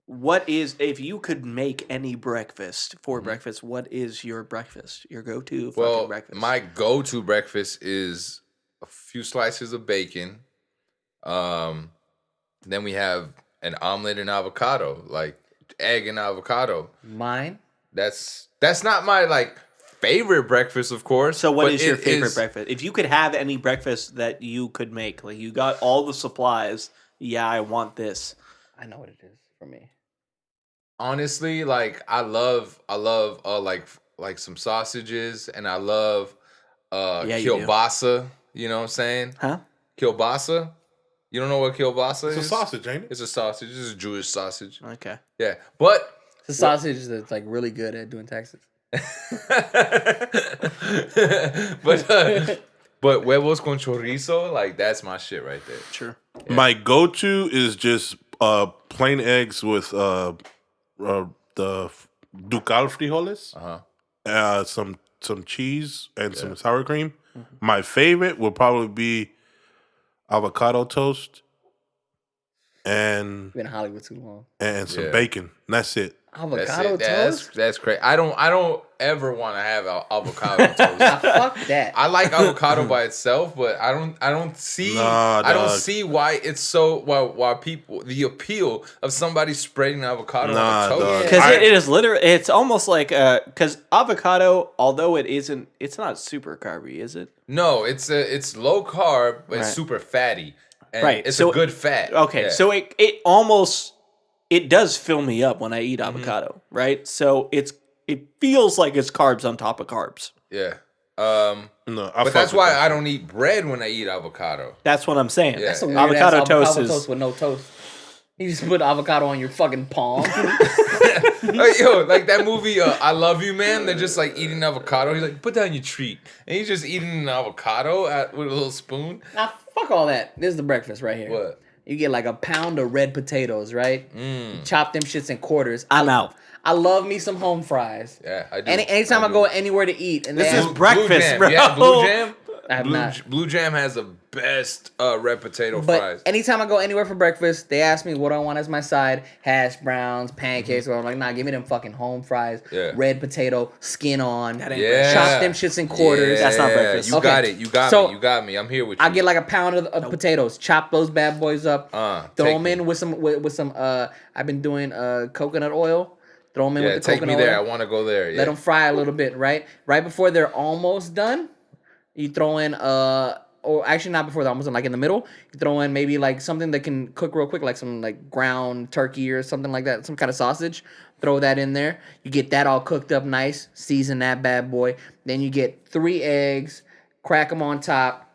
What is, if you could make any breakfast for breakfast, what is your breakfast? Your go-to fucking Well, breakfast? my go-to breakfast is a few slices of bacon. Then we have an omelet and avocado, like egg and avocado. Mine. That's not my like favorite breakfast, of course. So what but is your it favorite is- breakfast? If you could have any breakfast that you could make, like you got all the supplies, yeah, I want this. I know what it is for me. Honestly, like I love like some sausages, and I love Yeah, you do. kielbasa. You know what I'm saying? Huh? Kielbasa. You don't know what kielbasa is? It's a sausage, ain't it? It's a sausage. It's a Jewish sausage. Okay. Yeah, but It's a sausage that's like really good at doing taxes. but huevos con chorizo, like that's my shit right there. Sure. My go-to is just plain eggs with the ducal frijoles, some cheese and some sour cream. My favorite would probably be avocado toast and Been in Hollywood too long. some Yeah. bacon. And that's it. That's Avocado it. That's toast. that's crazy. I don't ever want to have avocado toast. Fuck that. I like avocado by itself, but I don't see Nah, I don't dog. see why it's so why people the appeal of somebody spreading avocado Nah, on toast. dog. Because I- it is literally, it's almost like, because avocado, although it's not super carby, is it? No, it's low carb, but it's Right. super fatty. And Right, it's so- a good fat. Okay, Yeah. so it almost, it does fill me up when I eat Mm-hmm. avocado, right? So it feels like it's carbs on top of carbs. Yeah. No, But that's why I don't eat bread when I eat avocado. That's what I'm saying. Yeah. That's a weird Avocado ass toast avocado is- toast with no toast. You just put avocado on your fucking palm. Like, yo, like that movie, I Love You, Man. They're just like eating avocado. He's like, put down your treat, and he's just eating an avocado with a little spoon. Now, fuck all that. This is the breakfast right here. What? You get like a pound of red potatoes, right? You chop them shits in quarters. I'm out. I love me some home fries. Yeah, I do. Anytime I do. go anywhere to eat, and This they is ask, breakfast, Blue Jam. bro. Yeah, Blue Jam. I have not. Blue Jam has the best red potato But fries. anytime I go anywhere for breakfast, they ask me what I want as my side: hash browns, pancakes. Or I'm like, nah, give me them fucking home fries. Yeah. Red potato, skin on. That ain't Yeah. Chop them shits in quarters. That's not breakfast. You Okay. got it. You got So, me. You got me. I'm here with you. I get like a pound of potatoes, chop those bad boys up, throw take them in with some. I've been doing coconut oil. Throw them in Yeah, with the take coconut me there. I oil. want to go there. Yeah. Let them fry a little bit, right? Right before they're almost done, you throw in or actually not before they're almost done, like in the middle, you throw in maybe like something that can cook real quick, like some like ground turkey or something like that, some kind of sausage. Throw that in there. You get that all cooked up nice. Season that bad boy. Then you get 3 eggs, crack them on top.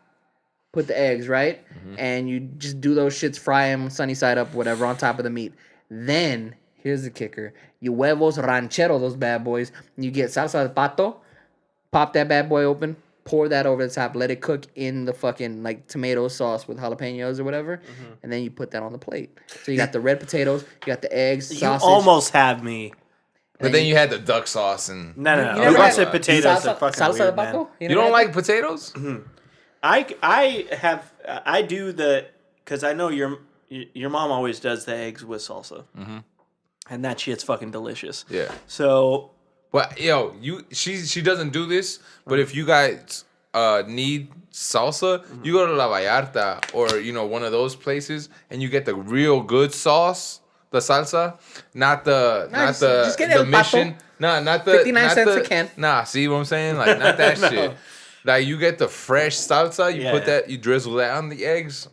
Put the eggs, right? And you just do those shits, fry them sunny side up, whatever, on top of the meat. Then, here's the kicker. You huevos ranchero, those bad boys. You get salsa de pato, pop that bad boy open, pour that over the top, let it cook in the fucking, like, tomato sauce with jalapenos or whatever, and then you put that on the plate. So you got the red potatoes, you got the eggs, sausage. You almost have me. But then you had the duck sauce and No. You never Russet had potatoes salsa, are fucking salsa weird, de man. pato? you don't like potatoes? I do the because I know your mom always does the eggs with salsa, and that shit's fucking delicious. Yeah. So, But yo, she doesn't do this. But if you guys need salsa, you go to La Vallarta or one of those places, and you get the real good sauce, the salsa, not the just get the El Pato. mission. Nah, not the 59 not cents the, a can. Nah, see what I'm saying? Like not that shit. Like you get the fresh salsa, you put Yeah. that, you drizzle that on the eggs.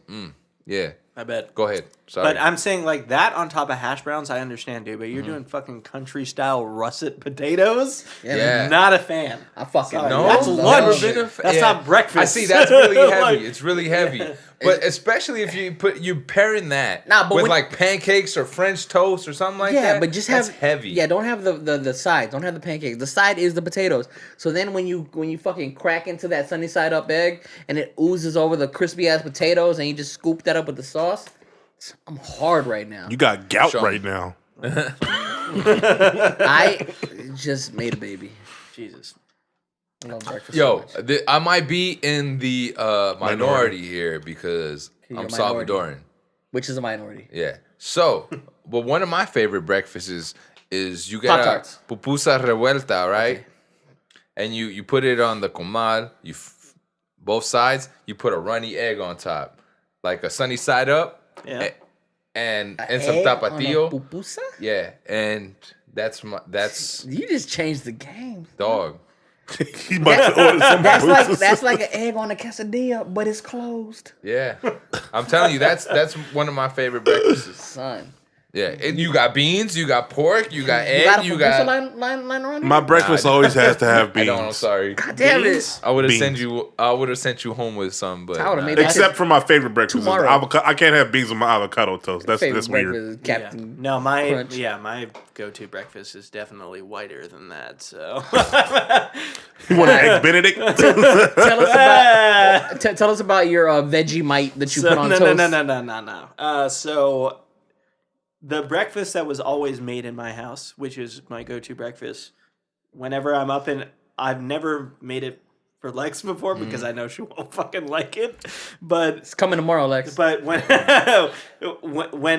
Yeah. I bet. Go ahead. Sorry. But I'm saying like that on top of hash browns, I understand, dude. But you're doing fucking country style russet potatoes. Yeah. not a fan. I fucking Sorry. No, That's love lunch. it. That's not breakfast. I see. That's really heavy. Like- It's really heavy. But especially if you pairing that Nah, but with when- like pancakes or French toast or something like that. Yeah, but just that's have heavy. Yeah, don't have the side. Don't have the pancakes. The side is the potatoes. So then when you fucking crack into that sunny side up egg and it oozes over the crispy ass potatoes and you just scoop that up with the sauce, I'm hard right now. You got gout Show me. right now. I just made a baby. Jesus. I love breakfast. so Yo, much. I might be in the minority here because You're I'm a minority. Salvadoran. Which is a minority. Yeah. So, but one of my favorite breakfasts is you get Pop-Tarts. a pupusa revuelta, right? Okay. And you put it on the comal. Both sides. You put a runny egg on top, like a sunny side up. Yeah. And some Egg on a tapatio. pupusa? Yeah, and that's You just changed the game. dog. He about to order some pupusas. That's like an egg on a quesadilla, but it's closed. Yeah, I'm telling you, that's one of my favorite breakfasts. Son. Yeah, and you got beans, you got pork, you got You egg, got a you pupusa got. line around here? My breakfast always has to have I beans. don't. I'm sorry. God damn Beans? it. I would have Beans. sent you home with some, but I would've nah. made that Except for my favorite breakfast. is Tomorrow. avocado. I can't have beans with my avocado toast. That's Favorite weird. breakfast, Yeah. Captain. No, my Crunch. my go-to breakfast is definitely whiter than that. So You want an egg Benedict? Tell us about your Vegemite that you put on no, toast. no. So the breakfast that was always made in my house, which is my go-to breakfast, whenever I'm up and I've never made it for Lex before because I know she won't fucking like it, but It's coming tomorrow, Lex. But when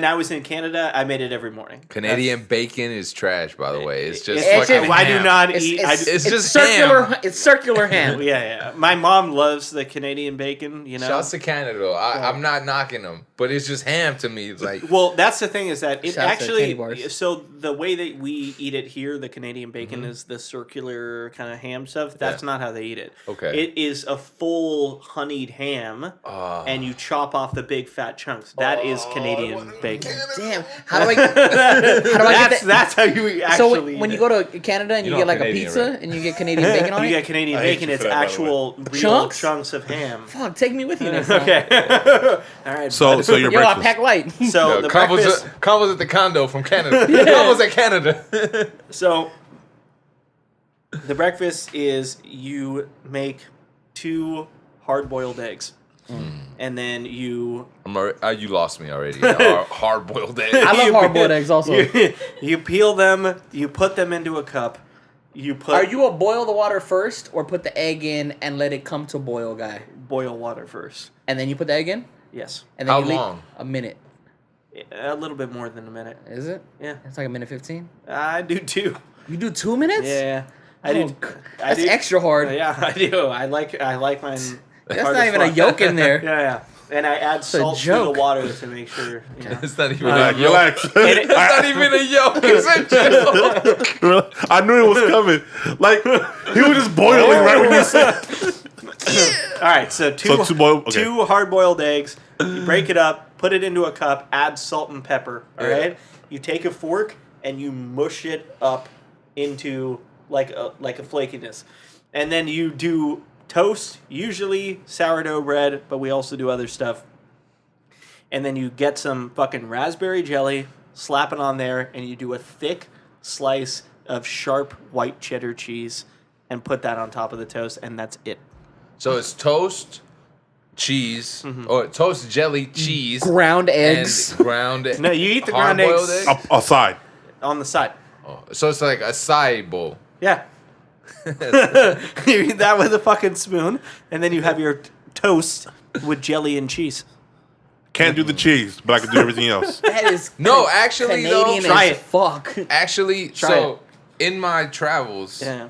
I was in Canada, I made it every morning. Canadian bacon is trash, by the way. It's just It's fucking just- I do ham. not It's, eat. it's, It's it's just circular. ham. It's circular ham. Yeah. My mom loves the Canadian bacon. You know. Shouts to Canada. Though. I'm not knocking them, but it's just ham to me. It's like Well, that's the thing is that it Shouts to candy actually. bars. So the way that we eat it here, the Canadian bacon is the circular kind of ham stuff. That's not how they eat it. Okay. It is a full honeyed ham, and you chop off the big fat chunks. That is Canadian bacon. Damn. How do I get that? That's how you actually. So eat when you it. go to Canada and you know get like Canadian, a pizza right? and you get Canadian bacon on you it, get Canadian I hate bacon, you it's for that, by the actual real Chunks? chunks of ham. fuck, take me with you next time. Okay. All right. So bud. your Yo, I breakfast. pack light. So Yo, the Convos breakfast. Convos at the Condo from Canada. Convos at Canada. So the breakfast is you make 2 hard-boiled eggs, and then you You lost me already. Hard boiled egg. I love hard boiled eggs also. you peel them, you put them into a cup. You put Are you a boil the water first or put the egg in and let it come to boil guy? boil water first? And then you put the egg in? Yes, And then How you leave long? a minute. a little bit more than a minute. Is it? Yeah, It's like a minute 15. I do too. You do 2 minutes? Yeah, I Oh, do. That's extra hard. Yeah, I do. I like mine. That's hard not as even a fuck. yolk in there. Yeah. And I add salt to the joke. water to make sure. You know. It's not even Relax. a yolk. It's not even a yolk. It's a joke. I knew it was coming. Like he was just boiling right when you said. All right, so two okay. hard-boiled eggs. You break it up, put it into a cup, add salt and pepper. All Yeah. right. You take a fork and you mush it up into like a flakiness, and then you do toast, usually sourdough bread, but we also do other stuff. And then you get some fucking raspberry jelly, slap it on there, and you do a thick slice of sharp white cheddar cheese and put that on top of the toast, and that's it. So it's toast, cheese, Mm-hmm. or toast, jelly, cheese, Ground eggs. and ground. No, you eat the ground hard-boiled eggs. egg? Aside. On the side. Oh, so it's like a side bowl. Yeah. You eat that with a fucking spoon, and then you have your toast with jelly and cheese. Can't do the cheese, but I can do everything else. That is No, actually, though, Canadian try as it. fuck. Actually, Try so in my travels, Yeah.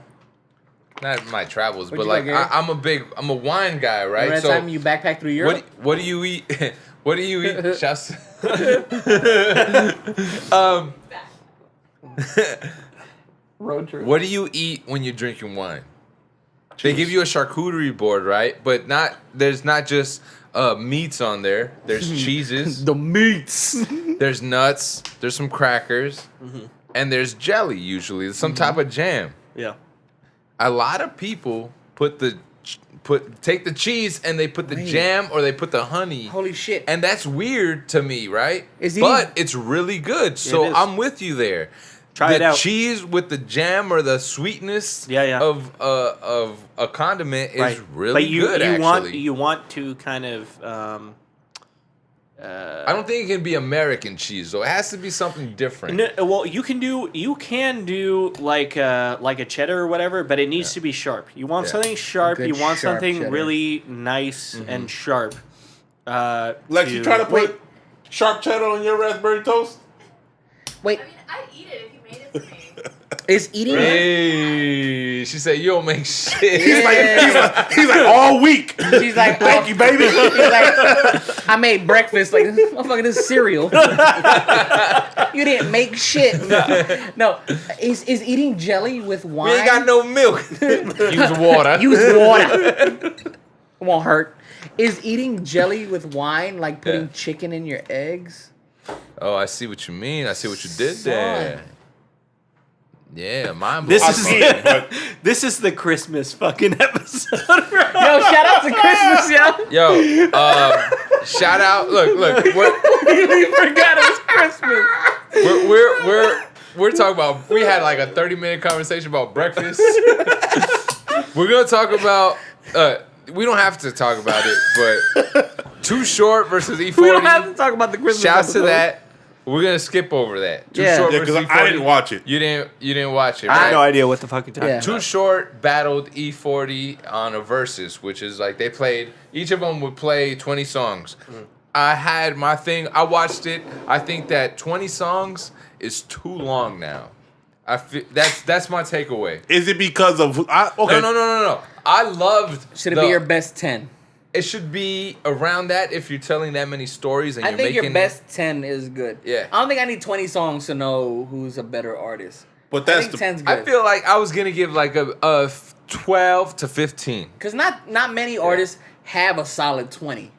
not my travels, What'd but you like go, Gary? I'm a wine guy, right? Remember that So time you backpacked through Europe? what do you eat? What do you eat? Shouts. Road trip. What do you eat when you're drinking wine? They give you a charcuterie board, right? But there's not just meats on there. There's cheeses, The meats. there's nuts, there's some crackers, and there's jelly usually, some type of jam. Yeah. A lot of people take the cheese and they put the Wait. jam or they put the honey. Holy shit. And that's weird to me, right? Is he- But it's really good. So is. I'm with you there. Try the it out. cheese with the jam or the sweetness Yeah. of a condiment is Right. really but you, good, you actually. want to kind of I don't think it can be American cheese, though. It has to be something different. no, well, you can do like a cheddar or whatever, but it needs to be sharp. You want Yeah. something sharp. Good You want sharp something cheddar. really nice and sharp. Like you try to put sharp cheddar on your raspberry toast? Wait, I mean, I'd eat it if you made it to me. is eating Hey, she said you don't make shit. He's like all week. She's like, Thank you, baby. He's like, I made breakfast. Like, motherfucker, this is cereal. You didn't make shit. No. Is eating jelly with wine? We ain't got no milk. Use water. Use water. It won't hurt. Is eating jelly with wine like putting Yeah. chicken in your eggs? Oh, I see what you mean. I see what you did Son. there. Yeah, mine. This I is see it, but this is the Christmas fucking episode. Yo, shout out to Christmas, yo. Yo, shout out. Look. You forgot it was Christmas. We're talking about. We had like a 30-minute conversation about breakfast. We're gonna talk about. We don't have to talk about it, but Too Short versus E40. We don't have to talk about the Christmas Shouts to episode. that. We're gonna skip over that. Too Yeah. Short yeah, versus because E40. I didn't watch it. You didn't watch it, I have right? no idea what the fuck you're talking Yeah. about. Too Short battled E40 on a versus, which is like they played. Each of them would play 20 songs. I had my thing. I watched it. I think that 20 songs is too long now. I feel, that's my takeaway. Is it because of okay? No. I loved. Should it be your best 10? It should be around that if you're telling that many stories and I you're think making. your best 10 is good. Yeah. I don't think I need 20 songs to know who's a better artist. But I that's think the 10's good. I feel like I was gonna give like a 12 to 15. Because not many artists have a solid 20.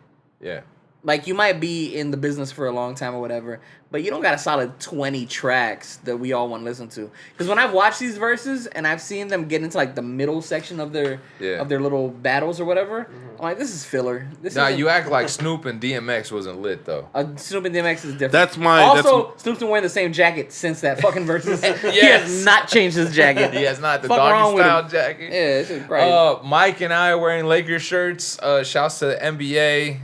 Yeah. Like, you might be in the business for a long time or whatever, but you don't got a solid 20 tracks that we all want to listen to. Because when I've watched these verses and I've seen them get into, like, the middle section of their little battles or whatever, I'm like, this is filler. Nah, isn't- you act like Snoop and DMX wasn't lit though. Snoop and DMX is different. That's my- Also, Snoop's been wearing the same jacket since that fucking verses. He Yes. has not changed his jacket. He has not the Fuck wrong doggy with style him. jacket. Yeah, this is crazy. Mike and I are wearing Lakers shirts. Shouts to the NBA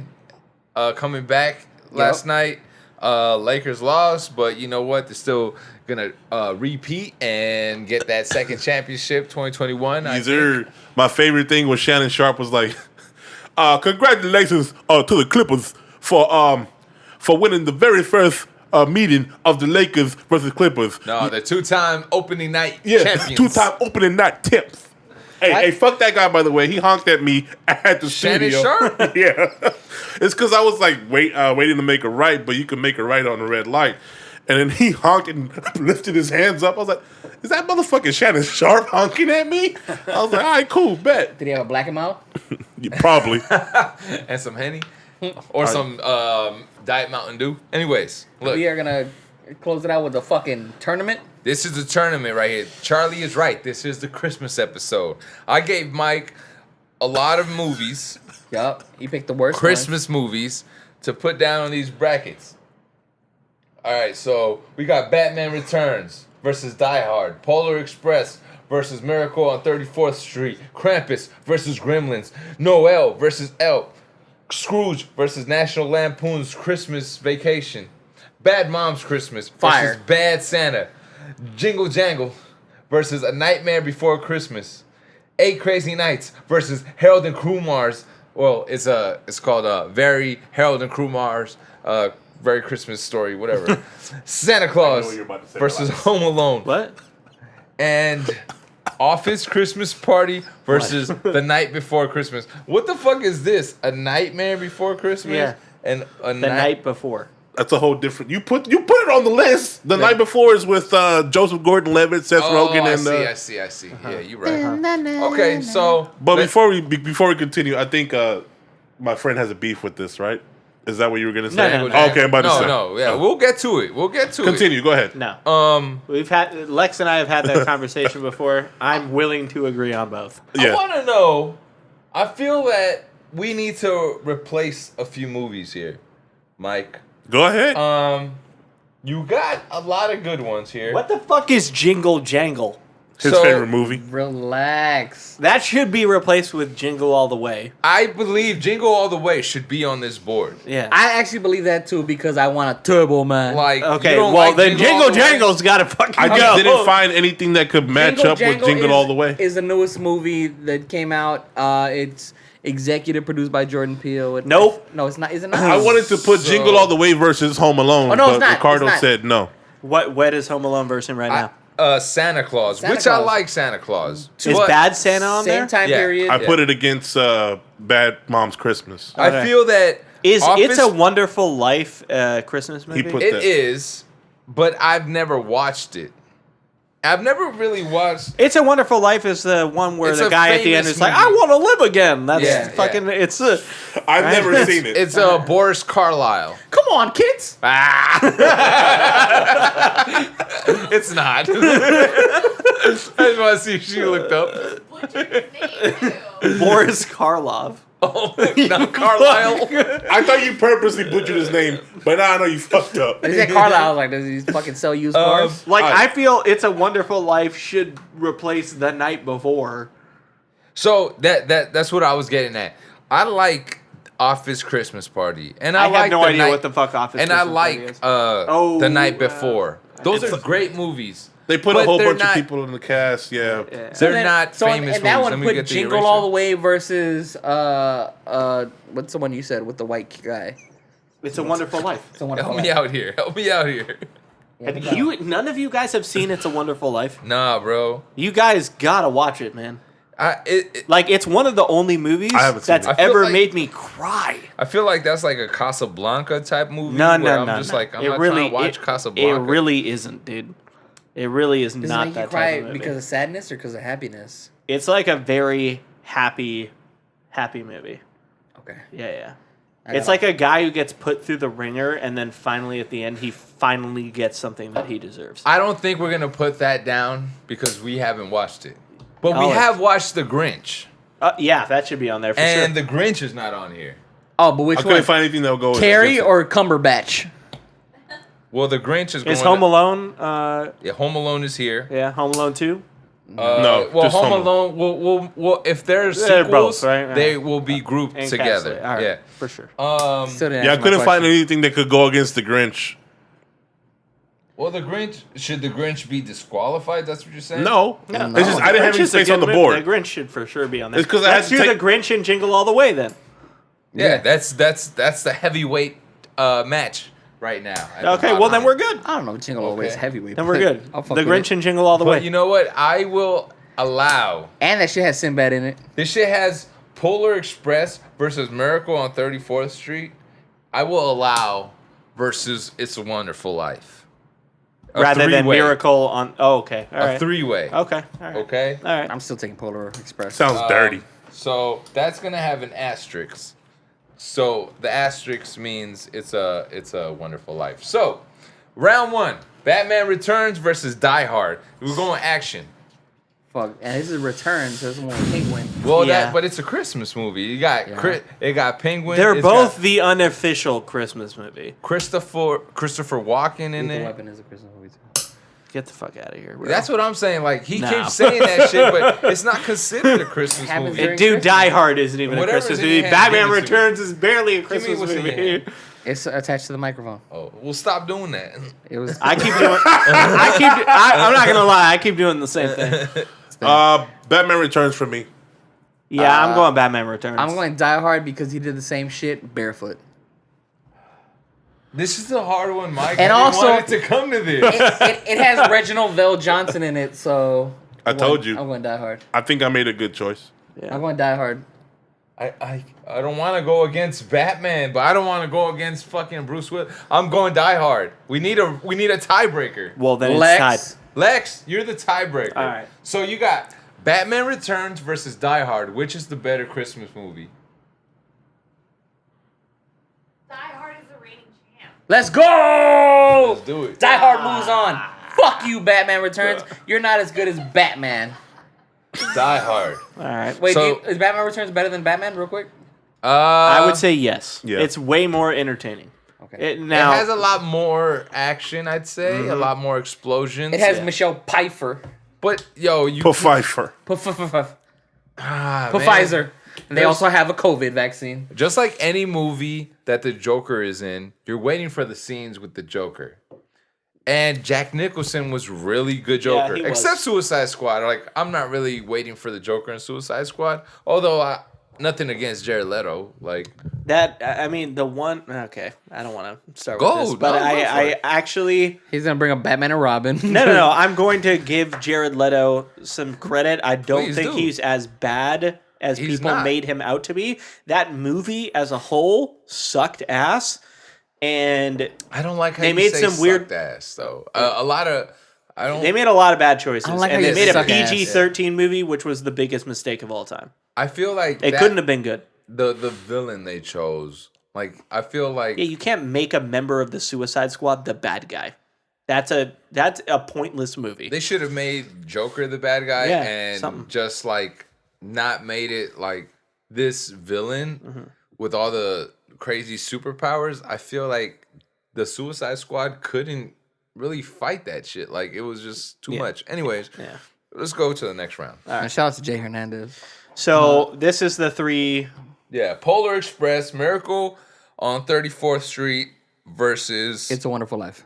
coming back last night. Lakers lost, but you know what? They're still gonna repeat and get that second championship, 2021. I These think. are my favorite thing was Shannon Sharp was like, "Congratulations to the Clippers for winning the very first meeting of the Lakers versus Clippers." No, the two-time opening night Yeah, champions. 2-time opening night tips. Hey, fuck that guy, by the way. He honked at me at the Shannon studio. Sharp? Yeah. It's because I was like waiting to make a right, but you can make a right on the red light. And then he honked and lifted his hands up. I was like, is that motherfucking Shannon Sharp honking at me? I was like, all right, cool, bet. Did he have a black and mouth? Yeah, probably. And some Henny. Or some Diet Mountain Dew. Anyways, look. We are gonna close it out with a fucking tournament. This is the tournament right here. Charlie is right. This is the Christmas episode. I gave Mike a lot of movies, Yup. He picked the worst Christmas movies, to put down on these brackets. All right, so we got Batman Returns versus Die Hard, Polar Express versus Miracle on 34th Street, Krampus versus Gremlins, Noel versus Elf, Scrooge versus National Lampoon's Christmas Vacation, Bad Mom's Christmas Fire. versus Bad Santa, Jingle Jangle versus A Nightmare Before Christmas, 8 Crazy Nights versus Harold and Kumar's. Well, it's called Very Harold and Kumar's Very Christmas Story, whatever. Santa Claus what you're about to say, versus relax. Home Alone, What? and Office Christmas Party versus The Night Before Christmas. What the fuck is this? A Nightmare Before Christmas? Yeah. And The night before. That's a whole different. You put it on the list. The night before is with Joseph Gordon-Levitt, Seth Rogen, and. I see. Yeah, you're right. Okay, so But let- before we continue, I think my friend has a beef with this, right? Is that what you were gonna say? No. Oh, okay, I'm about to say. Yeah, we'll get to it. Continue. Go ahead. No. We've had Lex and I have had that conversation before. I'm willing to agree on both. I Yeah. want to know. I feel that we need to replace a few movies here, Mike. Go ahead. You got a lot of good ones here. What the fuck is Jingle Jangle? His so- favorite movie. Relax. That should be replaced with Jingle All the Way. I believe Jingle All the Way should be on this board. Yeah. I actually believe that too because I want a turbo man. Like, Okay, you don't well like then All Jingle the Way? Jangle's got to fucking I go. just didn't find anything that could match up with Jingle All the Way. Is the newest movie that came out. It's executive produced by Jordan Peele. Nope. No, it's not. Is it not? I wanted to put So- Jingle All the Way versus Home Alone, Oh, no, it's but not. Ricardo It's not. said no. What is Home Alone version right now? Santa Claus, Santa which I Claus. like Santa Claus. Is But Bad Santa on Same there? time Yeah. period. I put it against Bad Mom's Christmas. I Okay. feel that Is Office, It's a Wonderful Life Christmas movie? put- it is, but I've never watched it. I've never really watched. It's a Wonderful Life is the one where It's the a guy at the end famous is like, movie. I want to live again. That's Yeah, fucking. yeah. It's I've never seen it. It's Boris Carlyle. Come on, kids. It's not. I just want to see if she looked up. Butchered his name too. Boris Karloff. Oh, not Carlyle. I thought you purposely butchered his name, but now I know you fucked up. He said Carlisle. I was like, does he fucking sell used cars? Like Alright. I feel It's a Wonderful Life should replace The Night Before. So that's what I was getting at. I like Office Christmas Party, and I have like no the idea night, what the fuck Office and I Christmas Party like is. The Night Before. Those are great movies. They put But a whole they're bunch not- of people in the cast. Yeah. They're not famous and that movies. one Let me put get the Jingle eraser. All the Way versus what's the one you said with the white guy? It's a Wonderful Life. It's a wonderful. Help me out here. Help me out here. None of you guys have seen It's a Wonderful Life. Nah, bro. You guys gotta watch it, man. I Like it's one of the only movies I haven't seen that's it. I feel ever like- made me cry. feel like that's like a Casablanca type movie. No, where no, I'm no. just no. like I'm not trying to watch Casablanca. It really isn't, dude. It really is Does it not make you that cry type of movie. because of sadness or because of happiness? It's like a very happy movie. Okay. Yeah. I It's gotta- like a guy who gets put through the ringer, and then finally at the end, he finally gets something that he deserves. I don't think we're gonna put that down because we haven't watched it, but we Oh, have watched The Grinch, Yeah, that should be on there for and sure. The Grinch is not on here. Oh, but which I couldn't one? find anything that would go. Carrie against it. or Cumberbatch? Well, The Grinch is going. Is Home Alone? Yeah, Home Alone is here. Yeah, Home Alone 2. No, well, just Home Home Alone. Well, if there's They're sequels, both, right? they will be grouped And together. Encapsulate. All right, Yeah. for sure. Still didn't Yeah, I answer my couldn't find question. anything that could go against the Grinch. Well, The Grinch, should The Grinch be disqualified? That's what you're saying? No, it's just I didn't have Grinch any is a space good on the movie. board. The Grinch should for sure be on there. It's 'cause I had Let's to do take- the Grinch and Jingle All the Way then. Yeah, that's the heavyweight match right now. at the Okay, well bottom. then we're good. I don't know. Jingle All the Way is Okay. heavyweight. Then we're but good. I'll fuck The with Grinch it. and Jingle All the But Way. you know what? I will. allow. And that shit has Sinbad in it. This shit has Polar Express versus Miracle on 34th Street. I will allow versus It's a Wonderful Life. Rather than three-way. Miracle on. Oh, okay. All A right. three-way. Okay. All right. Okay? All right. I'm still taking Polar Express. Sounds dirty. So that's gonna have an asterisk. So the asterisk means it's a Wonderful Life. So round one, Batman Returns versus Die Hard. We're going action. Fuck. And this is Return, so it's one with Penguin. Well, Yeah. but it's a Christmas movie. You got Yeah. it got Penguin. They're it's both got the unofficial Christmas movie. Christopher Walken in Lethal there. Weapon is a Christmas movie too. Get the fuck out of here, bro. That's what I'm saying. Like he No. keeps saying that shit, but it's not considered a Christmas Happens movie. during- Dude, Christmas. Die Hard isn't even a Whatever's Christmas in movie. your hand, Batman give it to me. Returns is barely a me Christmas what's in your movie. hand. It's attached to the microphone. Oh, well, stop doing that. It was. I keep doing. I'm not gonna lie. I keep doing the same thing. Batman Returns for me. Yeah, I'm going Batman Returns. I'm going Die Hard because he did the same shit barefoot. This is a hard one, Mike. And I didn't also- want it to come to this. It has Reginald Vell Johnson in it, so. I told you. I'm going Die Hard. I think I made a good choice. I'm going Die Hard. I don't want to go against Batman, but I don't want to go against fucking Bruce Willis. I'm going Die Hard. We need a tiebreaker. Well, then Lex. it's tied. Lex, you're the tiebreaker. All right. So you got Batman Returns versus Die Hard. Which is the better Christmas movie? Die Hard is the reigning champ. Let's go! Let's do it. Die Hard moves on. Fuck you, Batman Returns. You're not as good as Batman. Die Hard. All right. Wait, So- is Batman Returns better than Batman? Real quick. I would say yes. Yeah. It's way more entertaining. Okay. Now it has a lot more action, I'd say. A lot more explosions. It has Michelle Pfeiffer. But yo, you Pfeiffer. Pfizer. man. And they also have a COVID vaccine. Just like any movie that the Joker is in, you're waiting for the scenes with the Joker. And Jack Nicholson was really good Joker. he was. Except Suicide Squad. Like, I'm not really waiting for the Joker in Suicide Squad. Although, nothing against Jared Leto. Like, that I mean the one. Okay, I don't want to start Go, with this, but no, go for I it. actually He's gonna bring up Batman and Robin. no. I'm going to give Jared Leto some credit. I don't Please think do. he's as bad as He's people not. made him out to be. That movie as a whole sucked ass, and I don't like how They you made say some weird- sucked ass, though. A lot of... I don't... they made a lot of bad choices. I don't like And how they you made a suck ass. PG-13 movie, which was the biggest mistake of all time. I feel like It couldn't have been good. the villain they chose. Like, I feel like... Yeah, you can't make a member of the Suicide Squad the bad guy. That's a pointless movie. They should have made Joker the bad guy Yeah, and something. just like not made it like this villain with all the crazy superpowers. I feel like the Suicide Squad couldn't really fight that shit. Like it was just too much. Anyways, Yeah. let's go to the next round. And shout out to Jay Hernandez. So this is the three. Yeah, Polar Express, Miracle on 34th Street versus It's a Wonderful Life.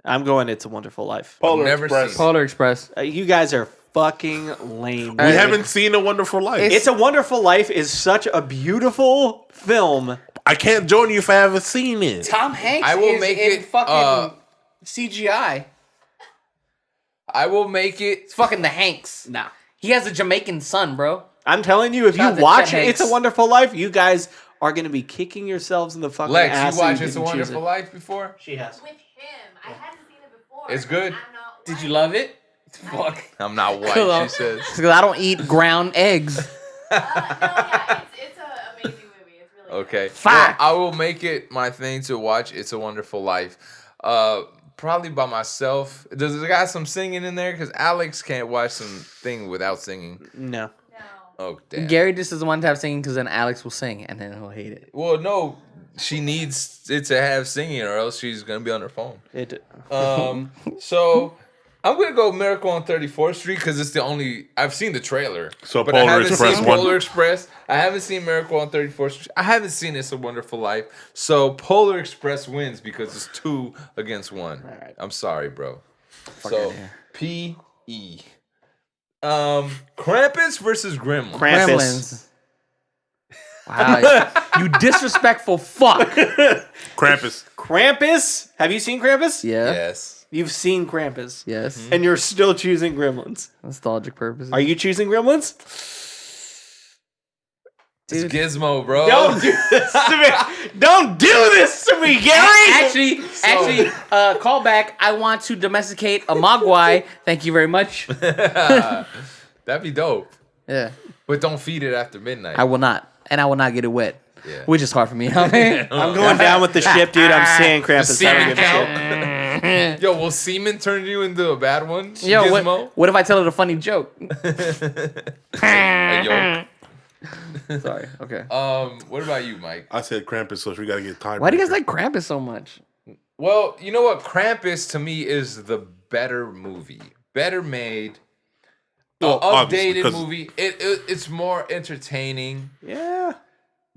I'm going. It's a Wonderful Life. Polar never Express. seen Polar Express. You guys are fucking lame. We haven't seen A Wonderful Life. It's a Wonderful Life is such a beautiful film. I can't join you if I haven't seen it. Tom Hanks I will is make in it, fucking CGI. I will make it. It's fucking the Hanks. Nah. He has a Jamaican son, bro. I'm telling you, if Shout out you to watch Chet It's a Hanks. Wonderful Life, you guys are going to be kicking yourselves in the fucking Lex, ass. you that watched It's a didn't choose Wonderful it. Life before? She has. With him. I hadn't seen it before. It's good? I'm not Did white. you love it? Fuck. I'm not white, Cool. she says. Because I don't eat ground eggs. No, yeah, it's an amazing movie. It's really Okay. good. Fuck. Well, I will make it my thing to watch It's a Wonderful Life. Probably by myself. Does it got some singing in there? Because Alex can't watch some thing without singing. No. No. Oh, damn. Gary just doesn't want to have singing because then Alex will sing and then he'll hate it. Well, no. She needs it to have singing or else she's going to be on her phone. It. So I'm going to go Miracle on 34th Street because it's the only... I've seen the trailer. So but I Polar haven't Express seen won. Polar Express. I haven't seen Miracle on 34th Street. I haven't seen It's a Wonderful Life. So Polar Express wins because it's 2 against 1. All right. I'm sorry, bro. outta So here. P.E. Krampus versus Gremlins. Krampus. Wow. You disrespectful fuck. Krampus. Krampus. Have you seen Krampus? Yeah. Yes. You've seen Krampus. Yes. And you're still choosing Gremlins. Nostalgic purposes. Are you choosing Gremlins? It's Gizmo, bro. Don't do this to me. Don't do this to me, Gary. Actually, call back. I want to domesticate a Mogwai. Thank you very much. That'd be dope. Yeah. But don't feed it after midnight. I will not. And I will not get it wet. Yeah. Which is hard for me. I mean, I'm going down with the ship, dude. I'm saying Krampus. I don't Semen give a shit. count. Yo, will semen turn you into a bad one? yo, Gizmo? what if I tell it a funny joke? A yolk. Sorry. Okay. What about you, Mike? I said Krampus, so we gotta get time. Why do you guys like Krampus so much? Well, you know what? Krampus to me is the better movie, better made, Well, obviously, updated 'cause- movie. It's more entertaining. Yeah.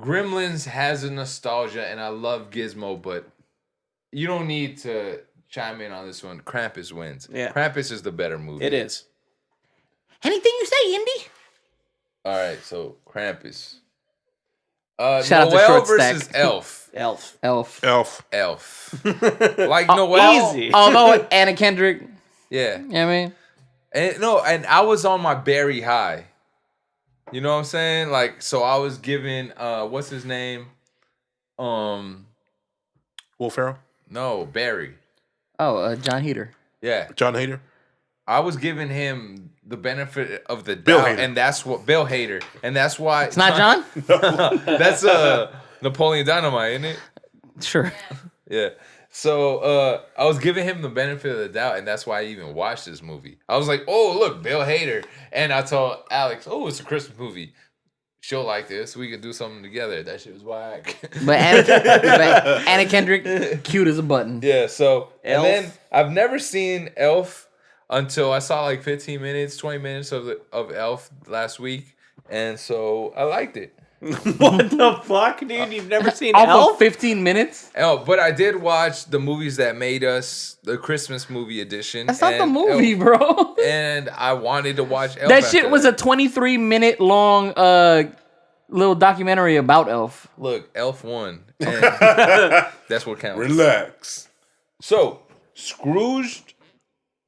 Gremlins has a nostalgia, and I love Gizmo, but you don't need to chime in on this one. Krampus wins. Yeah. Krampus is the better movie. It is. Anything you say, Indy? All right, so Krampus. Shout out to Noel Short versus Stack. Elf. Elf. Elf. Elf. Like Noel. Easy. Although Anna Kendrick, Yeah. you know what I mean? And I was on my Barry high. You know what I'm saying? Like, so I was giving what's his name? Will Ferrell. No, Barry. Oh, John Heater. Yeah. John Hader. I was giving him the benefit of the Bill doubt, Hader. and that's what Bill Hader, and that's why It's not John? That's Napoleon Dynamite, isn't it? Sure. Yeah. So I was giving him the benefit of the doubt, and that's why I even watched this movie. I was like, "Oh, look, Bill Hader," and I told Alex, "Oh, it's a Christmas movie. She'll like this. We could do something together." That shit was whack. But Anna Kendrick, cute as a button. Yeah. So Elf. and then I've never seen Elf until I saw like 15 minutes, 20 minutes of Elf last week, and so I liked it. What the fuck, dude? You've never seen Off Elf? of 15 minutes? But I did watch the movies that made us, the Christmas movie edition. That's not the and movie, Elf, bro. and I wanted to watch Elf. That shit after was a 23-minute long little documentary about Elf. Look, Elf won. And that's what counts. Relax. So, Scrooged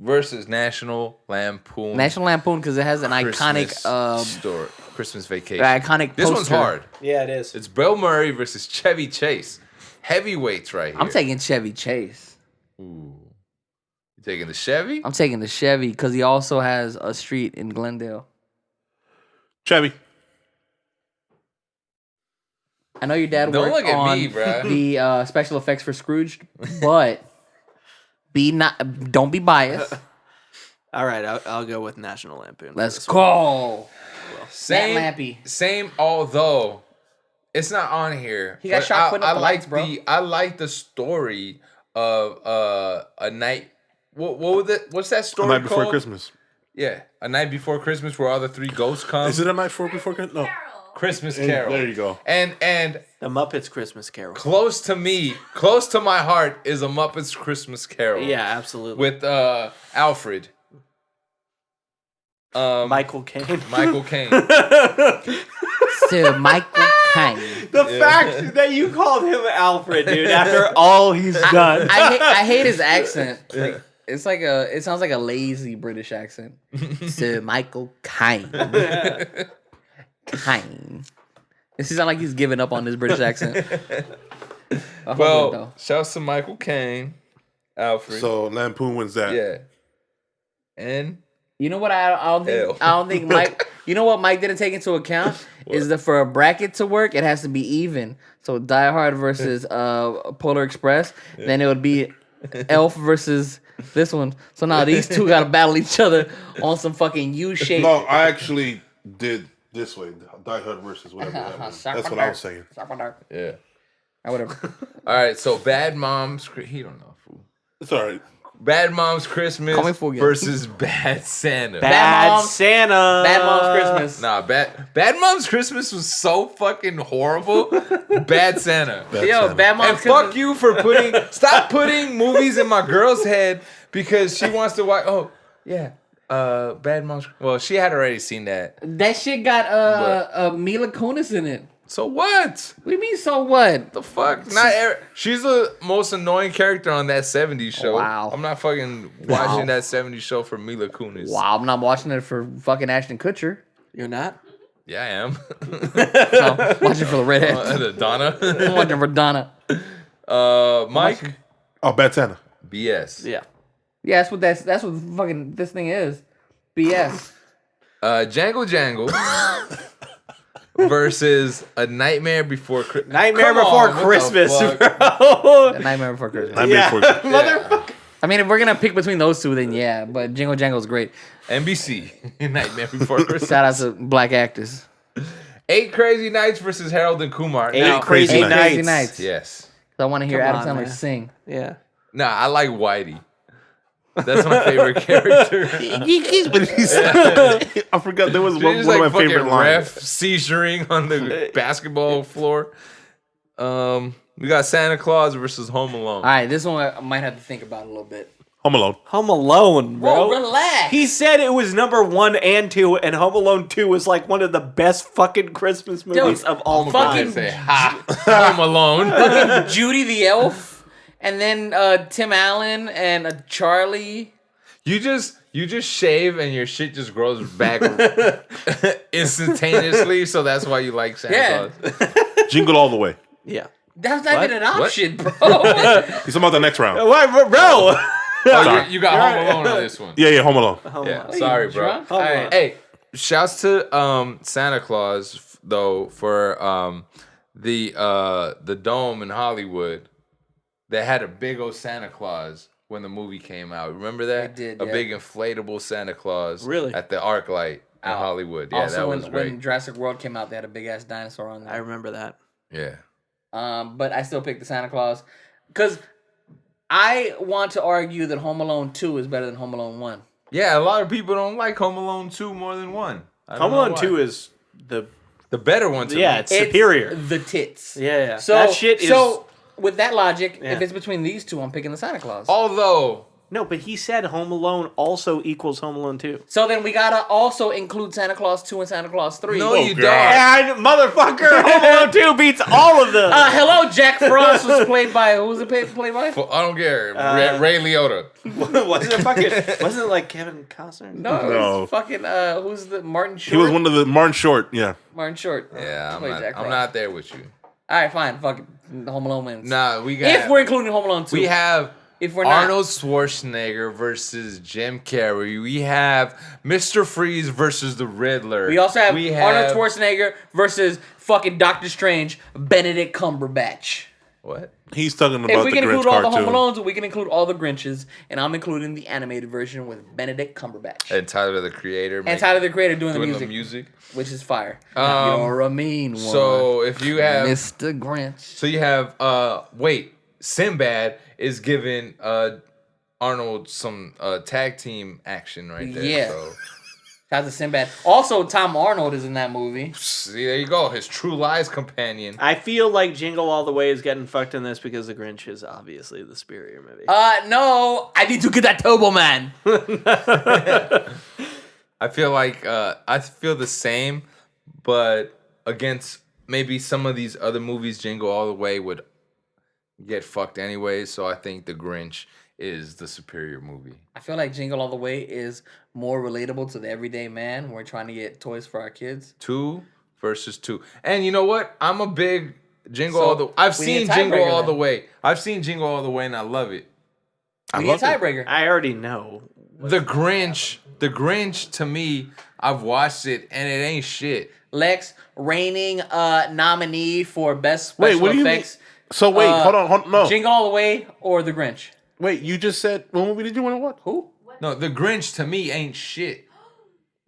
versus National Lampoon. National Lampoon, because it has an Christmas iconic story. Christmas Vacation. iconic This poster. one's hard. Yeah, it is. It's Bill Murray versus Chevy Chase. Heavyweights right here. I'm taking Chevy Chase. Ooh. You taking the Chevy? I'm taking the Chevy because he also has a street in Glendale. Chevy. I know your dad Don't worked look at on me, bruh. the special effects for Scrooged, but don't be biased. All right, I'll go with National Lampoon. for Let's this one. go. Same, Lampy. same. Although it's not on here. He got but shot putting up the like lights, bro. I like the story of a night. What was it? What's that A story Night Before called? Christmas. Yeah, A Night Before Christmas, where all the three ghosts come. Is it a night before Christmas? No. Christmas Hey, Carol? there you go. And The Muppets Christmas Carol. close to me, close to my heart, is a Muppets Christmas Carol. Yeah, absolutely. with Alfred. Michael Caine. Michael Caine. Sir Michael Caine. The fact that you called him Alfred, dude, after all he's done. I hate his accent. Like, it sounds like a lazy British accent. Sir Michael Caine. Caine. It sounds like he's giving up on his British accent. Well, shouts to Michael Caine, Alfred. So Lampoon wins that. yeah. And you know what? I don't think Mike. You know what Mike didn't take into account is that for a bracket to work, it has to be even. So Die Hard versus Polar Express, then it would be Elf versus this one. So now these two gotta battle each other on some fucking U shape. No, I actually did this way. Die Hard versus whatever that was. That's what I was saying. yeah. Whatever. All right. So Bad Moms. He don't know. Fool. It's all right. Bad Moms Christmas Call me fool again. versus Bad Santa. Bad Moms- Santa. Bad Mom's Christmas. Nah, Bad Moms Christmas was so fucking horrible. Bad Santa. Bad Yo, Santa. Bad Mom's And Christmas. fuck you for stop putting movies in my girl's head because she wants to watch. Oh, yeah. Bad Moms. Well, she had already seen that. That shit got Mila Kunis in it. So what? What do you mean? So what? The fuck? She's the most annoying character on that 70s show. Wow. I'm not fucking watching that 70s show for Mila Kunis. Wow, I'm not watching it for fucking Ashton Kutcher. You're not? Yeah, I am. I'm watching for the redhead. The Donna. I'm watching for Donna. Mike. Oh, Bad Santa. BS. Yeah. Yeah, that's what fucking this thing is. BS. Jangle Jangle versus A Nightmare Before Christmas. Nightmare Before Christmas, bro. The Nightmare Before Christmas. Motherfucker. I mean, if we're gonna pick between those two, then yeah. But Jingle Jangle is great. NBC. Nightmare Before Christmas. Shout out to black actors. 8 Crazy Nights versus Harold and Kumar. Eight Now- Crazy Eight Crazy Nights. Nights. Yes. I want to hear Come Adam on, Sandler man. sing. Yeah. Nah, I like Whitey. That's my favorite character. I forgot there was She's one just of like my favorite fucking lines. ref seizuring on the basketball floor. We got Santa Claus versus Home Alone. All right, this one I might have to think about a little bit. Home Alone. Home Alone, bro. Bro, relax. He said it was number 1 and 2, and Home Alone 2 was like one of the best fucking Christmas movies of all I'm time. gonna say Home Alone. fucking Judy the Elf, and then Tim Allen and Charlie. You just shave and your shit just grows back instantaneously, so that's why you like Santa Yeah. Claus. Jingle All the Way. Yeah. That's not even an What? option, bro. He's talking about the next round. Why, bro? Oh, you got Home Alone on this one. Yeah, Home Alone. Yeah, sorry, bro. drunk? Home All Alone. right. Hey, shouts to Santa Claus though for the dome in Hollywood. They had a big old Santa Claus when the movie came out. Remember that? They did, a yeah. big inflatable Santa Claus. Really? At the ArcLight in Hollywood. Yeah, Also, that when, was great. when Jurassic World came out, they had a big ass dinosaur on I there. remember that. Yeah. But I still picked the Santa Claus because I want to argue that Home Alone 2 is better than Home Alone 1. Yeah, a lot of people don't like Home Alone 2 more than 1. I don't Home know Alone why. 2 is the better one to me. it's superior. The tits. Yeah. So that shit is with that logic, Yeah. if it's between these two, I'm picking the Santa Claus. Although no, but he said Home Alone also equals Home Alone 2. So then we gotta also include Santa Claus 2 and Santa Claus 3. no, you God. don't. And motherfucker, Home Alone 2 beats all of them. Hello, Jack Frost was played by who was it played by? I don't care. Ray Liotta. wasn't it like Kevin Costner? No, it No. was fucking who's the Martin Short? He was one of the Martin Short. Yeah. Martin Short. Yeah, played Jack I'm Frost. not there with you. All right, fine. Fuck it. Home Alone wins. Nah, we got. If we're including Home Alone 2. we have If we're not. Arnold Schwarzenegger versus Jim Carrey. We have Mr. Freeze versus the Riddler. We also have Arnold Schwarzenegger versus fucking Doctor Strange, Benedict Cumberbatch. What? He's talking If about we the can Grinch include all the cartoon. Home Alones, we can include all the Grinches, and I'm including the animated version with Benedict Cumberbatch. And Tyler the Creator. And Tyler the Creator doing doing the music, which is fire. You're a mean one. So if you have, Mr. Grinch. so you have, Sinbad is giving Arnold some tag team action right there. Yeah. So Shout out to Sinbad. Also, Tom Arnold is in that movie. see, there you go. His True Lies companion. I feel like Jingle All the Way is getting fucked in this because The Grinch is obviously the superior movie. No, I need to get that Turbo Man. I feel like I feel the same, but against maybe some of these other movies, Jingle All the Way would get fucked anyway. So I think The Grinch is the superior movie. I feel like Jingle All the Way is more relatable to the everyday man. We're trying to get toys for our kids. 2 versus 2, and you know what? I'm a big Jingle So, All the. I've we need seen a Jingle tiebreaker All then. the Way. I've seen Jingle All the Way, and I love it. We need a tiebreaker. I already know. The Grinch to me, I've watched it and it ain't shit. Lex, reigning nominee for best Wait, special what do you mean? effects. So wait, hold on, no. Jingle All the Way or The Grinch? Wait, you just said what movie did you want to watch? Who? No, The Grinch to me ain't shit.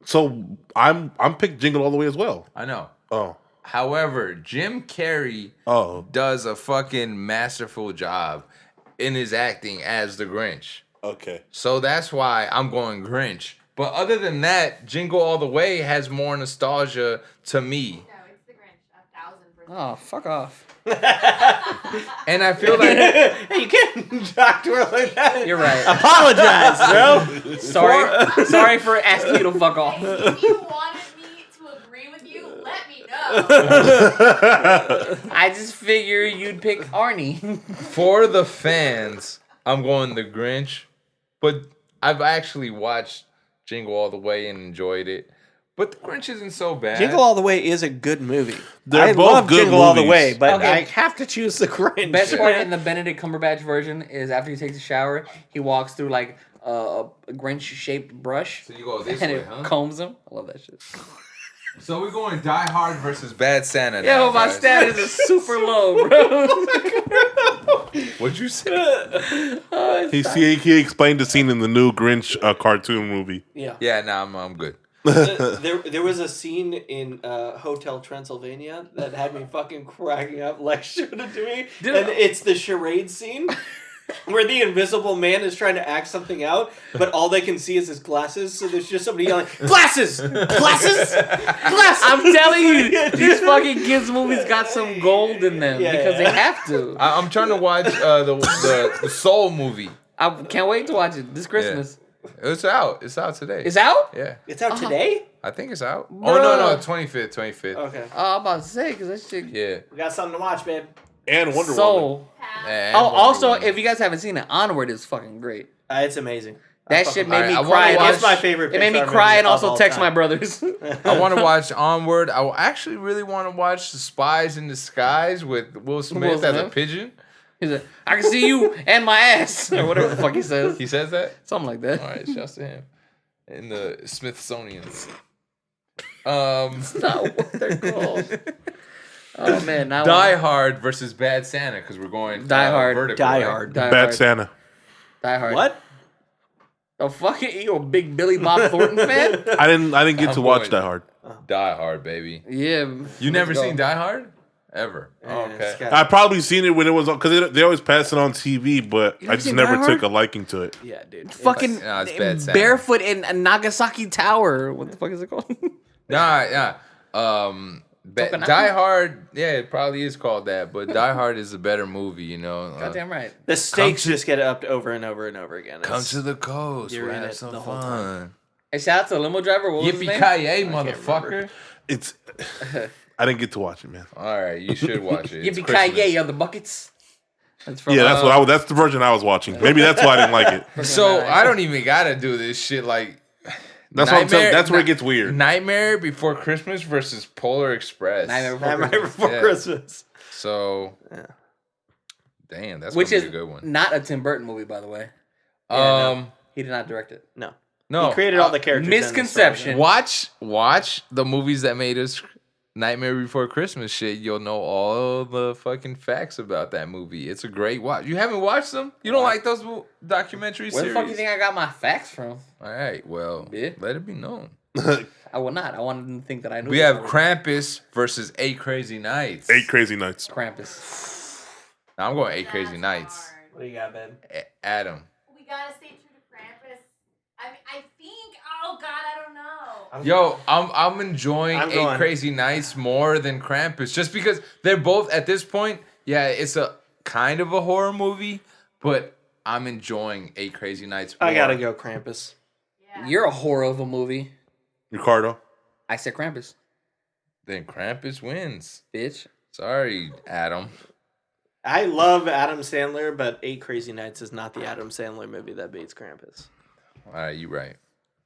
So I'm picked Jingle All the Way as well. I know. Oh, However, Jim Carrey does a fucking masterful job in his acting as the Grinch. okay. So that's why I'm going Grinch. But other than that, Jingle All the Way has more nostalgia to me. No, it's the Grinch, 1000%. Oh, fuck off. And I feel like Hey, you can't talk to her like that. You're right. Apologize, bro. Sorry for asking you to fuck off. If you wanted me to agree with you, let me know. I just figure you'd pick Arnie. For the fans, I'm going the Grinch, but I've actually watched Jingle All the Way and enjoyed it. But the Grinch isn't so bad. Jingle All the Way is a good movie. They're I both love good Jingle All the movies. Way, but Okay. I have to choose the Grinch. Best part in the Benedict Cumberbatch version is after he takes a shower, he walks through like a Grinch-shaped brush, So you go this and way, it huh? combs him. I love that shit. So we're going Die Hard versus Bad Santa Yo, now, my guys. status is super low, bro. What'd you say? He explained the scene in the new Grinch cartoon movie. Yeah. Yeah, nah, I'm good. There was a scene in Hotel Transylvania that had me fucking cracking up. Lex showed it to me, and it's the charade scene where the Invisible Man is trying to act something out, but all they can see is his glasses. So there's just somebody yelling, "Glasses, glasses, glasses!" I'm telling you, these fucking kids' movies got some gold in them Yeah. because they have to. I'm trying to watch the Soul movie. I can't wait to watch it this Christmas. It's out. It's out today. It's out? Yeah, It's out today. I think it's out. Oh no, Bruh. 25th. Okay, Oh, I'm about to say because that shit. Yeah. we got something to watch, babe. And Wonder Woman. So, And oh, Wonder also, Woman. if you guys haven't seen it, Onward is fucking great. It's amazing. That shit made Alright, me I wanna cry. watch- It's my favorite. It made me Pixar cry movie and of also all text time. my brothers. I want to watch Onward. I actually really want to watch The Spies in Disguise with Will Smith as a Smith? pigeon. He's like, I can see you and my ass, or whatever the fuck he says. He says that. Something like that. All right, shouts to him. In the Smithsonian's. That's not what they're called. Oh man, now Die Hard versus Bad Santa because we're going Die Hard. vertical, Die right? Hard. Die Bad Hard. Santa. Die Hard. What? Oh fucking you, a big Billy Bob Thornton fan? I didn't get I'm to watch going- Die Hard. Die Hard, baby. Yeah. You never let's go. seen Die Hard? Ever? Oh, okay. it's got- I probably seen it when it was on because they always pass it on TV, but You I ever just seen never Die took Hard? a liking to it. Yeah, dude. Fucking Nah, it's Bad Santa. barefoot in a Nagasaki Tower. What the fuck is it called? Nah. Tokonaki? Die Hard, yeah, it probably is called that, but Die Hard is a better movie, you know. Goddamn right. The stakes just get upped over and over and over again. Come It's- to the coast. You're We'll in have it some the whole fun. Hey, shout out to the limo driver. What was his Yippee name? ki yay, can't remember. motherfucker! It's I didn't get to watch it, man. All right, you should watch it. It's Yippee ki Christmas. yay on the buckets. That's from Yeah, that's the version I was watching. Maybe that's why I didn't like it. So I don't even gotta do this shit. Like That's what I'm saying. That's where it gets weird. Nightmare Before Christmas versus Polar Express. Nightmare Before Nightmare Christmas. Before Yeah. Christmas. So, Yeah. damn, that's Which gonna is be a good one. not a Tim Burton movie, by the way. He did not direct it. No. No, He created all the characters. and the misconception. stories. watch the movies that made us Nightmare Before Christmas shit. You'll know all the fucking facts about that movie. It's a great watch. You haven't watched them? You don't like those documentary Where the series? fuck do you think I got my facts from? All right, well, Yeah. let it be known. I will not. I wanted them to think that I knew. We this have already. Krampus versus Eight Crazy Nights. 8 Crazy Nights. Krampus. Now I'm going Eight Crazy That's Nights. hard. What do you got, Ben? Adam. We gotta stay true to Krampus. I think. Oh God, I don't know. Yo, I'm enjoying I'm Eight going. Crazy Nights more than Krampus, just because they're both at this point. Yeah, it's a kind of a horror movie, but I'm enjoying Eight Crazy Nights more. I gotta go Krampus. Yeah. You're a horror of a movie. Ricardo. I said Krampus, Then Krampus wins. bitch. Sorry, Adam. I love Adam Sandler, but 8 Crazy Nights is not the Adam Sandler movie that beats Krampus. All right, you right.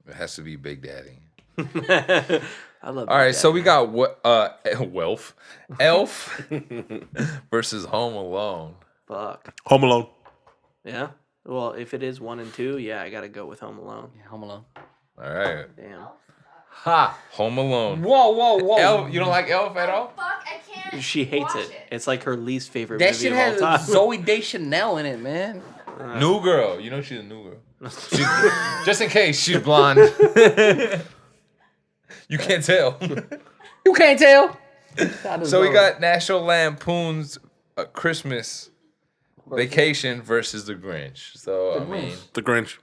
It has to be Big Daddy. I love. All right, so we got what? Welf, Elf versus Home Alone. Fuck. Home Alone. Yeah. Well, if it is 1 and 2, yeah, I gotta go with Home Alone. Yeah, Home Alone. All right, Damn. ha, Home Alone. Whoa. Elf, you don't like Elf at all? Fuck, I can't. She hates watch it. It's like her least favorite That movie shit of all has time. Zoe Deschanel in it, man. New girl. You know she's a new girl. Just in case she's blonde. You can't tell. You can't tell. So we got National Lampoon's Christmas Vacation versus The Grinch. So I mean, The Grinch.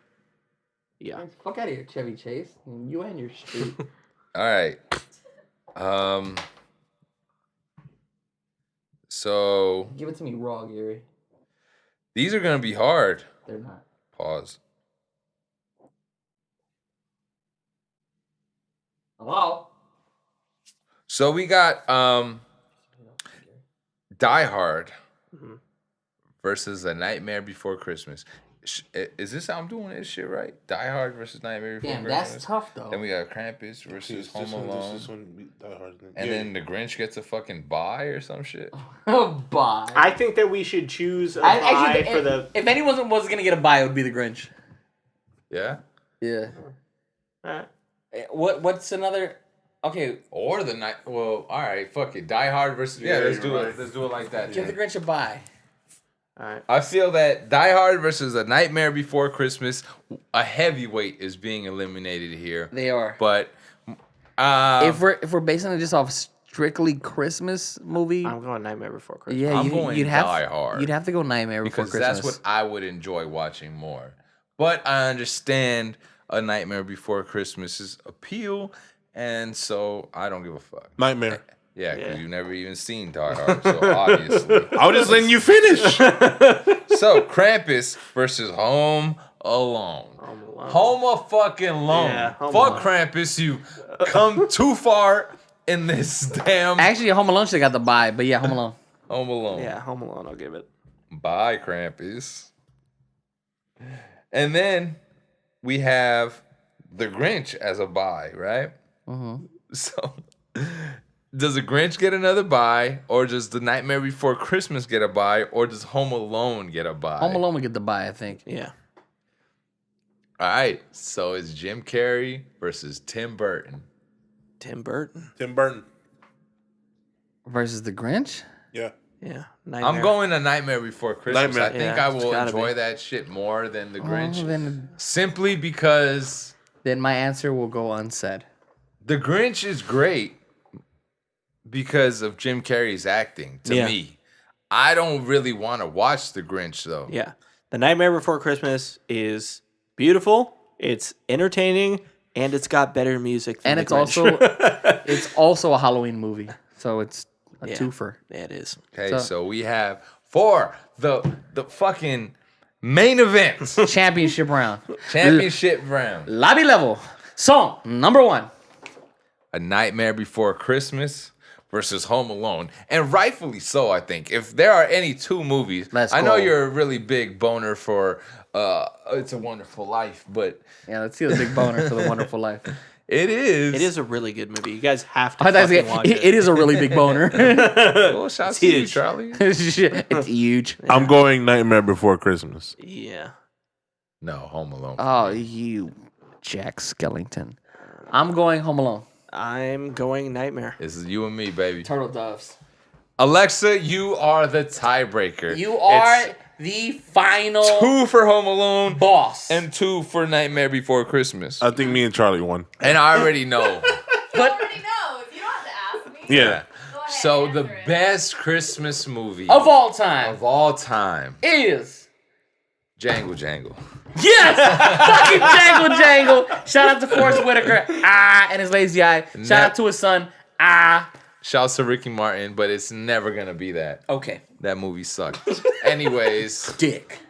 Yeah. Fuck out of here, Chevy Chase. You and your street. all right. So Give it to me raw, Gary. these are gonna be hard. They're not. Pause. Hello? So we got Die Hard versus A Nightmare Before Christmas. Is this how I'm doing this shit right? Die Hard versus Nightmare Before Damn, Christmas. that's tough though. Then we got Krampus versus Home Alone. This one, Die Hard. And then the Grinch gets a fucking bye or some shit. Oh, bye. I think that we should choose a bye Actually, for the. if anyone was gonna get a bye, it would be the Grinch. Yeah? Yeah. Uh, What's another? Okay, Or the night. Well, all right, fuck it. Die Hard versus. Yeah, let's do it. Let's do it like that. give the then. Grinch a bye. Alright. I feel that Die Hard versus A Nightmare Before Christmas, a heavyweight is being eliminated here. They are. But if we're basing it just off strictly Christmas movie, I'm going Nightmare Before Christmas. yeah, I'm going you'd have Die Hard. You'd have to go Nightmare Before because Christmas. that's what I would enjoy watching more. But I understand A Nightmare Before Christmas's appeal, and so I don't give a fuck. Nightmare. Yeah, because you've never even seen Die Hard, so obviously. I was just letting you finish. So Krampus versus Home Alone. Home a fucking alone. Yeah, Home Fuck Alone. Krampus, you come too far in this damn Actually, Home Alone should have got the bye, but yeah, Home Alone. Home Alone. Yeah, Home Alone. I'll give it. Bye, Krampus. And then we have the Grinch as a bye, right? Mm-hmm. So, does the Grinch get another bye, or does the Nightmare Before Christmas get a bye, or does Home Alone get a bye? Home Alone would get the bye, I think. Yeah. All right, so it's Jim Carrey versus Tim Burton. Tim Burton. Tim Burton. Versus the Grinch? Yeah. Yeah. I'm Nightmare. going to Nightmare Before Christmas. Nightmare. I think Yeah, I it's will gotta enjoy be. that shit more than the Grinch, Then simply because my answer will go unsaid. the Grinch is great because of Jim Carrey's acting. To Yeah. me, I don't really want to watch the Grinch though. Yeah. The Nightmare Before Christmas is beautiful. It's entertaining, and it's got better music. Than And The it's Grinch. it's also a Halloween movie. So it's a Yeah. twofer. Yeah, it is. Okay, so we have for the fucking main event Championship round. championship round. Lobby level. Song number 1. A Nightmare Before Christmas versus Home Alone. And rightfully so, I think. If there are any two movies, Let's I know go. you're a really big boner for It's a Wonderful Life, but Yeah, let's see the big boner for the Wonderful Life. it is. It is a really good movie. You guys have to I thought fucking watch it is a really big boner. Well, shout out to you, huge. Charlie. It's huge. I'm going Nightmare Before Christmas. Yeah. No, Home Alone. Oh, you Jack Skellington. I'm going Home Alone. I'm going Nightmare. This is you and me, baby. Turtle Doves. Alexa, you are the tiebreaker. You are It's the final 2 for Home Alone boss. and 2 for Nightmare Before Christmas. I think me and Charlie won. And I already know. but already knows. You don't have to ask me. Yeah. Go ahead, So the answer it. best Christmas movie of all time of all time, is Jangle Jangle. yes, fucking Jangle Jangle. Shout out to Forrest Whitaker, and his lazy eye. Shout out to his son, Shouts to Ricky Martin, but it's never gonna be that. Okay, That movie sucked. Anyways, dick.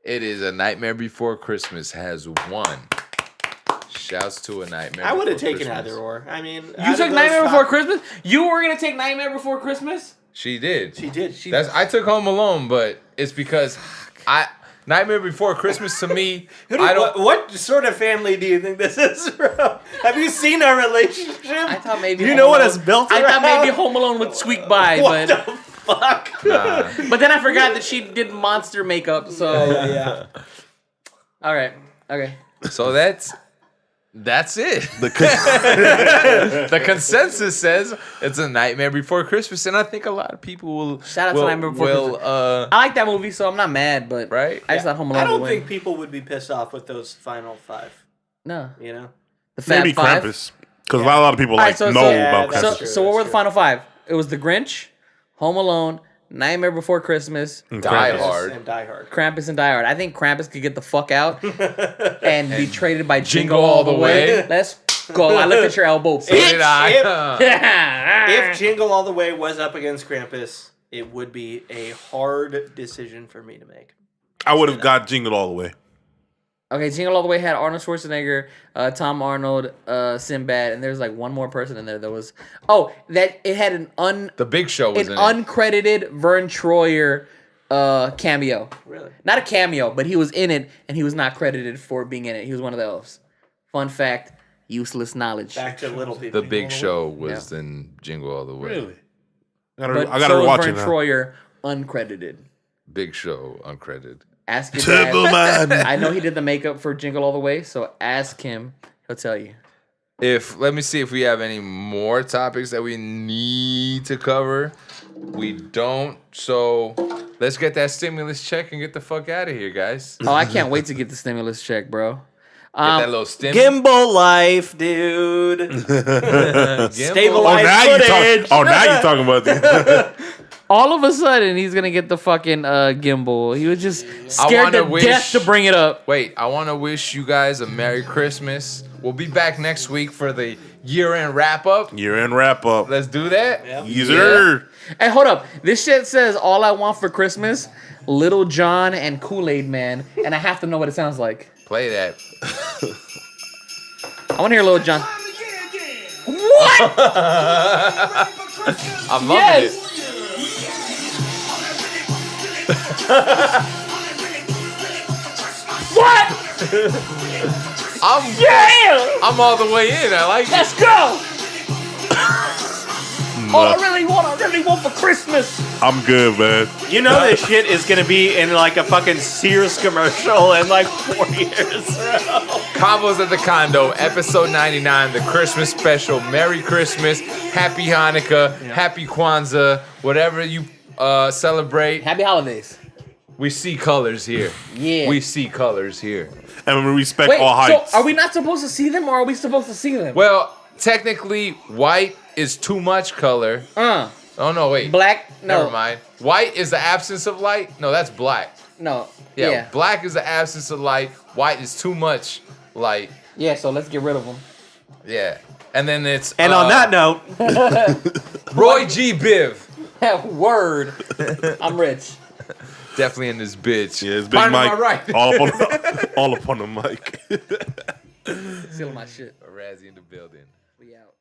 it is A Nightmare Before Christmas has won. Shouts to A Nightmare. I would have Before taken Christmas. either or. I mean, You took Nightmare Before Christmas. You were gonna take Nightmare Before Christmas. She did. She did. I took Home Alone, but it's because Nightmare Before Christmas to me, I don't. What sort of family do you think this is from? Have you seen our relationship? I thought maybe You Home know what Alone- it's built I thought around? maybe Home Alone would squeak by, What but the fuck? but then I forgot that she did monster makeup. So Yeah. all right, okay. So that's it. The The consensus says it's A Nightmare Before Christmas, and I think a lot of people will. Shout out to Nightmare Before Christmas. I like that movie, so I'm not mad. But Right? I just thought Home Alone. I don't would think win. people would be pissed off with those final 5. No, You know? the Fab maybe Five. Krampus. Because not a lot of people like so- know so- about Yeah, Krampus. that's So, true, so what were the true. final 5? It was The Grinch, Home Alone, Nightmare Before Christmas, Die Krampus. Hard. And Die Hard. Krampus, and Die Hard. I think Krampus could get the fuck out and be traded by Jingle Jingle all the way. Let's go. I looked at your elbow. So did I. If Jingle All the Way was up against Krampus, it would be a hard decision for me to make. I would have got Jingled All the Way. Okay, Jingle All the Way had Arnold Schwarzenegger, Tom Arnold, Sinbad, and there's like one more person in there that was. Oh, that it had The Big Show was an in it. uncredited Vern Troyer cameo. Really? Not a cameo, but he was in it, and he was not credited for being in it. He was one of the elves. Fun fact: useless knowledge. Back to little people. The Big Show was in Jingle All the Way. Really? But I gotta so was watch Vern it now. Troyer uncredited. Big Show, uncredited. Ask your Turbo dad. Man. I know he did the makeup for Jingle All the Way, so ask him. He'll tell you. Let me see if we have any more topics that we need to cover. We don't, so let's get that stimulus check and get the fuck out of here, guys. Get Oh, I can't wait to get the stimulus check, bro. that little stim. Gimbal life, dude. Gimbal. Stabilize Now footage. now you talking about the All of a sudden, he's gonna get the fucking gimbal. He was just scared wanna to death to bring it up. Wait, I want to wish you guys a Merry Christmas. We'll be back next week for the year-end wrap-up. year-end wrap-up. Let's do that. Yes, sir. Hey, hold up. This shit says all I want for Christmas, Little John and Kool-Aid Man, and I have to know what it sounds like. Play that. I want to hear Little John. What? I'm loving Yes. it. What? I'm all the way in. I like it. Let's go. All I really want for Christmas. I'm good, man. You know this shit is gonna be in like a fucking Sears commercial in like 4 years, bro. Convos at the Condo, episode 99, the Christmas special. Merry Christmas, Happy Hanukkah, Happy Kwanzaa, whatever you celebrate. Happy holidays. We see colors here. Yeah. We see colors here. And we respect Wait, all heights. so are we not supposed to see them, or are we supposed to see them? Well, technically, white is too much color. Oh, no, wait. Black? No. Never mind. White is the absence of light? No, that's black. No. Yeah, Yeah. black is the absence of light. White is too much light. Yeah, so let's get rid of them. Yeah. And then it's... And on that note, Roy G. Biv. Word. I'm rich. Definitely in this bitch. Yeah, it's Big Partner, Mike. am I right? All up on the mic. Stealing my shit. Razzie in the building. We out.